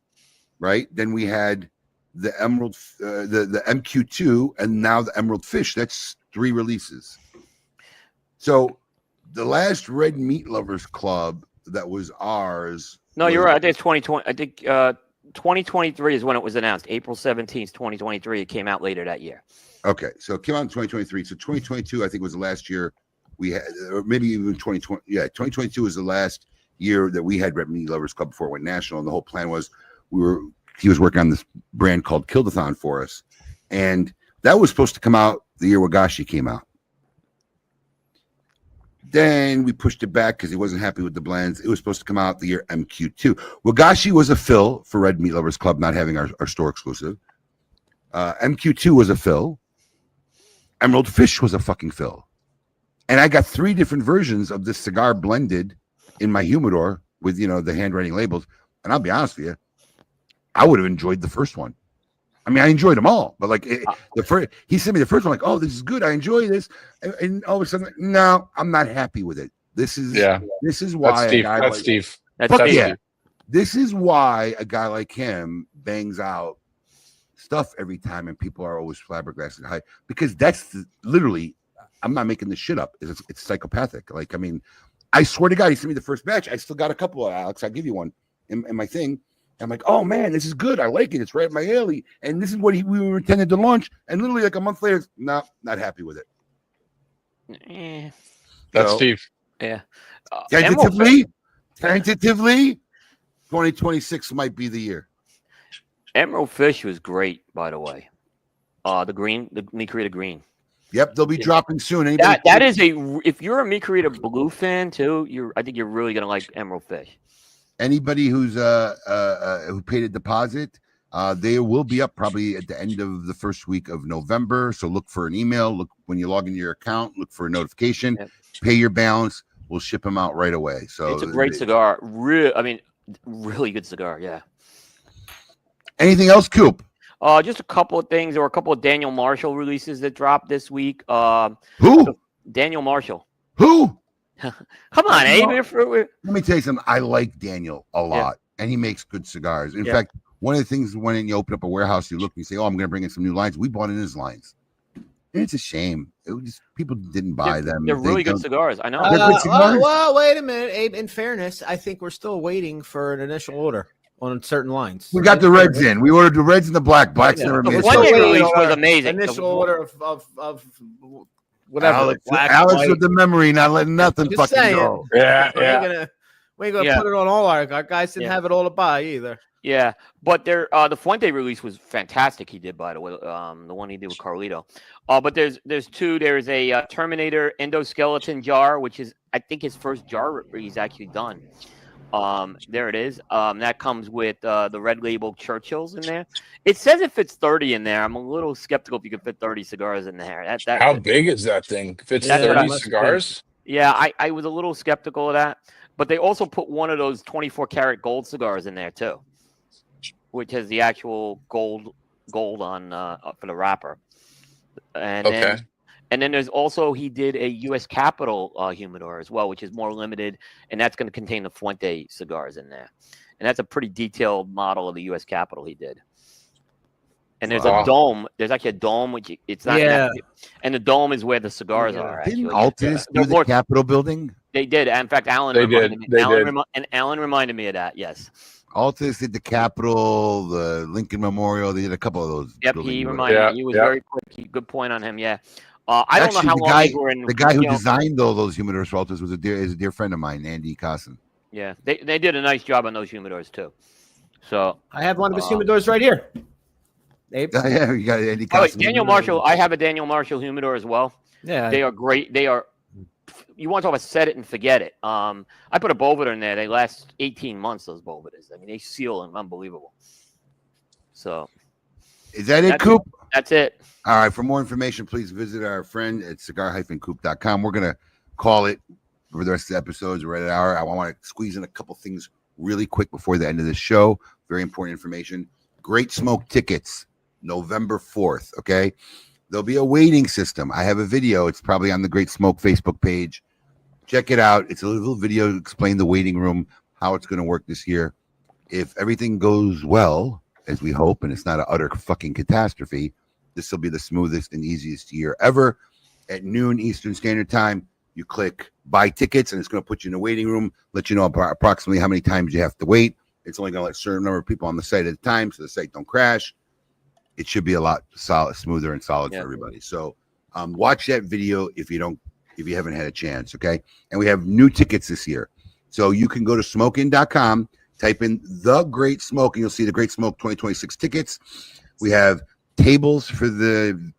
right? Then we had the Emerald, the MQ2, and now the Emerald Fish. That's 3 releases. So the last Red Meat Lovers Club that was ours. No, you're right. I think 2020. I think 2023 is when it was announced. April 17th, 2023. It came out later that year. Okay, so it came out in 2023. So 2022, I think, was the last year we had, or maybe even 2020. Yeah, 2022 was the last year that we had Red Meat Lovers Club before it went national. And the whole plan was he was working on this brand called Kildathon for us. And that was supposed to come out the year Wagashi came out. Then we pushed it back because he wasn't happy with the blends. It was supposed to come out the year MQ2. Wagashi was a fill for Red Meat Lovers Club, not having our store exclusive. MQ2 was a fill. Emerald Fish was a fucking fill. And I got 3 different versions of this cigar blended in my humidor with, you know, the handwriting labels. And I'll be honest with you, I would have enjoyed the first one. I mean, I enjoyed them all, but like he sent me the first one, like, oh, this is good. I enjoy this. And all of a sudden, no, I'm not happy with it. This is why That's Steve. This is why a guy like him bangs out stuff every time, and people are always flabbergasted high, because that's literally, I'm not making this shit up. It's psychopathic. Like, I mean, I swear to God, he sent me the first batch. I still got a couple, Alex. I'll give you one in my thing. I'm like, oh man, this is good. I like it. It's right up my alley. And this is what we were intended to launch. And literally like a month later, no, not happy with it. That's Steve. Yeah. Tentatively, 2026 might be the year. Emerald Fish was great, by the way. The Me Creator Green. Yep, they'll be dropping soon. That is if you're a Me Creator Blue fan too, I think you're really gonna like Emerald Fish. Anybody who's who paid a deposit, they will be up probably at the end of the first week of November. So look for an email. Look when you log into your account. Look for a notification. Yep. Pay your balance. We'll ship them out right away. So it's a great cigar. Really good cigar. Yeah. Anything else, Coop? Just a couple of things. There were a couple of Daniel Marshall releases that dropped this week. Who? Daniel Marshall. Who? Come on, Abe. Let me tell you something. I like Daniel a lot, and he makes good cigars. In fact, one of the things when you open up a warehouse, you look and you say, "Oh, I'm going to bring in some new lines." We bought in his lines. And it's a shame. People didn't buy them. They're really good cigars. I know. Well, wait a minute, Abe. In fairness, I think we're still waiting for an initial order on certain lines. We got the reds in. We ordered the reds and the black. Blacks never made it. The one release was amazing. Initial order of whatever. Alex with the memory, not letting nothing fucking go. Yeah. We ain't gonna put it on all our guys. Didn't have it all to buy either. Yeah, but the Fuente release was fantastic. He did, by the way, the one he did with Carlito. But there's 2. There's a Terminator endoskeleton jar, which is I think his first jar he's actually done. There it is. That comes with the red label Churchills in there. It says it fits 30 in there. I'm a little skeptical if you could fit 30 cigars in there. How big is that thing? Fits 30 cigars? Yeah, I was a little skeptical of that. But they also put one of those 24 karat gold cigars in there too, which has the actual gold gold on for the wrapper. And Okay. then there's also he did a U.S. Capitol humidor as well, which is more limited, and that's going to contain the Fuente cigars in there. And that's a pretty detailed model of the U.S. Capitol he did. And there's Wow. a dome. There's actually a dome, which it's not. Yeah. And the dome is where the cigars Yeah. are. Didn't Actually, Altus They're do the more- Capitol building? They did. In fact, Alan They reminded did. me. They Alan did. Alan reminded me of that. Yes. Altus did the Capitol, the Lincoln Memorial. They did a couple of those. Yep. building He buildings. reminded Yeah, me. He was yeah. very quick. Good point on him. Yeah. I don't know Actually, how the long guy- they were in. The guy who you know, designed all those humidors for Altus is a dear friend of mine, Andy Cosson. Yeah, they did a nice job on those humidors too. So I have one of his humidors right here. Abe? Yeah, you got Andy oh, wait, Cosson. Daniel Marshall. I have a Daniel Marshall humidor as well. Yeah. They are great. They are. You want to talk about set it and forget it. I put a Bovida in there. They last 18 months. Those Bovidas. I mean, they seal and unbelievable. So Is that it, That's- Coop? that's it. All right. For more information, please visit our friend at cigar-coop.com. We're going to call it for the rest of the episodes. We're at an hour. I want to squeeze in a couple things really quick before the end of the show. Very important information. Great Smoke tickets, November 4th. Okay. There'll be a waiting system. I have a video. It's probably on the Great Smoke Facebook page. Check it out. It's a little video to explain the waiting room, how it's going to work this year. If everything goes well, as we hope, and it's not an utter fucking catastrophe, this will be the smoothest and easiest year ever. At noon Eastern Standard Time, you click buy tickets, and it's going to put you in a waiting room, let you know approximately how many times you have to wait. It's only going to let a certain number of people on the site at a time, so the site don't crash. It should be a lot smoother and solid for everybody. So watch that video if you haven't had a chance, okay? And we have new tickets this year. So you can go to smokein.com, type in The Great Smoke, and you'll see the Great Smoke 2026 tickets. We have tables for the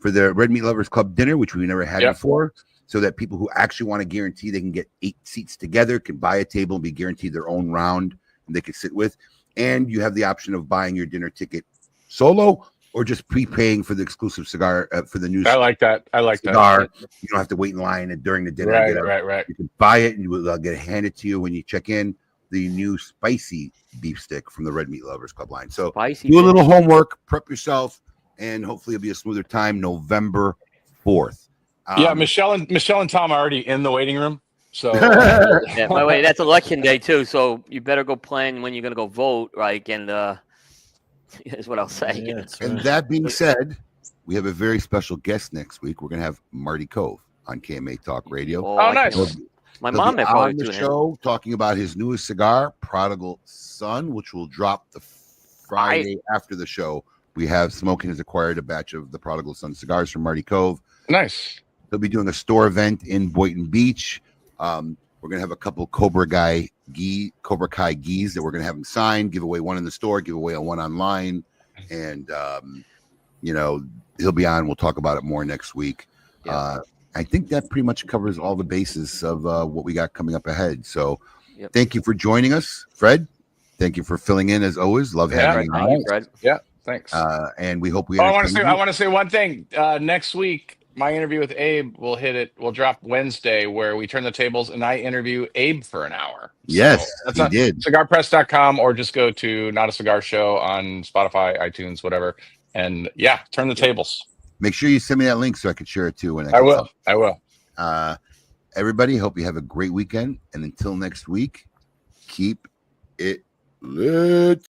Red Meat Lovers Club dinner, which we never had before, so that people who actually want to guarantee they can get 8 seats together can buy a table and be guaranteed their own round and they can sit with. And you have the option of buying your dinner ticket solo or just prepaying for the exclusive cigar for the new I like that. I like cigar. that. You don't have to wait in line during the dinner. Right. You can buy it and you will get it handed to you when you check in. The new spicy beef stick from the Red Meat Lovers Club line. So Spicy do a little homework, prep yourself, and hopefully it'll be a smoother time. November 4th. Yeah, Michelle and Tom are already in the waiting room. So Yeah, by the way, that's election day too, so you better go plan when you're gonna go vote, right? And is what I'll say. Yeah, that's And right. that being said, we have a very special guest next week. We're going to have Marty Cove on KMA Talk Radio. Oh, I nice. can't- My He'll mom be may probably on the tune in. show talking about his newest cigar, Prodigal Son, which will drop the Friday after the show. We have Smoking has acquired a batch of the Prodigal Son cigars from Marty Cove. nice. They'll be doing a store event in Boynton Beach. We're going to have a couple Cobra Kai geese that we're going to have them sign, give away one in the store, give away one online. And, he'll be on. We'll talk about it more next week. Yeah. I think that pretty much covers all the bases of what we got coming up ahead. So thank you for joining us, Fred. Thank you for filling in as always. Love having you. Thank you, Fred. Yeah, thanks. And we hope we I entertained you. want to say one thing. Next week, my interview with Abe will drop Wednesday, where we turn the tables and I interview Abe for an hour. Yes, So that's he on did. cigarpress.com, or just go to Not a Cigar Show on Spotify, iTunes, whatever. And turn the tables. Make sure you send me that link so I can share it too. When I will. Everybody, hope you have a great weekend. And until next week, keep it lit.